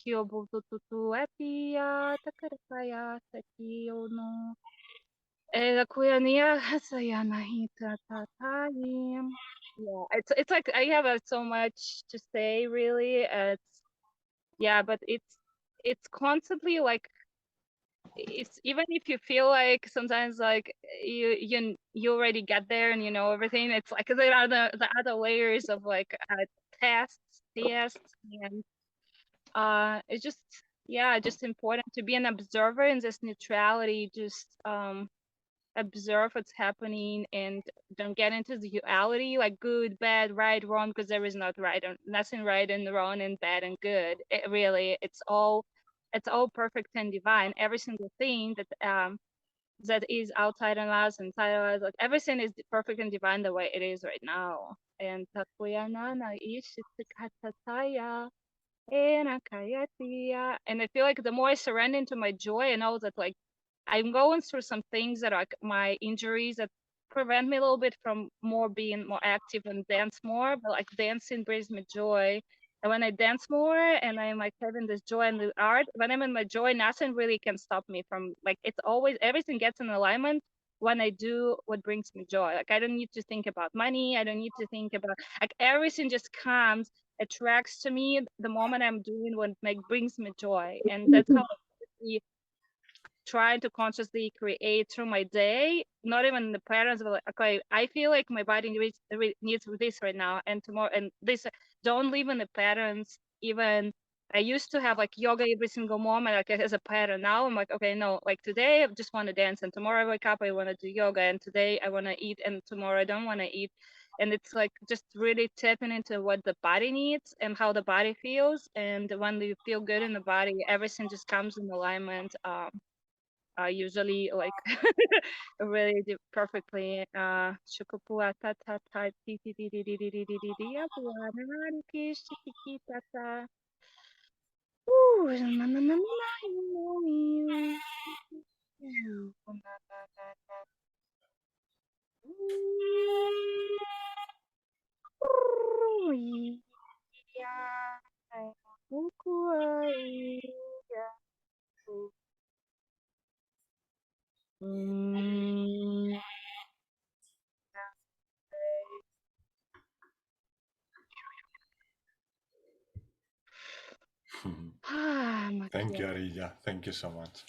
Kyobututu Epia Takaraya Sakio no Kuania Hasayana Hita Tatayim. Yeah, it's like I have so much to say really. But it's constantly like, it's even if you feel like sometimes like you already get there and you know everything, it's like there are the other layers of like tests, and it's just important to be an observer in this neutrality. Just observe what's happening and don't get into the duality, like good, bad, right, wrong, because there is not right and nothing right and wrong and bad and good. It's all perfect and divine. Every single thing that is outside of us, inside of us, like everything is perfect and divine the way it is right now. And and I feel like the more I surrender into my joy, I know that like I'm going through some things that are like my injuries that prevent me a little bit from being more active and dance more, but like dancing brings me joy. And when I dance more and I'm like having this joy in the art, when I'm in my joy, nothing really can stop me from like, it's always, everything gets in alignment when I do what brings me joy. Like I don't need to think about money. I don't need to think about, like everything just comes, attracts to me the moment I'm doing what brings me joy. And that's how I trying to consciously create through my day, not even the patterns, but like, okay, I feel like my body needs this right now and tomorrow, and this, don't live in the patterns. Even I used to have like yoga every single moment, like as a pattern. Now I'm like, okay, no, like today I just want to dance, and tomorrow I wake up, I want to do yoga, and today I want to eat, and tomorrow I don't want to eat. And it's like just really tapping into what the body needs and how the body feels. And when you feel good in the body, everything just comes in alignment. Usually like really perfectly. Shukupua tata type tata. Thank you, Arija. Thank you so much.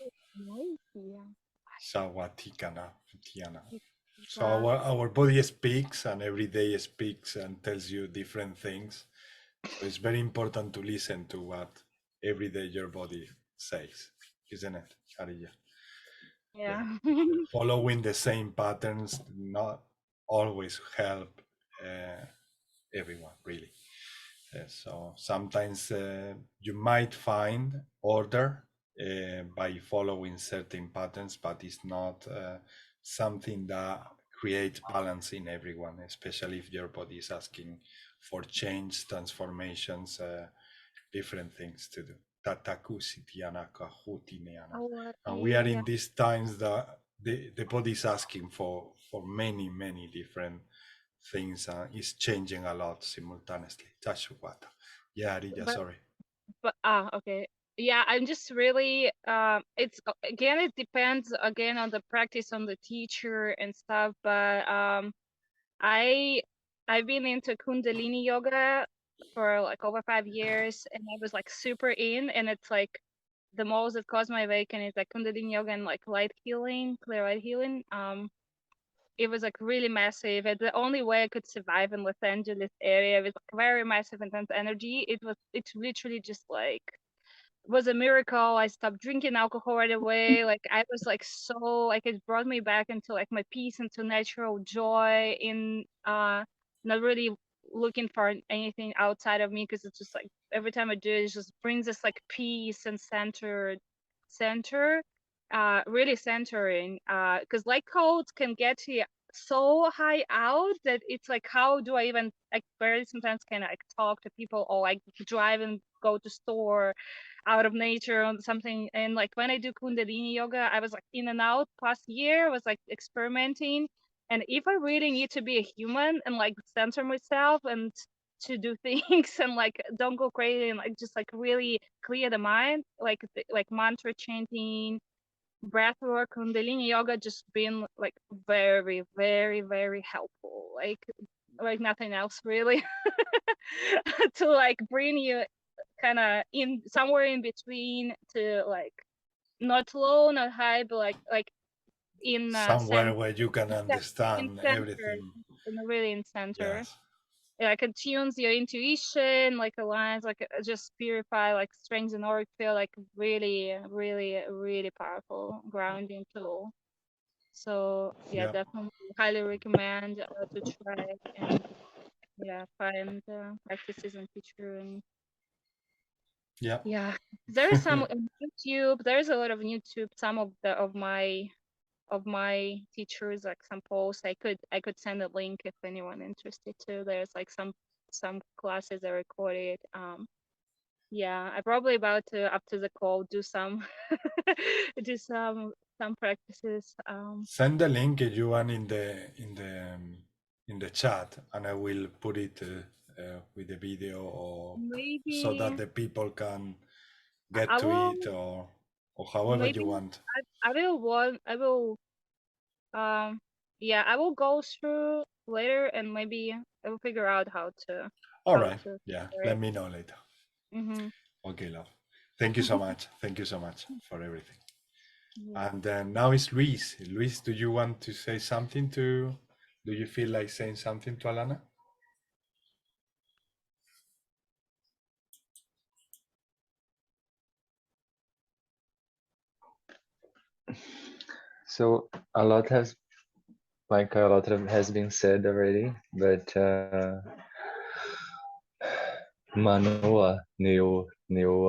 Sawatikana, Tiana. So our body speaks, and every day speaks and tells you different things. So it's very important to listen to what every day your body says, isn't it, Arija? Yeah. Following the same patterns not always help everyone, really. So sometimes you might find order by following certain patterns, but it's not something that creates balance in everyone, especially if your body is asking for change, transformations, different things to do. And we are in these times that the body is asking for many, many different things, is changing a lot simultaneously. Tashukwata. Yeah, Arija, sorry. But okay. Yeah, I'm just really it's again, it depends again on the practice, on the teacher and stuff, but I've been into Kundalini yoga for like over 5 years, and I was like super in, and it's like the most that caused my awakening is like Kundalini yoga and like light healing, clear light healing. It was like really massive, and the only way I could survive in Los Angeles area with like very massive intense energy, it's literally just like was a miracle. I stopped drinking alcohol right away. Like I was like so like it brought me back into like my peace, into natural joy, in not really looking for anything outside of me, because it's just like every time I do it, it just brings us like peace and center, really centering. Because light codes can get you so high out that it's like, how do I even, like, barely sometimes can like talk to people, or like drive and go to store out of nature or something. And like when I do Kundalini yoga, I was like in and out past year, I was like experimenting. And if I really need to be a human and like center myself and to do things and like don't go crazy and like just like really clear the mind, like like mantra chanting, breath work, Kundalini yoga just been like very, very, very helpful. Like nothing else really. To like bring you kind of in somewhere in between, to like not low, not high, but like in Somewhere center, where you can in understand center, everything. really in center. Yes. Like it tunes your intuition, like aligns, like just purify, like strengthens and auric field, like really, really, really powerful grounding tool. So yeah, Yeah. definitely highly recommend to try it, and yeah, find practices and teacher. And Yeah. yeah, there's some on YouTube. There's a lot of YouTube. Some of the of my teachers, like some posts. I could send a link if anyone interested too. There's like some classes I recorded. Yeah, I probably about to, after the call, do some do some practices. Send the link if you want in the chat, and I will put it with the video, or so Maybe that the people can I get to will. it, or however you Maybe want. I will want. I will. Yeah, I will go through later, and maybe I will figure out how to All right. Yeah. share Let it. me know later. Mm-hmm. Okay, love. Thank you so much. Thank you so much for everything. Yeah. And then now it's Luis. Luis, do you want to say something to? Do you feel like saying something to Alana? So a lot has been said already, but Manua neo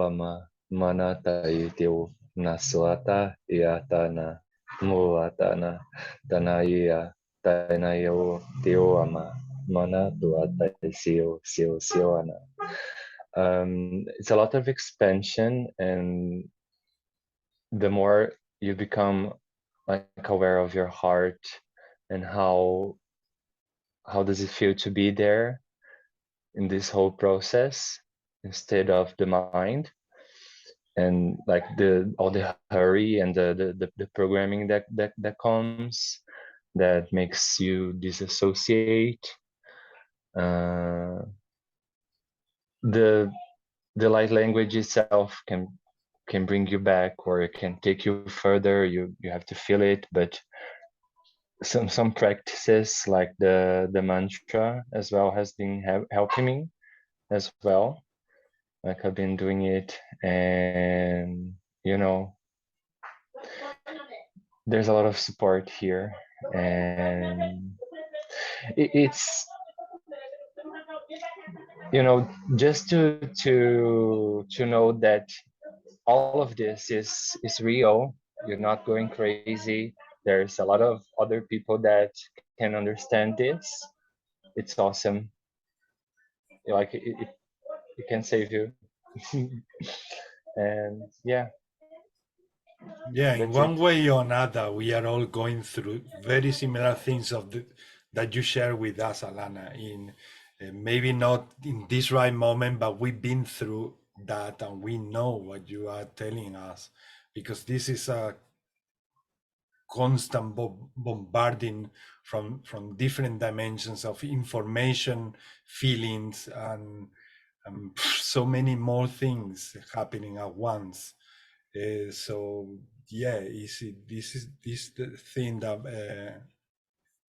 ama manatai teo nasuata iatana muatana tanaya tanayo teo ama mana tuatai sio ana. It's a lot of expansion, and the more you become like aware of your heart and how does it feel to be there in this whole process instead of the mind, and like all the hurry and the programming that comes, that makes you disassociate. The light language itself can bring you back, or it can take you further. You have to feel it, but some practices like the mantra as well has been helping me as well. Like I've been doing it, and you know, there's a lot of support here, and it's, you know, just to know that all of this is real. You're not going crazy. There's a lot of other people that can understand this. It's awesome. Like it can save you. And yeah, Yeah, in that's one it. way or another, we are all going through very similar things that you share with us, Alana. In maybe not in this right moment, but we've been through that, and we know what you are telling us, because this is a constant bombarding from different dimensions of information, feelings, and so many more things happening at once. So yeah, this is the thing that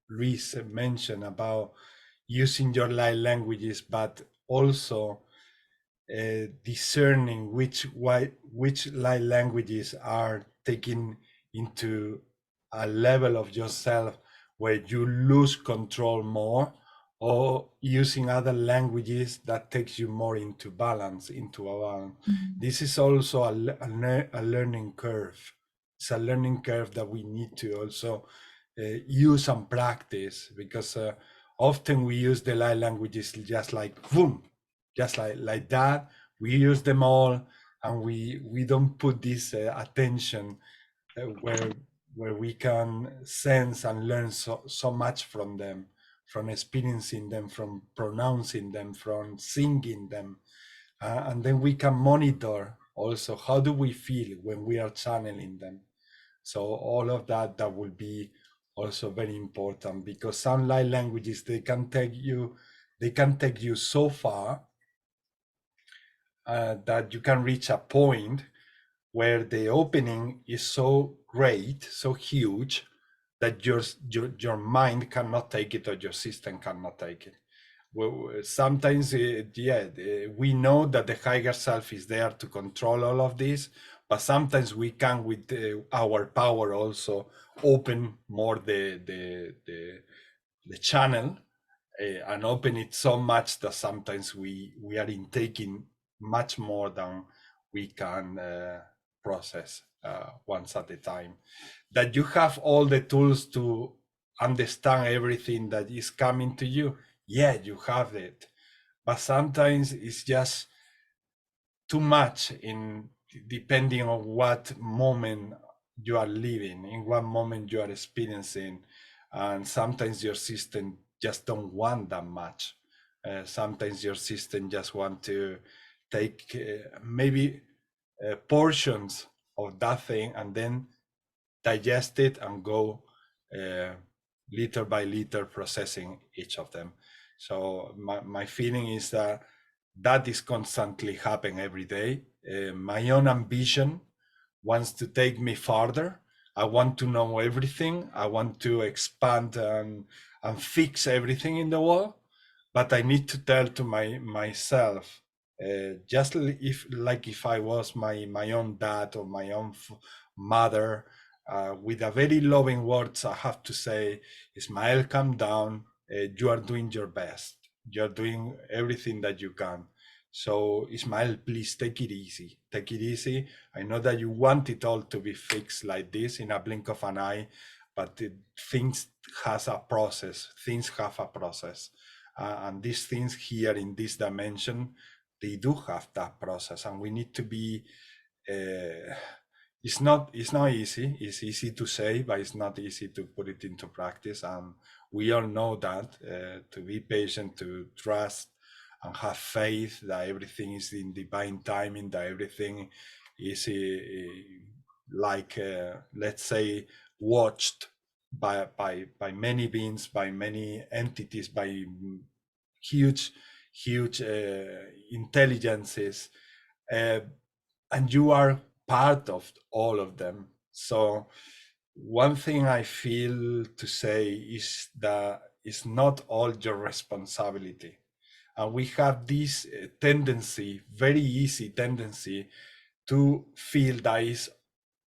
Luis mentioned about using your light languages, but also discerning which light languages are taking into a level of yourself where you lose control more, or using other languages that takes you more into balance, into a balance. This is also a learning curve. It's a learning curve that we need to also use and practice, because often we use the light languages just like boom, just like that. We use them all, and we don't put this attention where we can sense and learn so much from them, from experiencing them, from pronouncing them, from singing them. And then we can monitor also how do we feel when we are channeling them. So all of that will be also very important, because some light languages, they can take you so far that you can reach a point where the opening is so great, so huge, that your mind cannot take it, or your system cannot take it. Well, sometimes, we know that the higher self is there to control all of this, but sometimes we can, with our power, also open more the channel, and open it so much that sometimes we are intaking much more than we can process once at a time. That you have all the tools to understand everything that is coming to you. Yeah, you have it, but sometimes it's just too much, in depending on what moment you are living, in what moment you are experiencing, and sometimes your system just don't want that much. Sometimes your system just want to take maybe portions of that thing, and then digest it and go liter by liter, processing each of them. So my feeling is that is constantly happening every day. My own ambition wants to take me farther. I want to know everything. I want to expand and fix everything in the world. But I need to tell to myself, just if I was my own dad or my own mother, with a very loving words, I have to say, Ismael, calm down. You are doing your best. You're doing everything that you can. So Ismael, please take it easy. Take it easy. I know that you want it all to be fixed like this in a blink of an eye, but things has a process. Things have a process. And these things here in this dimension, they do have that process, and we need to be, it's not easy. It's easy to say, but it's not easy to put it into practice. And we all know that, to be patient, to trust and have faith that everything is in divine timing, that everything is like, let's say, watched by many beings, by many entities, by huge intelligences, and you are part of all of them. So one thing I feel to say is that it's not all your responsibility. And we have this tendency, very easy tendency, to feel that is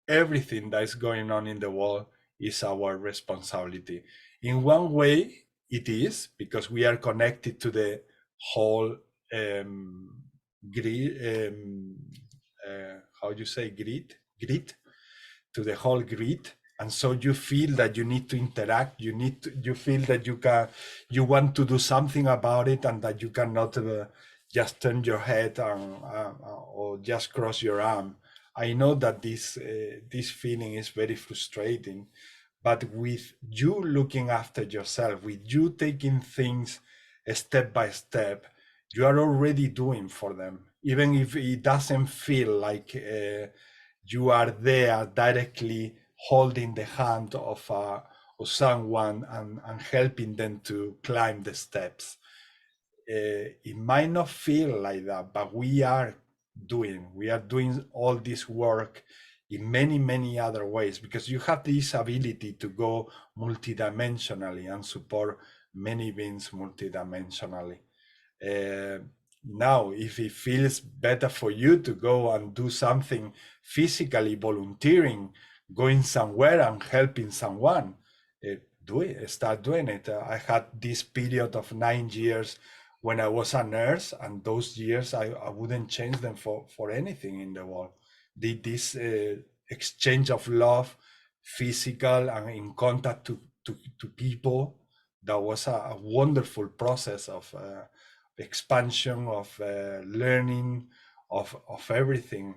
everything that is going on in the world is our responsibility. In one way, it is, because we are connected to the whole grid, how do you say grid, to the whole grid. And so you feel that you need to interact, you feel that you want to do something about it, and that you cannot just turn your head or just cross your arm. I know that this feeling is very frustrating, but with you looking after yourself, with you taking things step by step, you are already doing for them, even if it doesn't feel like you are there directly holding the hand of someone and helping them to climb the steps. It might not feel like that, but we are doing all this work in many other ways, because you have this ability to go multidimensionally and support many beings multidimensionally. Now, if it feels better for you to go and do something physically, volunteering, going somewhere and helping someone, do it, start doing it. I had this period of 9 years when I was a nurse, and those years I wouldn't change them for anything in the world. This exchange of love, physical and in contact to people, that was a wonderful process of expansion, of learning, of everything.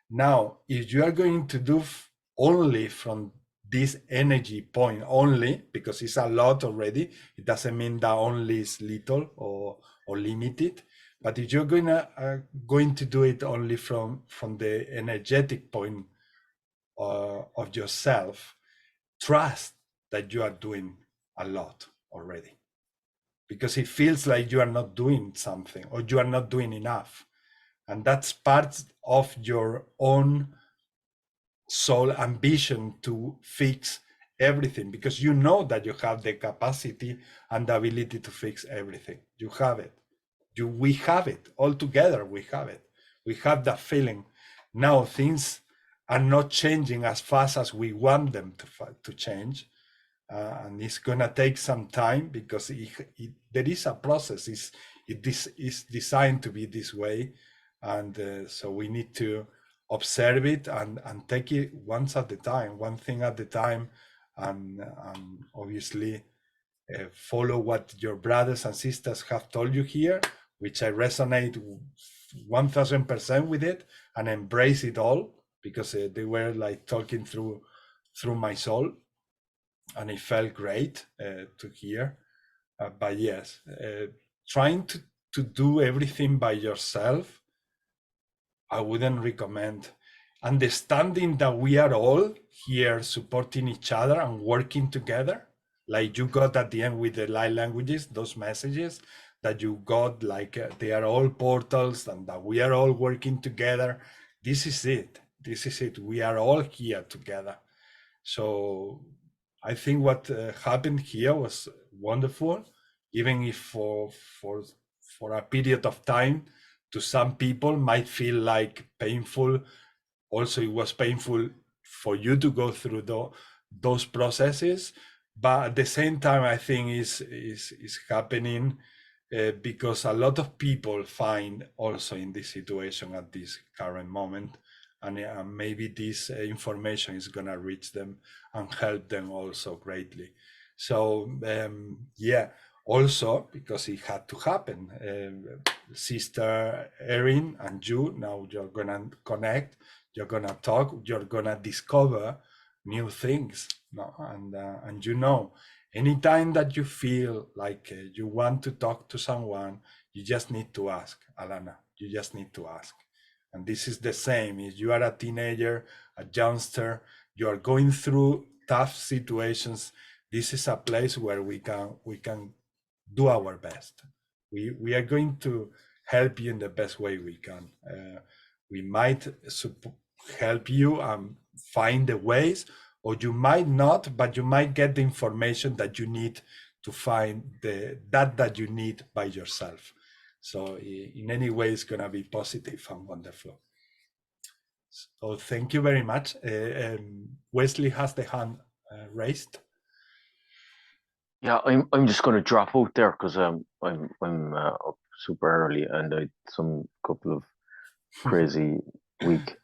Now, if you are going to do only from this energy point only, because it's a lot already, it doesn't mean that only is little or limited. But if you're going to do it only from the energetic point of yourself, trust that you are doing a lot already, because it feels like you are not doing something or you are not doing enough. And that's part of your own soul ambition to fix everything, because you know that you have the capacity and the ability to fix everything. You have it. We have it all together. We have it. We have that feeling. Now things are not changing as fast as we want them to change. And it's gonna take some time, because there is a process. It is designed to be this way, and so we need to observe it and take it once at a time, one thing at a time, and obviously follow what your brothers and sisters have told you here, which I resonate 1000% with it, and embrace it all, because they were like talking through my soul. And it felt great to hear. But yes, trying to do everything by yourself, I wouldn't recommend. Understanding that we are all here supporting each other and working together, like you got at the end with the light languages, those messages that you got, like they are all portals and that we are all working together. This is it. This is it. We are all here together. So I think what happened here was wonderful, even if for a period of time to some people might feel like painful. Also, it was painful for you to go through those processes, but at the same time, I think is happening because a lot of people find also in this situation at this current moment, and maybe this information is going to reach them and help them also greatly. So yeah, also because it had to happen. Sister Erin and you, now you're going to connect, you're going to talk, you're going to discover new things. No? And you know, anytime that you feel like you want to talk to someone, you just need to ask, Alana, you just need to ask. And this is the same. If you are a teenager, a youngster, you are going through tough situations, this is a place where we can do our best. We are going to help you in the best way we can. We might help you find the ways, or you might not, but you might get the information that you need to find that you need by yourself. So in any way, it's going to be positive and wonderful. So thank you very much. Wesley has the hand raised. Yeah, I'm just going to drop out there because I'm up super early and I had some couple of crazy week.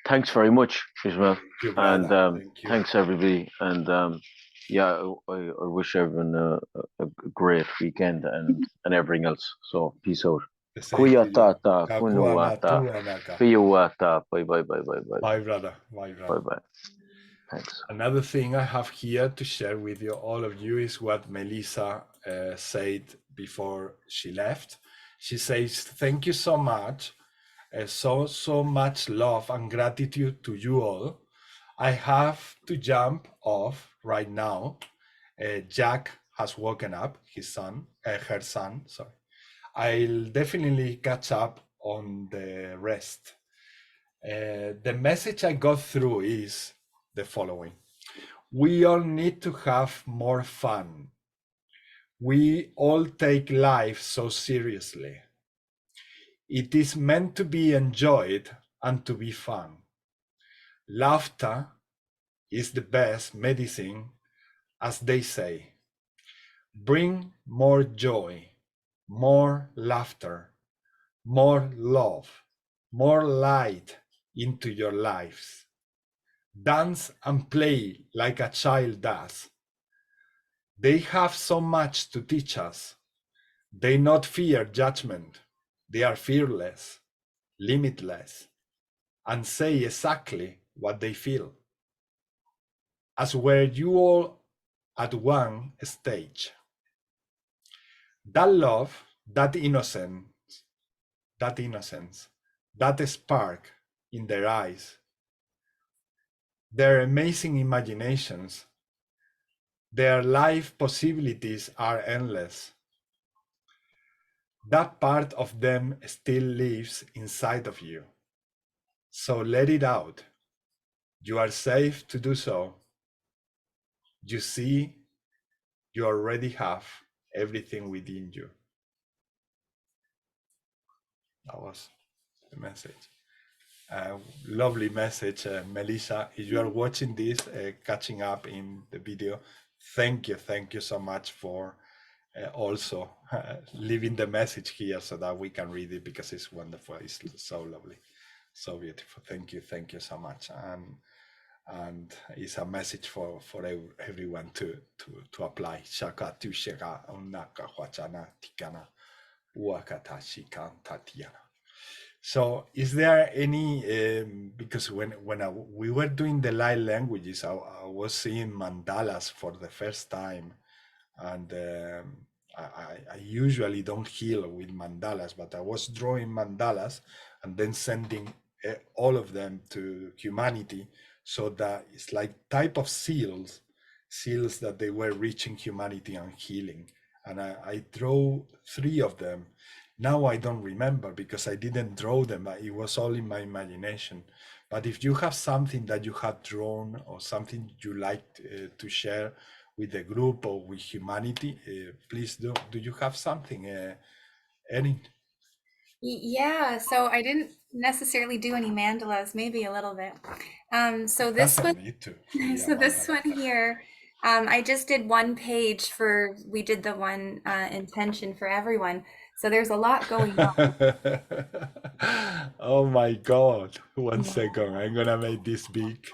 Thanks very much, Ismail, and thanks everybody. And yeah, I wish everyone a great weekend and everything else. So peace out. Kuyatata, kunuata, piyuata. Bye bye bye bye bye. Bye brother. Bye brother. Bye bye. Thanks. Another thing I have here to share with you, all of you, is what Melissa said before she left. She says, thank you so much. So much love and gratitude to you all. I have to jump off right now. Jack has woken up, her son, sorry. I'll definitely catch up on the rest. The message I got through is the following. We all need to have more fun. We all take life so seriously. It is meant to be enjoyed and to be fun. Laughter is the best medicine, as they say. Bring more joy, more laughter, more love, more light into your lives. Dance and play like a child does. They have so much to teach us. They not fear judgment. They are fearless, limitless, and say exactly what they feel. As were you all at one stage. That love, that innocence, that spark in their eyes, their amazing imaginations, their life possibilities are endless. That part of them still lives inside of you. So let it out. You are safe to do so. You see, you already have everything within you. That was the message. Lovely message, Melissa. If you are watching this, catching up in the video, thank you so much for also leaving the message here so that we can read it, because it's wonderful. It's so lovely, so beautiful. Thank you so much. And it's a message for everyone to apply. Shaka tu shaka onaka huachana tikana uakata shikan tatiana. So is there any, because when we were doing the light languages, I was seeing mandalas for the first time, and I usually don't heal with mandalas, but I was drawing mandalas and then sending all of them to humanity, so that it's like type of seals that they were reaching humanity and healing. And I drew 3 of them. Now I don't remember because I didn't draw them. It was all in my imagination. But if you have something that you have drawn or something you like to share with the group or with humanity, please do. Do you have something, Erin? Yeah, so I didn't necessarily do any mandalas, maybe a little bit. So this Doesn't one, need to. so this one here, I just did 1 page we did the one intention for everyone. So there's a lot going on. Oh my God. 1 second. I'm gonna make this big.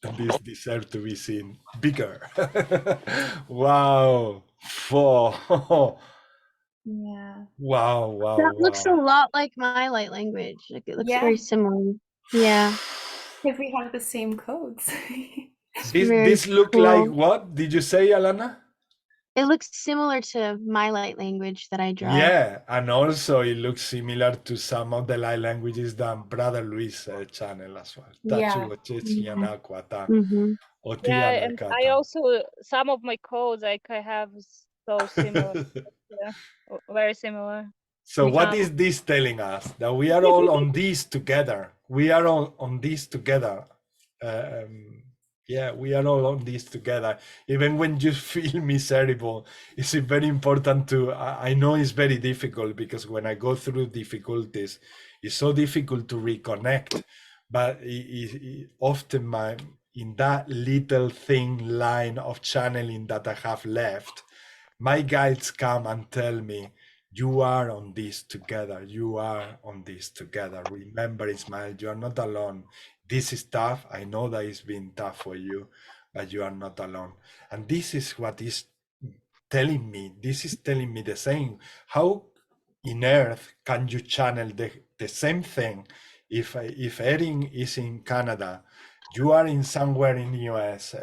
And this deserves to be seen bigger. Wow. 4. Yeah. Wow. That looks a lot like my light language. Like it looks Yeah. very similar. Yeah. If we have the same codes. This look cool. like what? Did you say, Alana? It looks similar to my light language that I draw. Yeah, and also it looks similar to some of the light languages that Brother Luis channel as well. Yeah. Yeah, and I also, some of my codes, like I have so similar. Yeah, very similar. So what is this telling us? That we are all on this together. We are all on this together. Yeah, we are all on this together. Even when you feel miserable, it's very important to, I know it's very difficult because when I go through difficulties, it's so difficult to reconnect. But often in that little thin line of channeling that I have left, my guides come and tell me, you are on this together. You are on this together. Remember, Ismael, you are not alone. This is tough. I know that it's been tough for you, but you are not alone. And this is what is telling me. This is telling me the same. How in Earth can you channel the same thing? If Erin is in Canada, you are in somewhere in the US.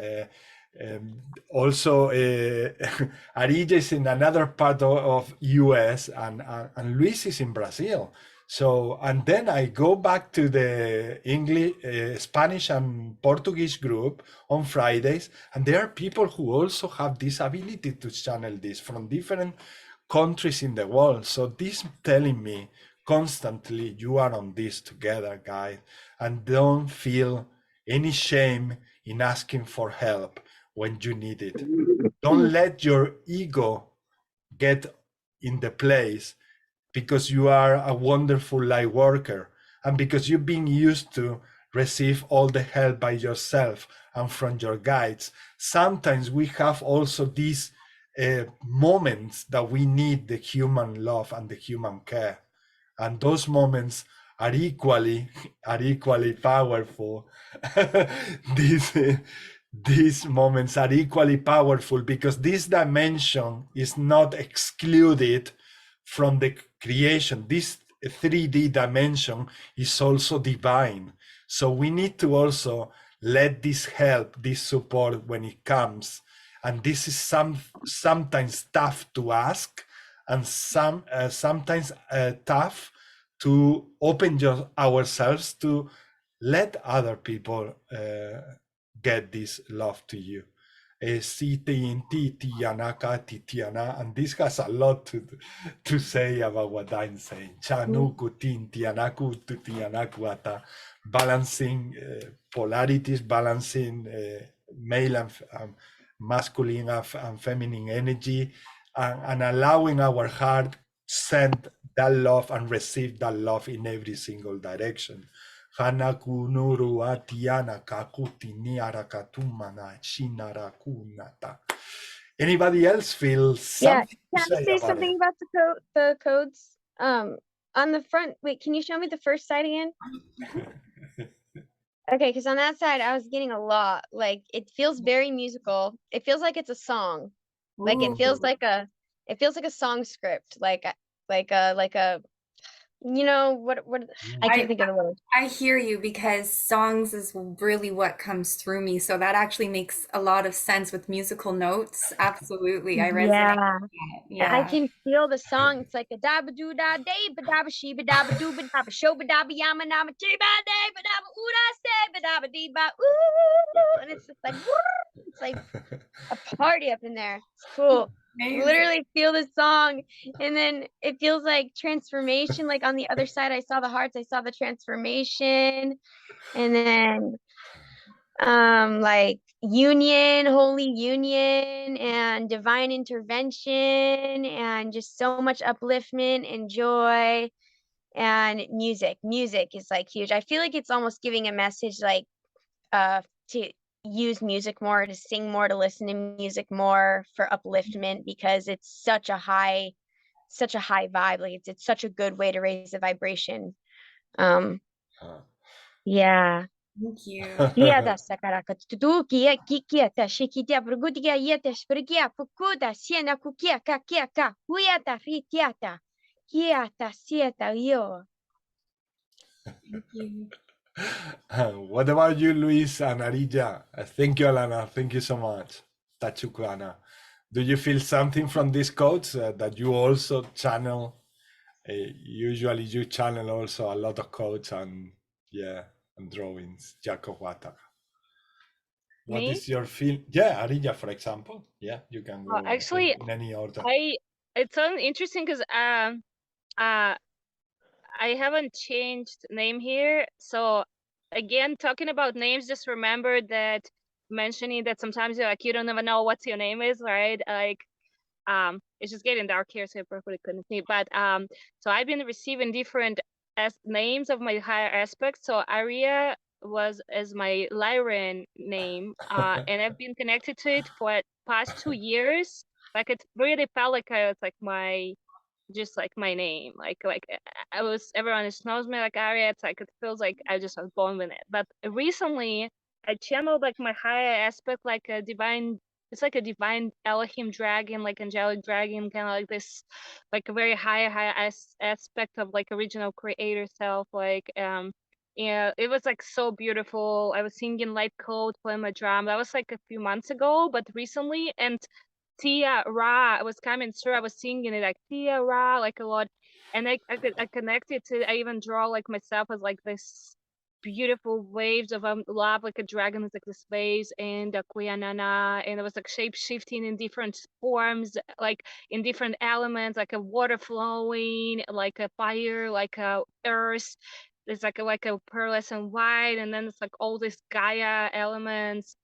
Also, Arija is in another part of US, and Luis is in Brazil. So, and then I go back to the English, Spanish and Portuguese group on Fridays, and there are people who also have this ability to channel this from different countries in the world. So this telling me constantly, you are on this together, guys, and don't feel any shame in asking for help when you need it. Don't let your ego get in the place because you are a wonderful light worker, and because you've been used to receive all the help by yourself and from your guides. Sometimes we have also these moments that we need the human love and the human care, and those moments are equally powerful. These moments are equally powerful because this dimension is not excluded from the creation. This 3D dimension is also divine. So we need to also let this help, this support when it comes. And this is sometimes tough to ask, and sometimes tough to open ourselves to let other people get this love to you. And this has a lot to say about what I'm saying. Balancing polarities, balancing male and masculine and feminine energy, and allowing our heart send that love and receive that love in every single direction. Anybody else feel Yeah, something can to I say say about something it? about the codes? On the front, wait, can you show me the first side again? Okay, because on that side, I was getting a lot. Like, it feels very musical. It feels like it's a song. Like it feels like a song script. Like a you know what I can't think of the word. I hear you, because songs is really what comes through me. So that actually makes a lot of sense with musical notes. Absolutely. I resonate Yeah. with that. And I Yeah. can feel the song. It's like a dabba doo da day, ba dabba she ba dabba doo ba dabba show ba dabba yama nama chi ba day ba dabba ooh da say ba dabba dee ba ooh, and it's just like it's like a party up in there. It's cool. Amazing. Literally feel the song, and then it feels like transformation. Like on the other side, I saw the hearts, I saw the transformation, and then like union, holy union, and divine intervention, and just so much upliftment and joy. And music is like huge. I feel like it's almost giving a message like to use music more, to sing more, to listen to music more for upliftment, because it's such a high vibe. Like it's such a good way to raise the vibration. Yeah. Thank you. Kia da sakaraka tutu kia kikia ta shikitia brugutia yeta sprigia pukuda siena kukia kakia ka huyata fitiata kia ta sieta yo. Thank you. What about you, Luis and Arija? Thank you, Alana. Thank you so much. Tachuklana. Do you feel something from these codes that you also channel? Usually you channel also a lot of codes and and drawings. Jacob. What Me? is your feel? Yeah, Arija, for example. Yeah, you can go Actually, in any order. it's so interesting because I haven't changed name here. So again, talking about names, just remember that mentioning that sometimes you're like you don't even know what your name is, right? Like it's just getting dark here, so I probably couldn't see. But so I've been receiving different names of my higher aspects. So Aria was as my Lyran name, and I've been connected to it for past 2 years. Like it really felt like I was like my just like my name, like I was, everyone just knows me like Aria. It's like it feels like I just was born with it. But recently I channeled like my higher aspect, like a divine, it's like a divine Elohim dragon, like angelic dragon, kind of like this, like a very high aspect of like original creator self. Like yeah, it was like so beautiful. I was singing light code, playing my drum. That was like a few months ago, but recently, and Tia Ra was coming through. I was singing it like Tia Ra, like a lot, and I connected to. I even draw like myself as like this beautiful waves of love, like a dragon is like this waves, and a Kuyanana, and it was like shape shifting in different forms, like in different elements, like a water flowing, like a fire, like a earth. There's like a pearlescent white, and then it's like all these Gaia elements.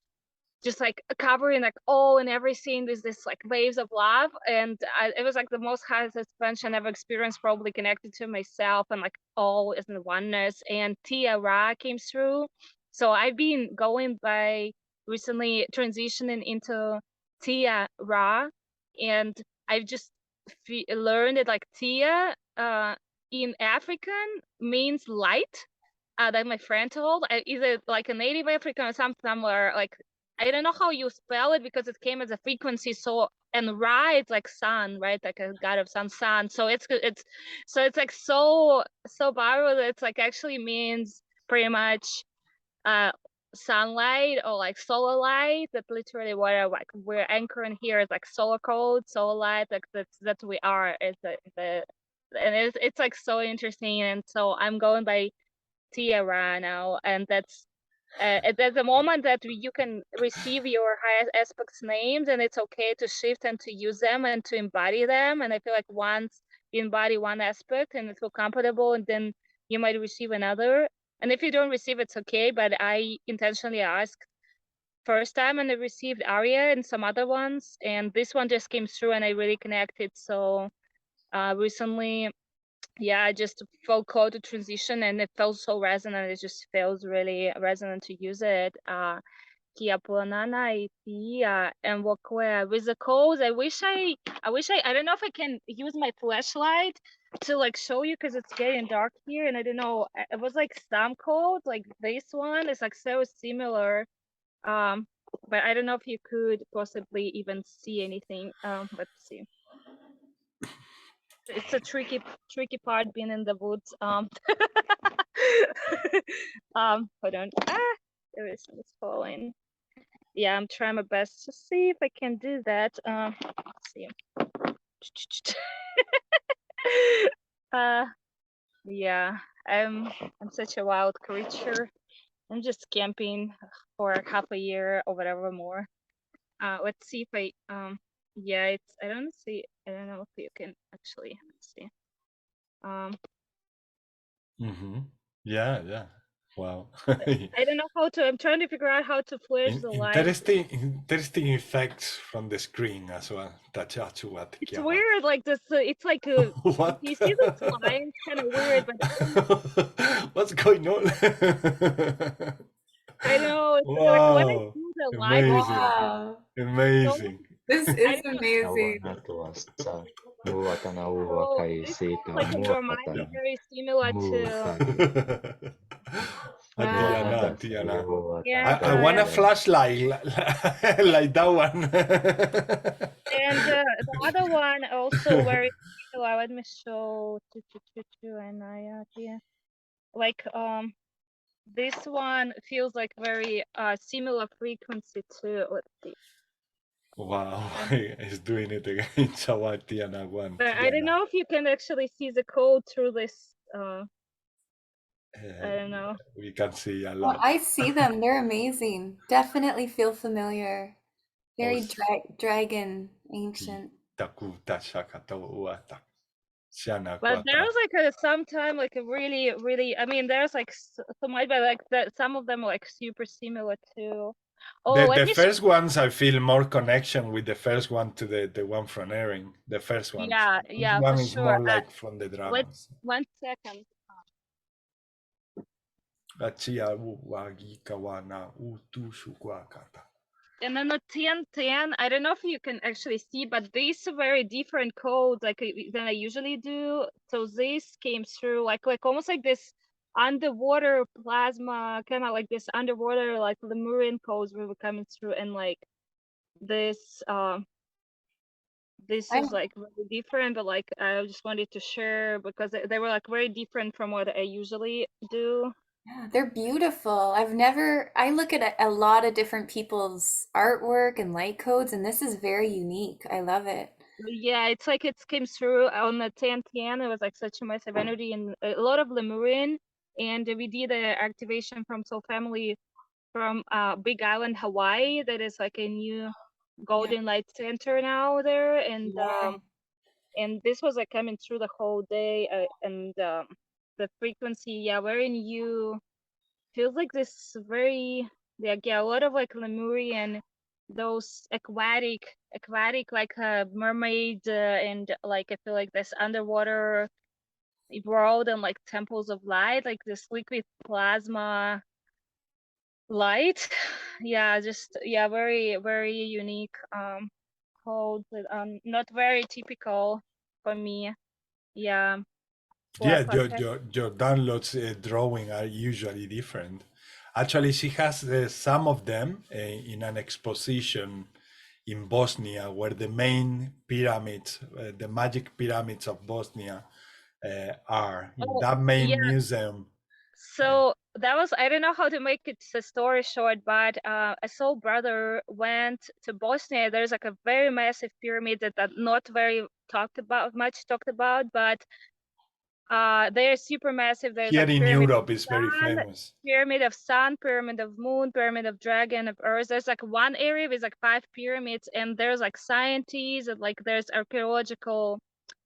just like covering like all and everything with this like waves of love. And it was like the most highest expansion I've experienced, probably connected to myself and like all is in oneness. And Tia Ra came through. So I've been going by recently transitioning into Tia Ra, and I've just learned that like Tia in African means light. That my friend told. Either like a native African or somewhere like, I don't know how you spell it because it came as a frequency. So, and Ra, it's like sun, right? Like a god of sun. So it's like so powerful that it's like actually means pretty much sunlight or like solar light. That's literally what we're anchoring here is like solar code, solar light. Like that's we are. It's and it's like so interesting. And so I'm going by Tia now, and that's the moment that you can receive your highest aspects names, and it's okay to shift and to use them and to embody them. And I feel like once you embody one aspect and it feel comfortable, and then you might receive another. And if you don't receive, it's okay. But I intentionally asked first time and I received Aria and some other ones, and this one just came through and I really connected. So recently, yeah, I just felt called to transition and it felt so resonant. It just feels really resonant to use it. Kia Puanana Itia and Wakwea with the codes. I wish I don't know if I can use my flashlight to like show you because it's getting dark here and I don't know. It was like some code, like this one is like so similar. But I don't know if you could possibly even see anything. Let's see. It's a tricky part being in the woods. Hold on. There is it's falling. Yeah, I'm trying my best to see if I can do that. Let's see. Yeah, I'm such a wild creature. I'm just camping for half a year or whatever more. Let's see if yeah, I don't know if you can actually, let's see. Yeah. Wow. I don't know how to. I'm trying to figure out how to flash the light. Interesting effects from the screen as well. It's weird, like this. It's like a. What? You see this line? It's kind of weird, but what's going on? I know. It's Wow. like when I see the light. Wow. Amazing. This is amazing. Oh, this is like a reminder very similar to. Tiana. Yeah, I want a flashlight like that one. And the other one also very similar. Let me show and yeah. Like this one feels like very similar frequency too. Let's see. Wow, he's doing it again. Tiana one. But I don't know if you can actually see the code through this. I don't know. We can see a lot. Well, I see them. They're amazing. Definitely feel familiar. Very dragon, ancient. But there's like sometime like a really. I mean, there's like so much, but like that some of them are like super similar too. Oh, the first ones I feel more connection with the first one to the one from Erin. The first one. Yeah, one for is sure. more like from the dramas. 1 second. And then the 1010, I don't know if you can actually see, but these are very different codes like than I usually do. So this came through like almost like this underwater plasma, kind of like this underwater like Lemurian codes were coming through, and like this this is like really different, but like I just wanted to share because they were like very different from what I usually do. Yeah, they're beautiful. I look at a lot of different people's artwork and light codes, and this is very unique. I love it. Yeah, it's like it came through on the 1010. It was like such a massive energy and a lot of Lemurian. And we did an activation from Soul Family from Big Island, Hawaii. That is like a new golden light center now there. And and this was like coming through the whole day. And the frequency, very new. Feels like this very like, yeah, a lot of like Lemurian, those aquatic like mermaid and like I feel like this underwater world and like temples of light, like this liquid plasma light. Yeah, just yeah, very unique code, but not very typical for me. Yeah. Yeah, Work like that. your downloads drawing are usually different. Actually, she has some of them in an exposition in Bosnia, where the main pyramids, the magic pyramids of Bosnia, are in Oh, that main yeah. museum. So that was, I don't know how to make it a story short, but a soul brother went to Bosnia. There's like a very massive pyramid that not very much talked about, but they're super massive. There's Here like in pyramid Europe is very sun, famous. pyramid of sun, pyramid of moon, pyramid of dragon, of earth. There's like one area with like 5 pyramids, and there's like scientists and like there's archaeological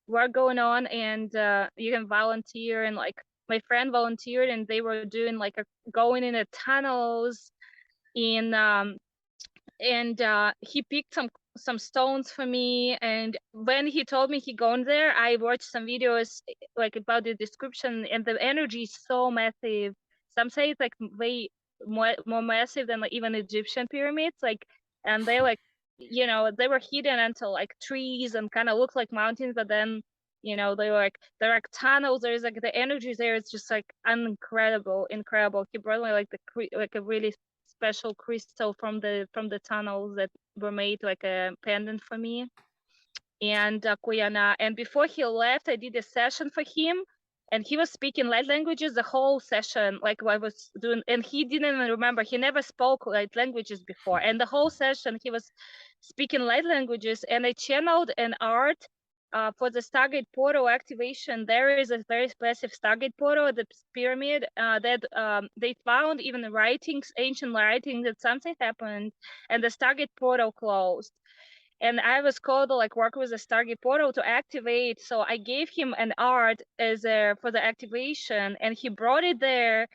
work going on, and you can volunteer. And like my friend volunteered, and they were doing like going in the tunnels in and he picked some stones for me. And when he told me he gone there, I watched some videos like about the description, and the energy is so massive. Some say it's like way more massive than like even Egyptian pyramids, like, and they like, you know, they were hidden until like trees and kind of look like mountains, but then, you know, they were like, there are like tunnels, there's like the energy there, it's just like incredible. He brought me like like a really special crystal from the tunnels that were made like a pendant for me. And Kuyana, and before he left, I did a session for him, and he was speaking light languages the whole session, like I was doing, and he didn't even remember. He never spoke light languages before, and the whole session he was speaking light languages. And I channeled an art for the Stargate portal activation. There is a very specific Stargate portal at the pyramid that they found even the writings, ancient writings, that something happened and the Stargate portal closed. And I was called to like work with the Stargate portal to activate. So I gave him an art as for the activation, and he brought it there.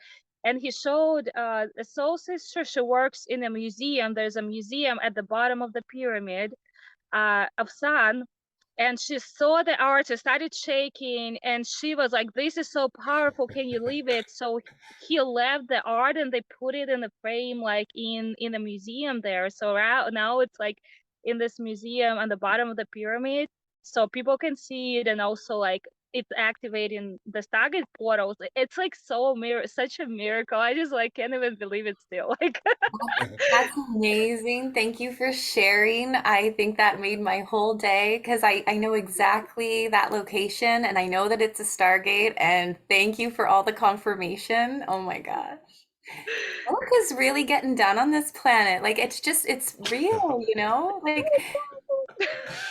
And he showed a soul sister. She works in a museum. There's a museum at the bottom of the pyramid of sun. And she saw the art, she started shaking, and she was like, this is so powerful, can you leave it? So he left the art, and they put it in the frame, like in a museum there. So now it's like in this museum on the bottom of the pyramid, so people can see it. And also like it's activating the Stargate portals. It's like such a miracle. I just like can't even believe it still. Like That's amazing. Thank you for sharing. I think that made my whole day because I know exactly that location, and I know that it's a Stargate, and thank you for all the confirmation. Oh my gosh. Work is really getting done on this planet. Like it's real, you know? Like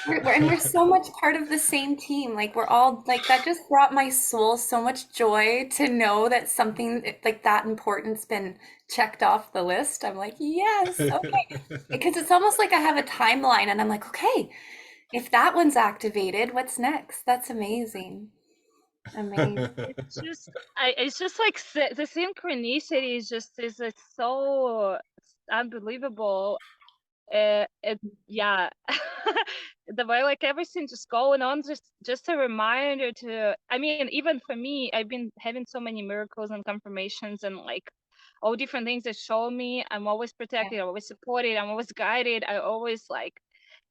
we're so much part of the same team. Like we're all like that just brought my soul so much joy to know that something like that important's been checked off the list. I'm like, yes, okay. Because it's almost like I have a timeline and I'm like, okay, if that one's activated, what's next? That's amazing. Amazing. it's just like the synchronicity is it's so unbelievable. Yeah. The way like everything just going on, just a reminder to, I mean, even for me, I've been having so many miracles and confirmations and like all different things that show me I'm always protected, I'm always supported, I'm always guided, I always like,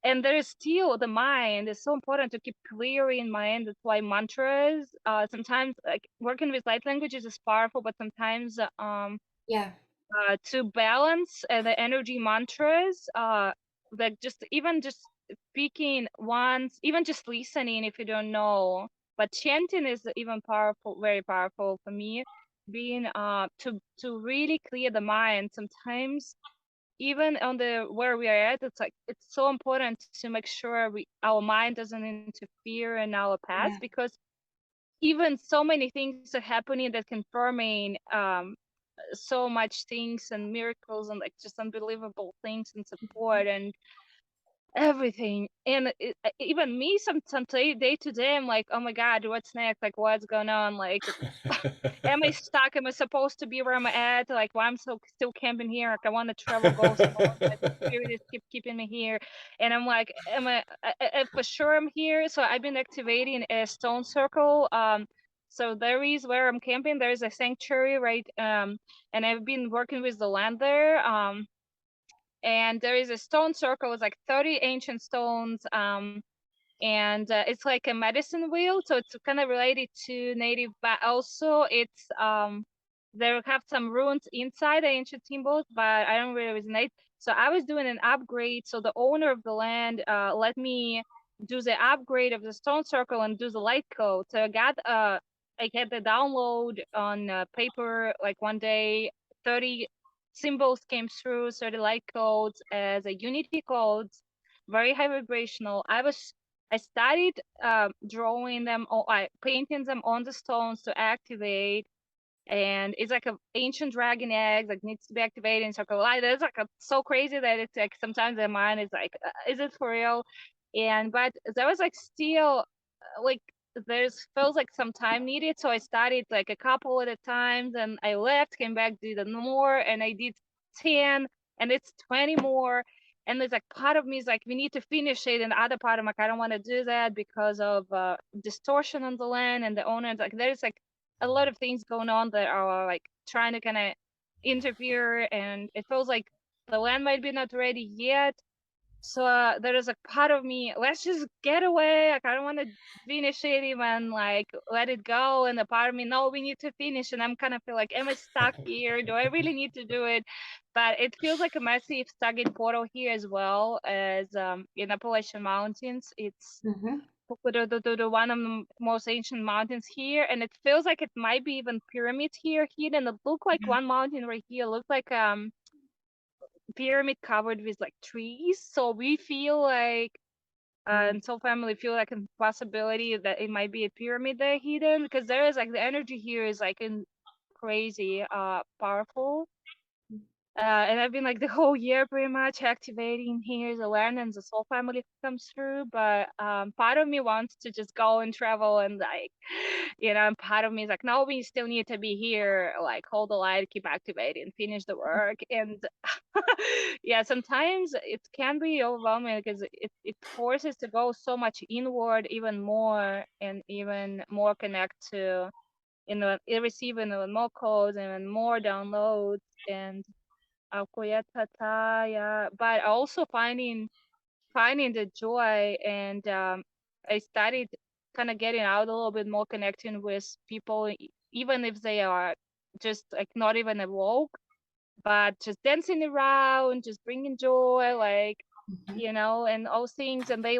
and there is still the mind. It's so important to keep clearing mind. That's why mantras, sometimes like working with light languages is powerful, but sometimes to balance the energy mantras, like just speaking once, even just listening if you don't know, but chanting is even powerful, very powerful for me. Being to really clear the mind. Sometimes even on the where we are at, it's like it's so important to make sure our mind doesn't interfere in our past, because even so many things are happening that confirming so much things and miracles and like just unbelievable things and support. And everything. And even me, some day to day, I'm like, oh my God, what's next? Like, what's going on? Like, am I stuck? Am I supposed to be where I'm at? Like, why I'm still camping here? Like, I want to travel, go somewhere, but the spirit is keeping me here. And I'm like, am I for sure I'm here? So I've been activating a stone circle. So there is where I'm camping. There is a sanctuary, right? And I've been working with the land there. And there is a stone circle with like 30 ancient stones. And it's like a medicine wheel, so it's kind of related to native, but also it's they have some runes inside the ancient symbols, but I don't really resonate. So I was doing an upgrade, so the owner of the land let me do the upgrade of the stone circle and do the light code. So I had the download on paper, like one day 30 symbols came through, 30 light codes as a unity codes, very high vibrational. I started drawing them, painting them on the stones to activate, and it's like an ancient dragon egg that needs to be activated in circle light. It's like so crazy that it's like sometimes the mind is like, is it for real? But there was like still like feels like some time needed, so I started like a couple at a time, then I left, came back, did more, and I did 10, and it's 20 more. And there's like part of me is like, we need to finish it, and the other part I'm like, I don't want to do that because of distortion on the land and the owners. Like there's like a lot of things going on that are like trying to kind of interfere, and it feels like the land might be not ready yet. So there is a part of me, let's just get away. Like I don't want to finish it, even like let it go. And a part of me, no, we need to finish. And I'm kind of feel like, am I stuck here? Do I really need to do it? But it feels like a massive Stargate portal here as well as in Appalachian Mountains. It's one of the most ancient mountains here, and it feels like it might be even pyramids here hidden. It look like one mountain right here look like pyramid covered with like trees. So we feel like and Soul Family feel like a possibility that it might be a pyramid there hidden, because there is like the energy here is like crazy powerful. And I've been like the whole year pretty much activating here the land, and the Soul Family comes through. But part of me wants to just go and travel and like, and part of me is like, no, we still need to be here, like hold the light, keep activating, finish the work. And yeah, sometimes it can be overwhelming because it forces to go so much inward even more, and even more connect to, receive even more codes and more downloads. And but also finding the joy. And I started kind of getting out a little bit more, connecting with people, even if they are just like not even awoke, but just dancing around, just bringing joy, like and all things. And they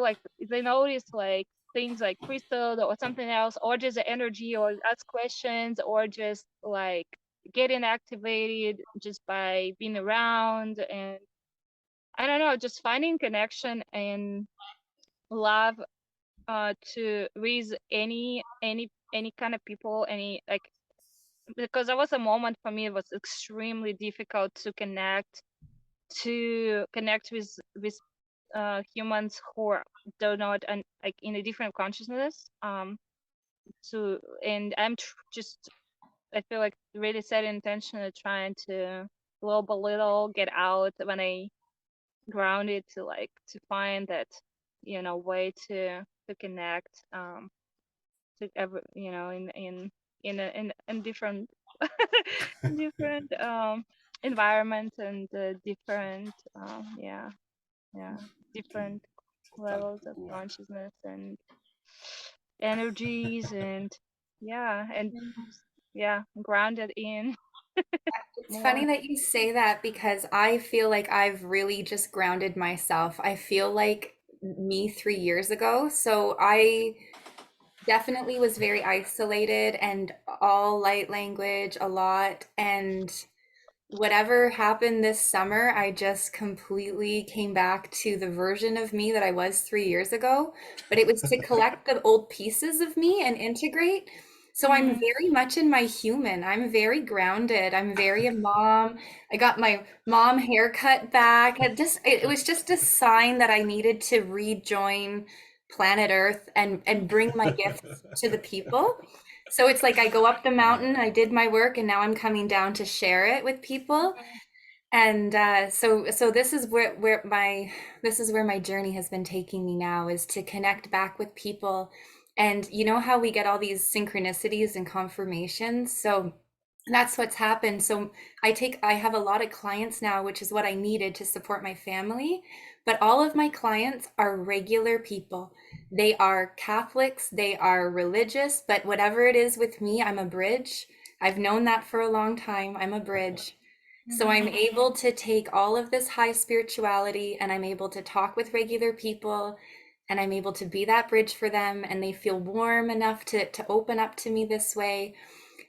notice like things like crystal or something else, or just the energy, or ask questions, or just like getting activated just by being around. And I don't know, just finding connection and love to with any kind of people, any like, because there was a moment for me, it was extremely difficult to connect with humans who do not, and like in a different consciousness. And I'm just, I feel like really set intention of trying to little get out when I grounded to find that way to connect to ever in different different environments, and different different levels of consciousness and energies. And grounded in It's funny that you say that, because I feel like I've really just grounded myself. I feel like me 3 years ago. So I definitely was very isolated and all light language a lot. And whatever happened this summer, I just completely came back to the version of me that I was 3 years ago. But it was to collect the old pieces of me and integrate. So I'm very much in my human. I'm very grounded. I'm very a mom. I got my mom haircut back. It was just a sign that I needed to rejoin planet Earth and bring my gifts to the people. So it's like I go up the mountain, I did my work, and now I'm coming down to share it with people. And so this is where my journey has been taking me now, is to connect back with people. And you know how we get all these synchronicities and confirmations? So that's what's happened. So I have a lot of clients now, which is what I needed to support my family. But all of my clients are regular people. They are Catholics, they are religious, but whatever it is with me, I'm a bridge. I've known that for a long time. I'm a bridge. So I'm able to take all of this high spirituality, and I'm able to talk with regular people, and I'm able to be that bridge for them, and they feel warm enough to open up to me this way.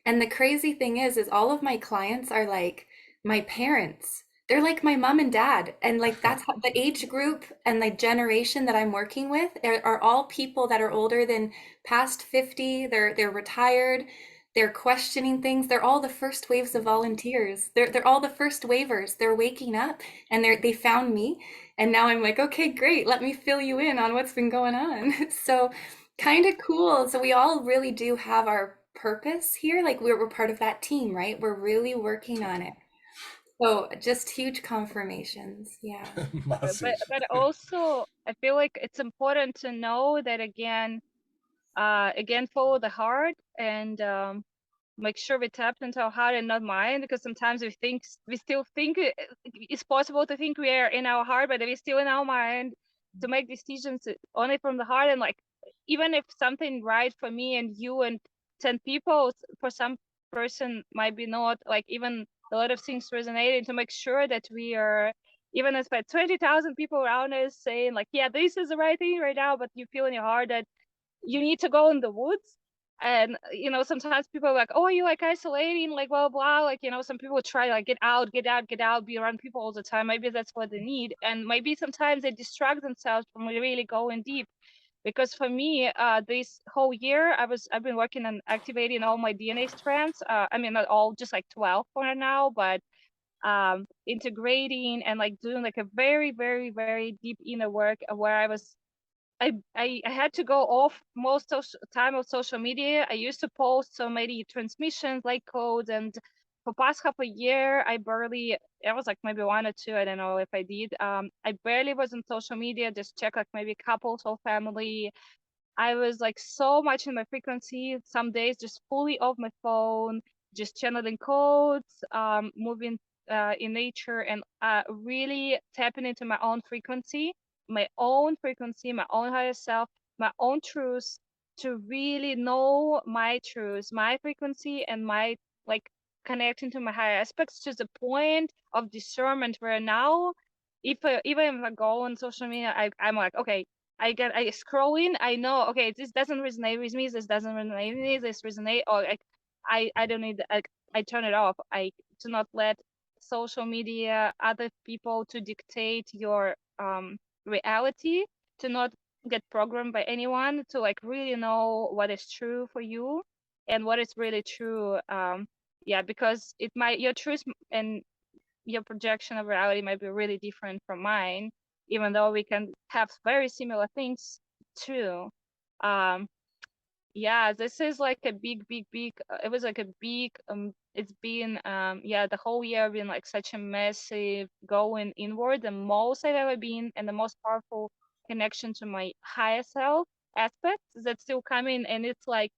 And the crazy thing is all of my clients are like my parents. They're like my mom and dad. And like that's how the age group and the generation that I'm working with are all people that are older than past 50. They're retired. They're questioning things. They're all the first waves of volunteers. They're all the first waivers. They're waking up, and they found me. And now I'm like, okay, great. Let me fill you in on what's been going on. So kind of cool. So we all really do have our purpose here. Like we're part of that team, right? We're really working on it. So just huge confirmations. Yeah. But also I feel like it's important to know that again, follow the heart, and make sure we tap into our heart and not mind, because sometimes we still think it's possible to think we are in our heart, but we're still in our mind, to make decisions only from the heart. And like, even if something right for me and you and 10 people, for some person might be not, like even a lot of things resonating, to make sure that we are, even if 20,000 people around us saying like, yeah, this is the right thing right now, but you feel in your heart that you need to go in the woods. And you know, sometimes people are like, oh, you like isolating, like blah blah, like, you know, some people try like get out, be around people all the time. Maybe that's what they need, and maybe sometimes they distract themselves from really going deep. Because for me, this whole year I've been working on activating all my DNA strands. I mean, not all, just like 12 for now, but integrating and like doing like a very very very deep inner work, where I had to go off most of time of social media. I used to post so many transmissions, like codes, and for past half a year, I was like maybe 1 or 2, I don't know if I did. I barely was on social media, just check like maybe couples or family. I was like so much in my frequency, some days just fully off my phone, just channeling codes, moving in nature, and really tapping into my own frequency, my own higher self, my own truth, to really know my truth, my frequency, and my like connecting to my higher aspects, to the point of discernment where now, even if I go on social media, I'm like, okay, I scroll in, I know, okay, this doesn't resonate with me, this doesn't resonate with me, this resonate, or like I don't need, I turn it off. I do not let social media, other people to dictate your reality, to not get programmed by anyone, to like really know what is true for you and what is really true. Yeah, because your truth and your projection of reality might be really different from mine, even though we can have very similar things too. Yeah, this is like a big it was like a big it's been the whole year been like such a massive going inward, the most I've ever been, and the most powerful connection to my higher self aspects that's still coming. And it's like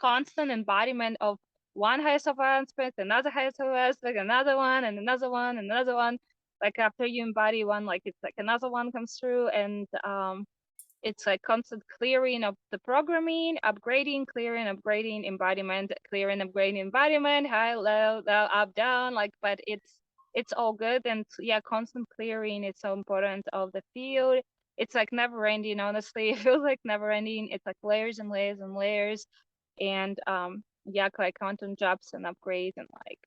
constant embodiment of one higher self aspect, another higher self aspect, another one, and another one, and another one. Like after you embody one, like it's like another one comes through, and it's like constant clearing of the programming, upgrading, clearing, upgrading, embodiment, clearing, upgrading, embodiment, high, low, low, up, down, like, but it's all good. And yeah, constant clearing is so important of the field. It's like never ending, honestly. It feels like never ending. It's like layers and layers and layers. And yeah, like quantum jumps and upgrades, and like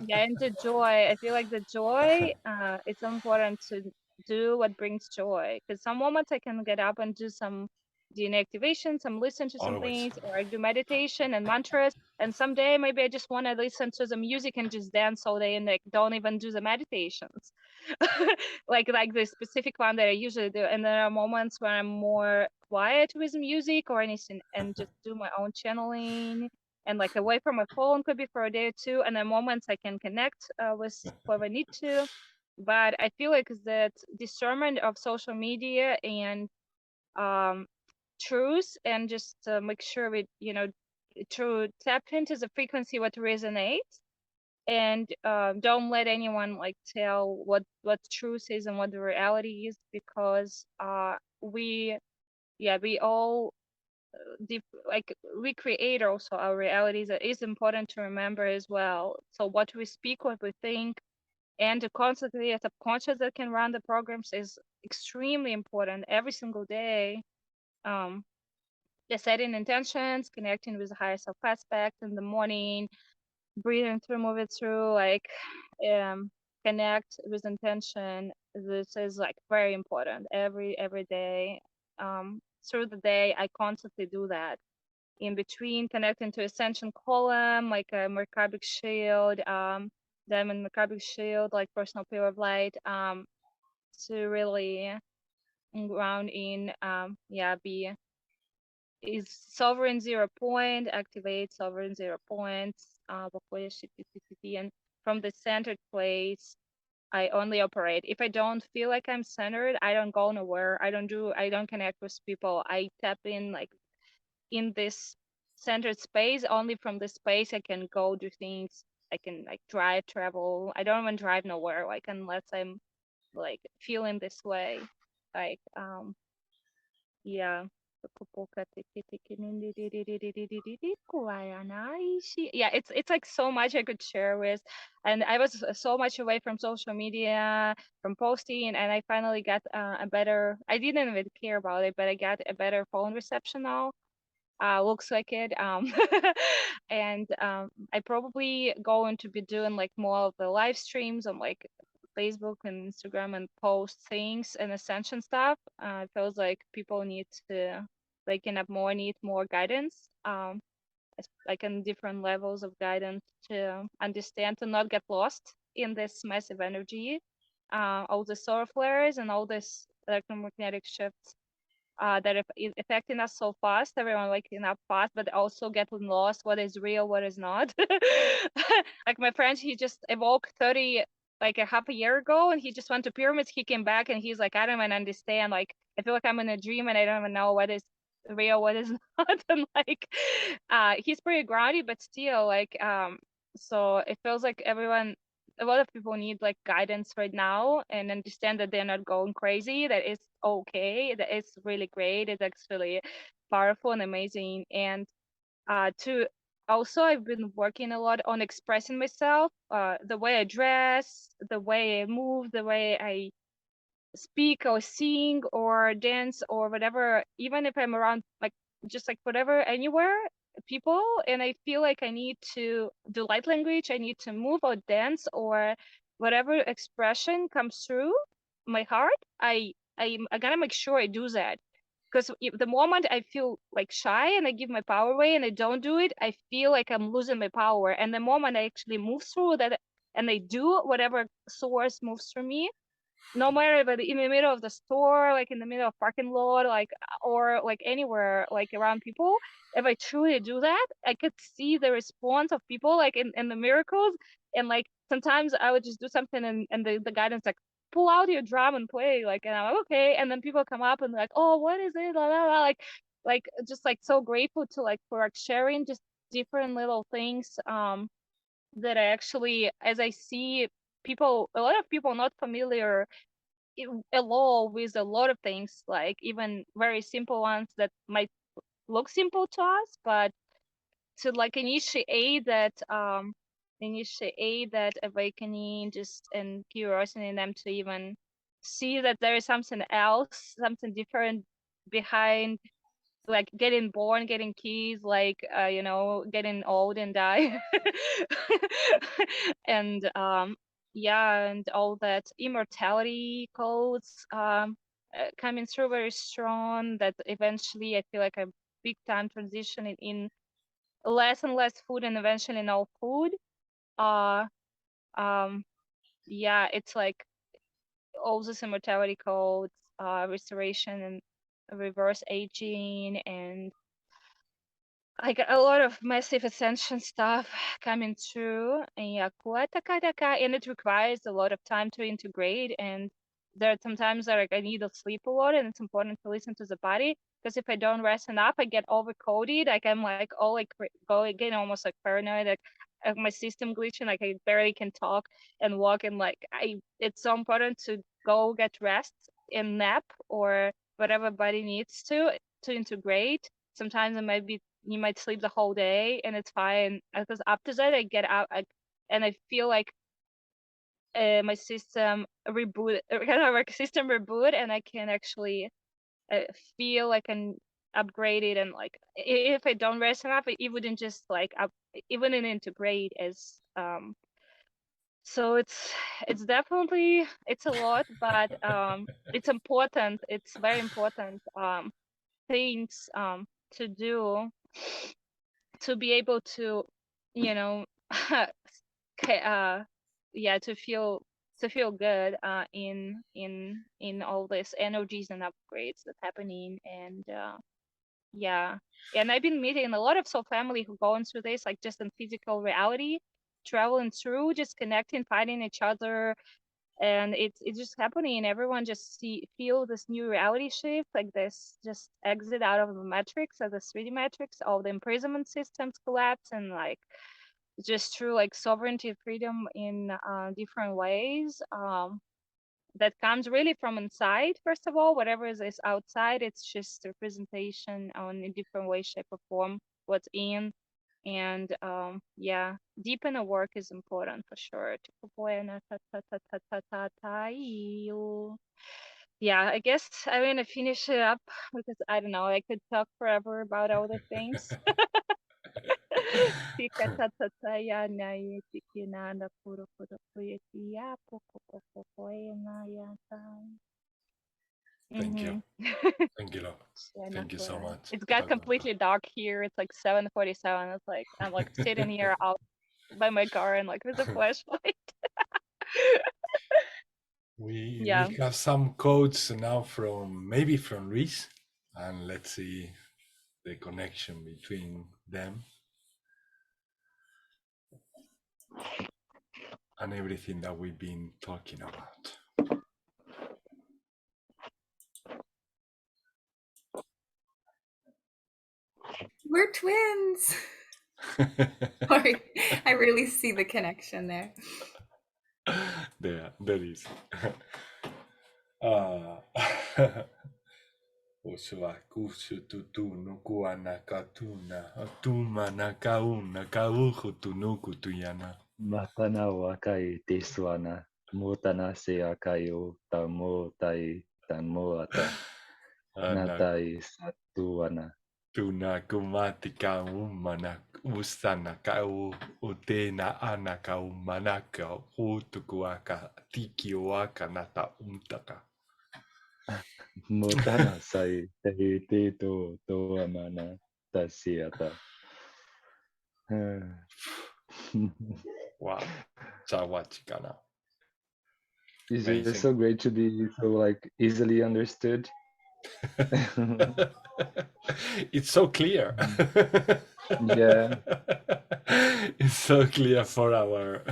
yeah, and the joy. I feel like the joy, it's important to do what brings joy, because some moments I can get up and do some DNA activation, some listen to some Always. things, or I do meditation and mantras. And someday maybe I just want to listen to the music and just dance all day and like don't even do the meditations. like the specific one that I usually do. And there are moments where I'm more quiet with music or anything and just do my own channeling and like away from my phone could be for a day or two. And then moments I can connect with whoever I need to. But I feel like that discernment of social media and truth and just make sure we, to tap into the frequency what resonates and don't let anyone like tell what truth is and what the reality is, because we all we create also our realities. That is important to remember as well. So what we speak, what we think, and to constantly a subconscious that can run the programs is extremely important every single day. The setting intentions, connecting with the higher self aspect in the morning, breathing through, move it through, like connect with intention. This is like very important every day. Through the day, I constantly do that. In between, connecting to ascension column, like a Merkabah shield, diamond Merkabah shield, like personal pillar of light, to really ground in, be is sovereign 0 point, activate sovereign 0 points, and from the centered place, I only operate. If I don't feel like I'm centered, I don't go nowhere. I don't connect with people. I tap in like in this centered space. Only from this space I can go do things. I can like drive, travel. I don't even drive nowhere, like unless I'm like feeling this way. Like yeah. Yeah, it's like so much I could share with, and I was so much away from social media, from posting, and I finally got a better. I didn't even care about it, but I got a better phone reception now. Looks like it. And I probably going to be doing like more of the live streams on like Facebook and Instagram and post things and ascension stuff. It feels like people need to waking up more, need more guidance. Like in different levels of guidance to understand, to not get lost in this massive energy, all the solar flares and all this electromagnetic shifts that is affecting us so fast. Everyone waking up fast, but also getting lost. What is real? What is not? Like my friend, he just evoked 30 like a half a year ago, and he just went to pyramids. He came back, and he's like, I don't even understand. Like I feel like I'm in a dream, and I don't even know what is real, what is not. And like, he's pretty grounded, but still like, so it feels like everyone. A lot of people need like guidance right now and understand that they're not going crazy, that it's okay, that it's really great, it's actually powerful and amazing. And to also, I've been working a lot on expressing myself, the way I dress, the way I move, the way I speak or sing or dance or whatever, even if I'm around like just like whatever, anywhere, people, and I feel like I need to do light language, I need to move or dance or whatever expression comes through my heart, I gotta make sure I do that. Because the moment I feel like shy and I give my power away and I don't do it, I feel like I'm losing my power. And the moment I actually move through that and I do whatever source moves through me, no matter if in the middle of the store, like in the middle of parking lot, like or like anywhere, like around people, if I truly do that, I could see the response of people, like in the miracles. And like sometimes I would just do something and the guidance like, pull out your drum and play, like, and I'm like, okay, and then people come up and like, oh, what is it, la, la, la. Like just like so grateful to like for like sharing just different little things that I actually, as I see people, a lot of people not familiar at all with a lot of things, like even very simple ones that might look simple to us, but to like initiate that awakening, just and curiosity in them to even see that there is something else, something different behind, like getting born, getting kids, like getting old and die. And and all that immortality codes, coming through very strong, that eventually I feel like a big time transitioning in less and less food and eventually no food. Yeah, it's like all this immortality codes, restoration and reverse aging, and like a lot of massive ascension stuff coming through. And yeah, and it requires a lot of time to integrate. And there are some times that like I need to sleep a lot, and it's important to listen to the body, because if I don't rest enough, I get overcoded. Like I'm like all like getting almost like paranoid, like my system glitching, like I barely can talk and walk, and like it's so important to go get rest and nap or whatever body needs to integrate. Sometimes you might sleep the whole day and it's fine, because after that I get out and I feel like my system reboot, kind of like system reboot, and I can actually feel like an upgraded, and like if I don't rest enough, it wouldn't just like it wouldn't integrate as so it's definitely, it's a lot, but it's important, it's very important things to do to be able to, you know, yeah, to feel good in all these energies and upgrades that's happening. And yeah, and I've been meeting a lot of soul family who going through this, like just in physical reality, traveling through, just connecting, finding each other, and it's just happening. Everyone just feel this new reality shift, like this just exit out of the matrix, of the 3D matrix, all the imprisonment systems collapse, and like just through like sovereignty, freedom in different ways. That comes really from inside. First of all, whatever is outside, it's just representation on a different way, shape, or form what's in. And yeah, deep inner work is important for sure. Yeah, I guess I'm gonna finish it up because I don't know, I could talk forever about all the things. Thank you. Thank you, love. Thank you so much. It's got completely dark here. It's like 7:47. It's like I'm like sitting here out by my car and like with a flashlight. We Yeah. have some codes now from maybe from Luis, and let's see the connection between them and everything that we've been talking about. We're twins. Sorry, I really see the connection there. There is. Usua kusu tutunu kuana katuna atuma nakauna kauhu tunuku tuyana. Matana wakai tiswana, mutana se akayo, tamo tai tamoata, natai satuana. Tuna kumatika umana usana kau utena anaka umanaka utukuaka tikiwaka nata umtaka. Mutana sai te to amana tasiata. Wow, Chawachikana. Is it so great to be so like easily understood? It's so clear. Yeah. It's so clear for our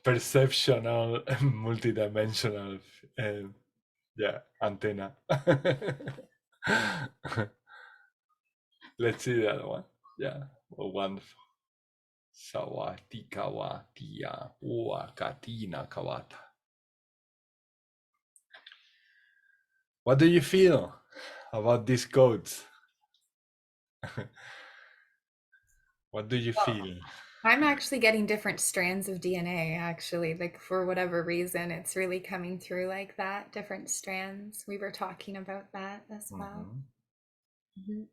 perceptional, multidimensional, antenna. Let's see the other one. Yeah, well, wonderful. Sawati kawatia katina kawata. What do you feel about these codes? What do you feel? I'm actually getting different strands of DNA, actually, like for whatever reason, it's really coming through like that, different strands. We were talking about that as well. Mm-hmm.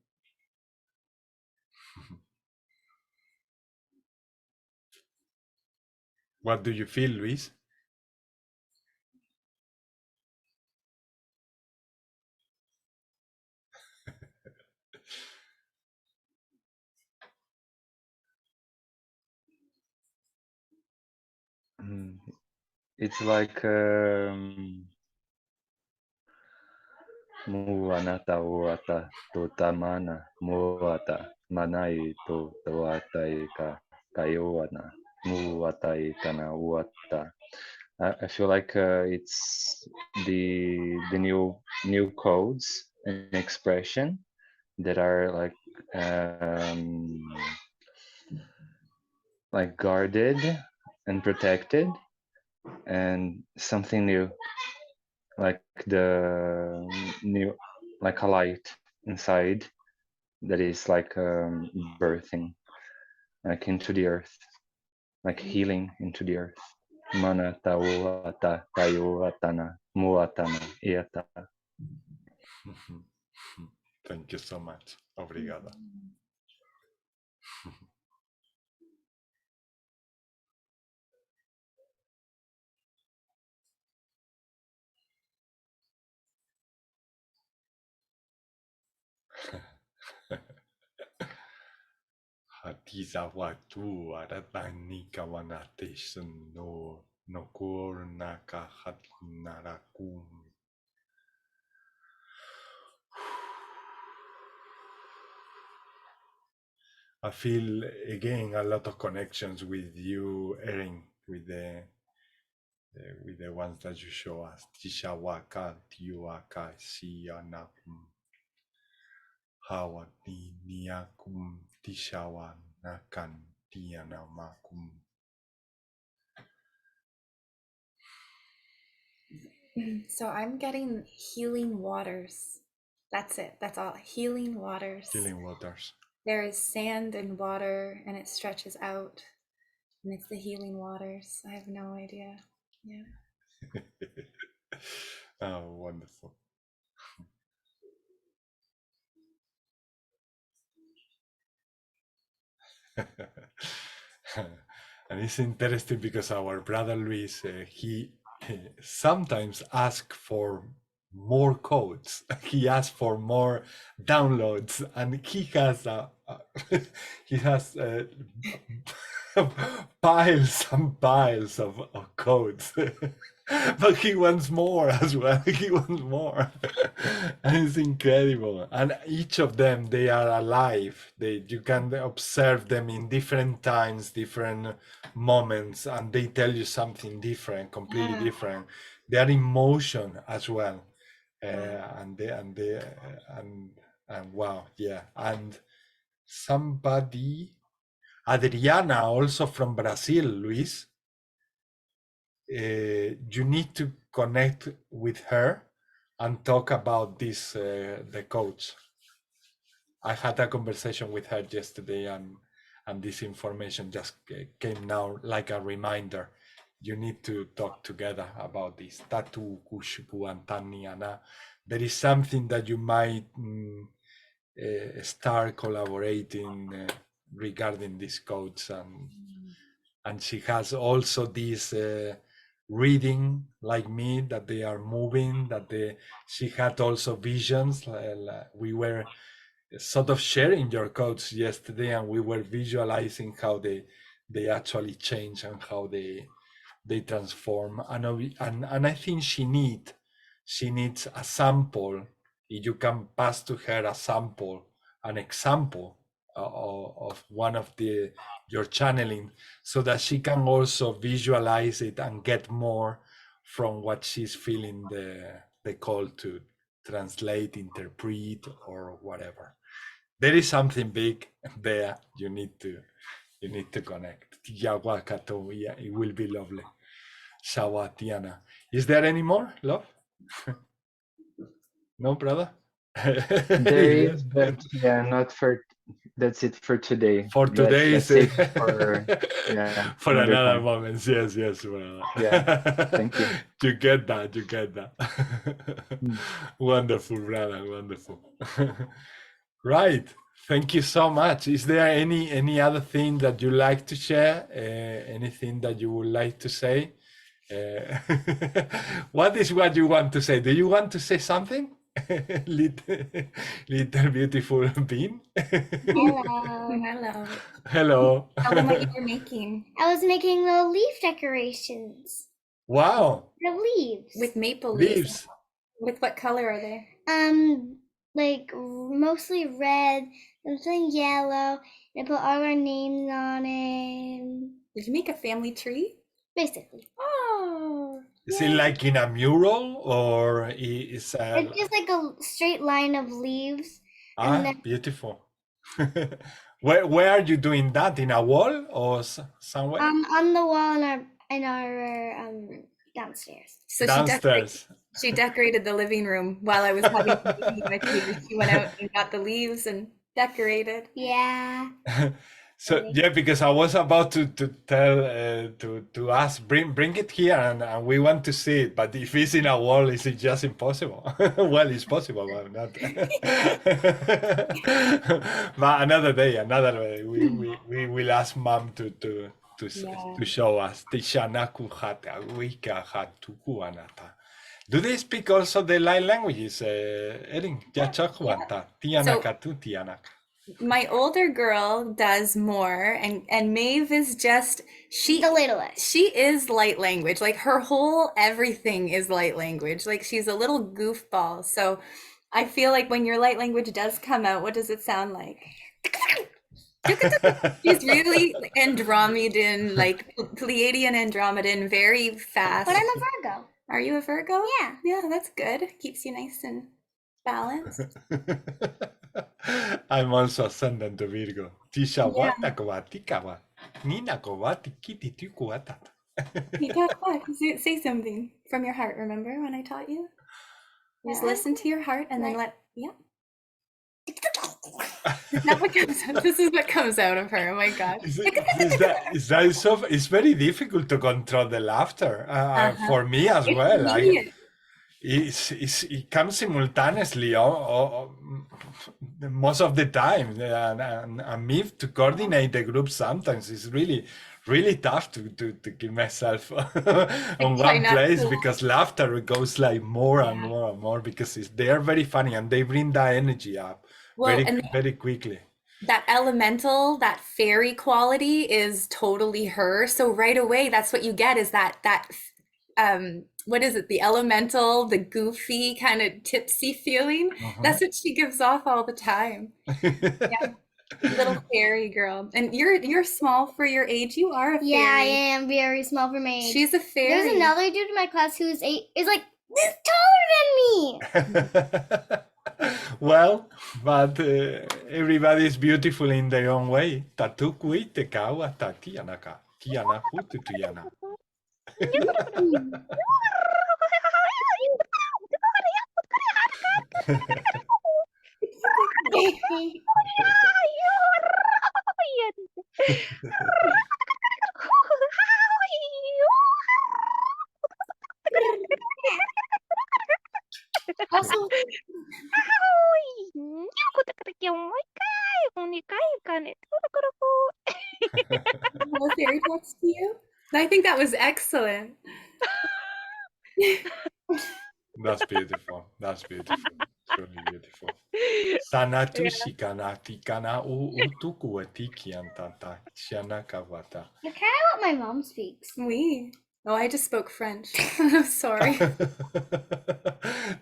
What do you feel, Luis? It's like Muanata uata tutamana muata manai tu tuatai ka kaiwana muatai kana uata. I feel like it's the new codes and expression that are like guarded and protected, and something new, like the new, like a light inside that is like birthing, like into the earth, like healing into the earth. Mana tauata tayuatana muatana iata. Thank you so much. Obrigado. Hatiza watu aratani kawanate no nokur naka hatnarakum. I feel again a lot of connections with you, Erin, with the ones that you show us. Tishawaka, Tiwaka, Sianakum, Hawati, Niakum, Tishawa, Nakan, Tianamakum. So I'm getting healing waters. That's it. That's all. Healing waters. Healing waters. There is sand and water, and it stretches out, and it's the healing waters. I have no idea. Yeah. Oh, wonderful. And it's interesting because our brother Luis, he sometimes asks for more codes. He asks for more downloads, and he has he has piles and piles of codes. But he wants more as well. He wants more. And it's incredible. And each of them, they are alive. You can observe them in different times, different moments, and they tell you something different, completely different. They are in motion as well. And wow, yeah. And somebody, Adriana, also from Brazil, Luis, you need to connect with her and talk about this, the coach. I had a conversation with her yesterday, and this information just came now like a reminder. You need to talk together about this. Tatu, Kushupu, and Taniana. There is something that you might start collaborating regarding this coach, and she has also this reading like me, that they are moving, that she had also visions. We were sort of sharing your codes yesterday, and we were visualizing how they actually change and how they transform. And I think she needs a sample. If you can pass to her a sample, an example of one of your channeling, so that she can also visualize it and get more from what she's feeling the call to translate, interpret, or whatever. There is something big there. You need to connect. Yeah, it will be lovely. Shawatiana. Is there any more, love? No, brother? There is, but yeah, not for, that's it for today. For today, let's save for for another moment. Yes, brother. Yeah, thank you. You get that. Wonderful, brother, wonderful. Right. Thank you so much. Is there any other thing that you like to share? Anything that you would like to say? What is what you want to say? Do you want to say something? little beautiful bean. Hello. Hello. Hello. Tell them what you were making. I was making the leaf decorations. Wow. The leaves. With maple Leaves. With what color are they? Like mostly red, and some yellow, and I put all our names on it. Did you make a family tree? Basically. Oh. Is it like in a mural or is It's just like a straight line of leaves. beautiful. Where are you doing that? In a wall or somewhere? On the wall in our downstairs. So Downstairs. she decorated the living room while I was having a meeting with you. She went out and got the leaves and decorated. Yeah. So yeah, because I was about to tell to ask, bring it here and we want to see it, but if it's in a wall, is it just impossible? Well, it's possible, but not. But another day, we will ask Mom to show us. Do they speak also the light languages, Erin? My older girl does more, and Maeve is just the littlest. She is light language. Like her whole everything is light language. Like she's a little goofball. So I feel like when your light language does come out, what does it sound like? She's really Andromedan, like Pleiadian Andromedan, very fast. But I'm a Virgo. Are you a Virgo? Yeah. Yeah, that's good. Keeps you nice and balanced. I'm also ascendant to Virgo. Tisha wata kawatika wa. Nina kawati kiti tu kuatata. Say something from your heart, remember when I taught you? Just listen to your heart and then This is what comes out of her. Oh my God. It's very difficult to control the laughter for me as well. It comes simultaneously most of the time, and me to coordinate the group sometimes is really tough to keep myself on one place because laughter goes like more and more and more because they're very funny and they bring that energy up very quickly. That elemental, that fairy quality is totally her. So right away, that's what you get is that what is it? The elemental, the goofy kind of tipsy feeling. That's what she gives off all the time. Yeah. Little fairy girl. And you're small for your age. You are a fairy. Yeah, I am very small for my age. She's a fairy. There's another dude in my class who's like this taller than me. Well, but everybody is beautiful in their own way. Tatukui te kawa tatianaka. Tiana hututiana. Also, fairy talks to you? I think that was excellent. That's beautiful. That's beautiful. It's really beautiful. Sanatu shikana tikana utuku atikiantata shanakawata. You're kind of what my mom speaks. Oui. Oh, I just spoke French. Sorry.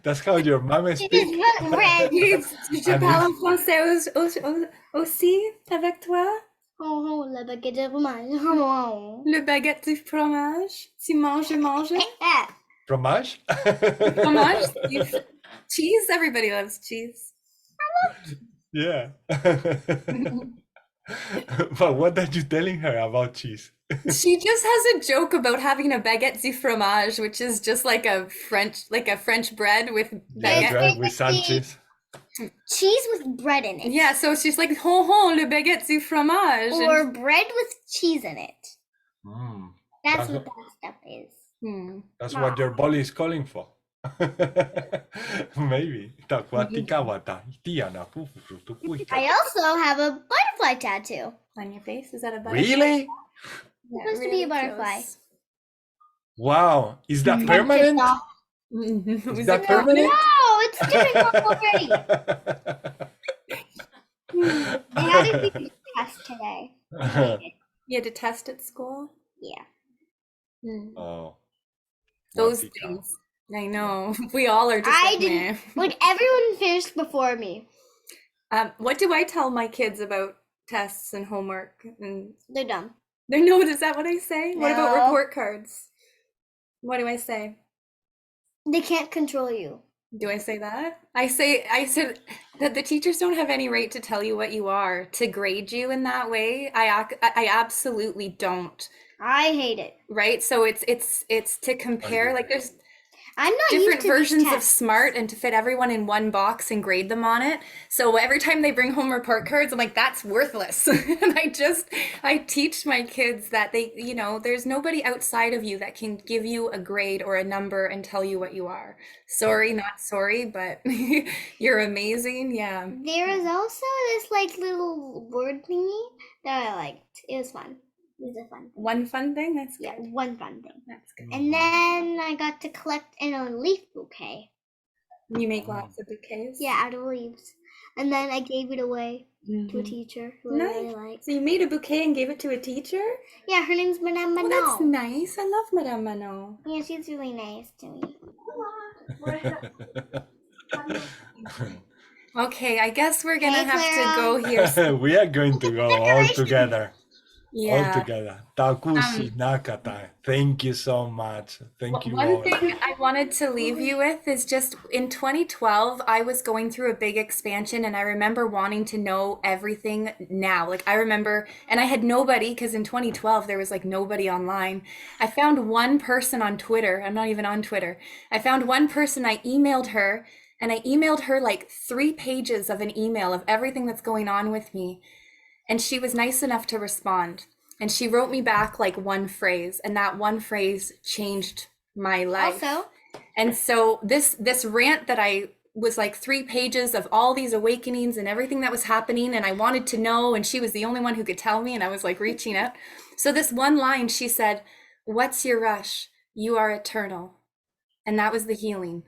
That's how your mom speaks. Je parle en français aussi avec toi. Oh, le baguette de fromage. Le baguette du fromage. Tu manges. Fromage? Fromage. Cheese. Everybody loves cheese. Yeah. But what are you telling her about cheese? She just has a joke about having a baguette du fromage, which is just like a French bread with baguette. Bread with Sanchez. Cheese with bread in it. Yeah, so she's like, le baguette du fromage. Or bread with cheese in it. That's what that stuff is. That's what your body is calling for. Maybe. I also have a butterfly tattoo. On your face? Is that a butterfly? Really? It's supposed to be a butterfly. Wow. Is that permanent? Is that permanent? No, doing work already. I had a big test today. You had to test at school? Yeah. Oh, Those Guatica. things. I know. We all are just I like, didn't. meh. Like everyone finished before me. What do I tell my kids about tests and homework? And They're dumb. no, is that what I say? What about No. report cards? What do I say? They can't control you. Do I say that? I said that the teachers don't have any right to tell you what you are, to grade you in that way. I absolutely don't. I hate it. Right? So it's to compare, like there's I'm not different used to these versions of tests. smart and to fit everyone in one box and grade them on it. So every time they bring home report cards, I'm like, that's worthless. And I teach my kids that they, there's nobody outside of you that can give you a grade or a number and tell you what you are. Sorry, not sorry, but you're amazing. Yeah. There was also this like little word thingy that I liked. It was fun. It was a fun thing. One fun thing? That's good. Yeah, one fun thing. That's good. And then I got to collect in a leaf bouquet. You make lots of bouquets? Yeah, out of leaves. And then I gave it away to a teacher who I really liked. So you made a bouquet and gave it to a teacher? Yeah, her name's Madame Manon. Oh, that's nice. I love Madame Manon. Yeah, she's really nice to me. Okay, I guess we're gonna Hey, have Clara. to go here. We are going to go all together. Yeah. All together. Takushi Nakata. Thank you so much. Thank you One all. thing I wanted to leave you with is just in 2012, I was going through a big expansion and I remember wanting to know everything now. Like I remember, and I had nobody because in 2012, there was like nobody online. I found one person on Twitter. I'm not even on Twitter. I found one person, I emailed her and I emailed her like 3 pages of an email of everything that's going on with me. And she was nice enough to respond. And she wrote me back like one phrase, and that one phrase changed my life. Also, and so this rant that I was like 3 pages of all these awakenings and everything that was happening, and I wanted to know, and she was the only one who could tell me, and I was like reaching out. So this one line, she said, "What's your rush? You are eternal." And that was the healing.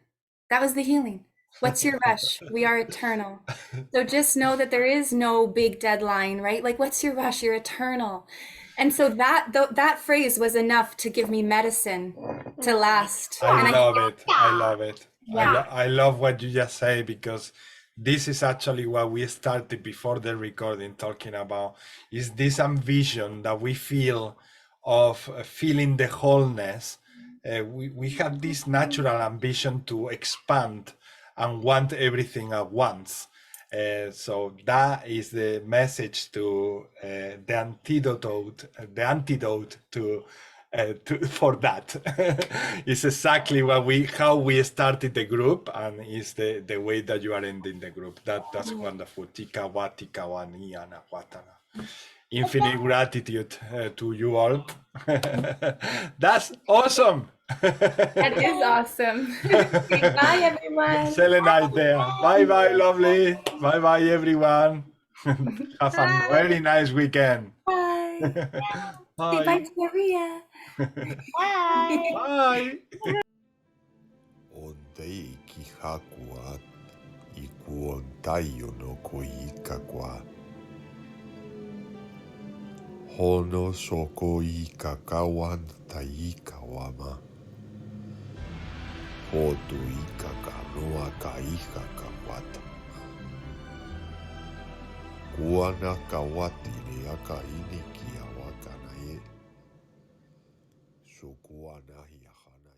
That was the healing. What's your rush? We are eternal. So just know that there is no big deadline, right? Like, what's your rush? You're eternal. And so that phrase was enough to give me medicine to last. I love it. I love it. Yeah. I love what you just say, because this is actually what we started before the recording talking about, is this ambition that we feel of feeling the wholeness. We have this natural ambition to expand and want everything at once. So that is the message to the antidote to for that. It's exactly how we started the group, and is the way that you are ending the group. That's wonderful. Tika wa tika wa ni ana watana. Infinite gratitude to you all. That's awesome. That is awesome. Bye, everyone. Selenite there. Bye bye, lovely. Bye bye, everyone. Have a very nice weekend. Bye. Bye. Say bye to Maria. bye. Bye. Ondei ki hakua I kuontaio no koika kwa. Hono soko I kakawan taika wama. Hotu I kakanoa kaika kawata. Kuana kawati ni aka ini ki awakana e. Sukuana hi ahana.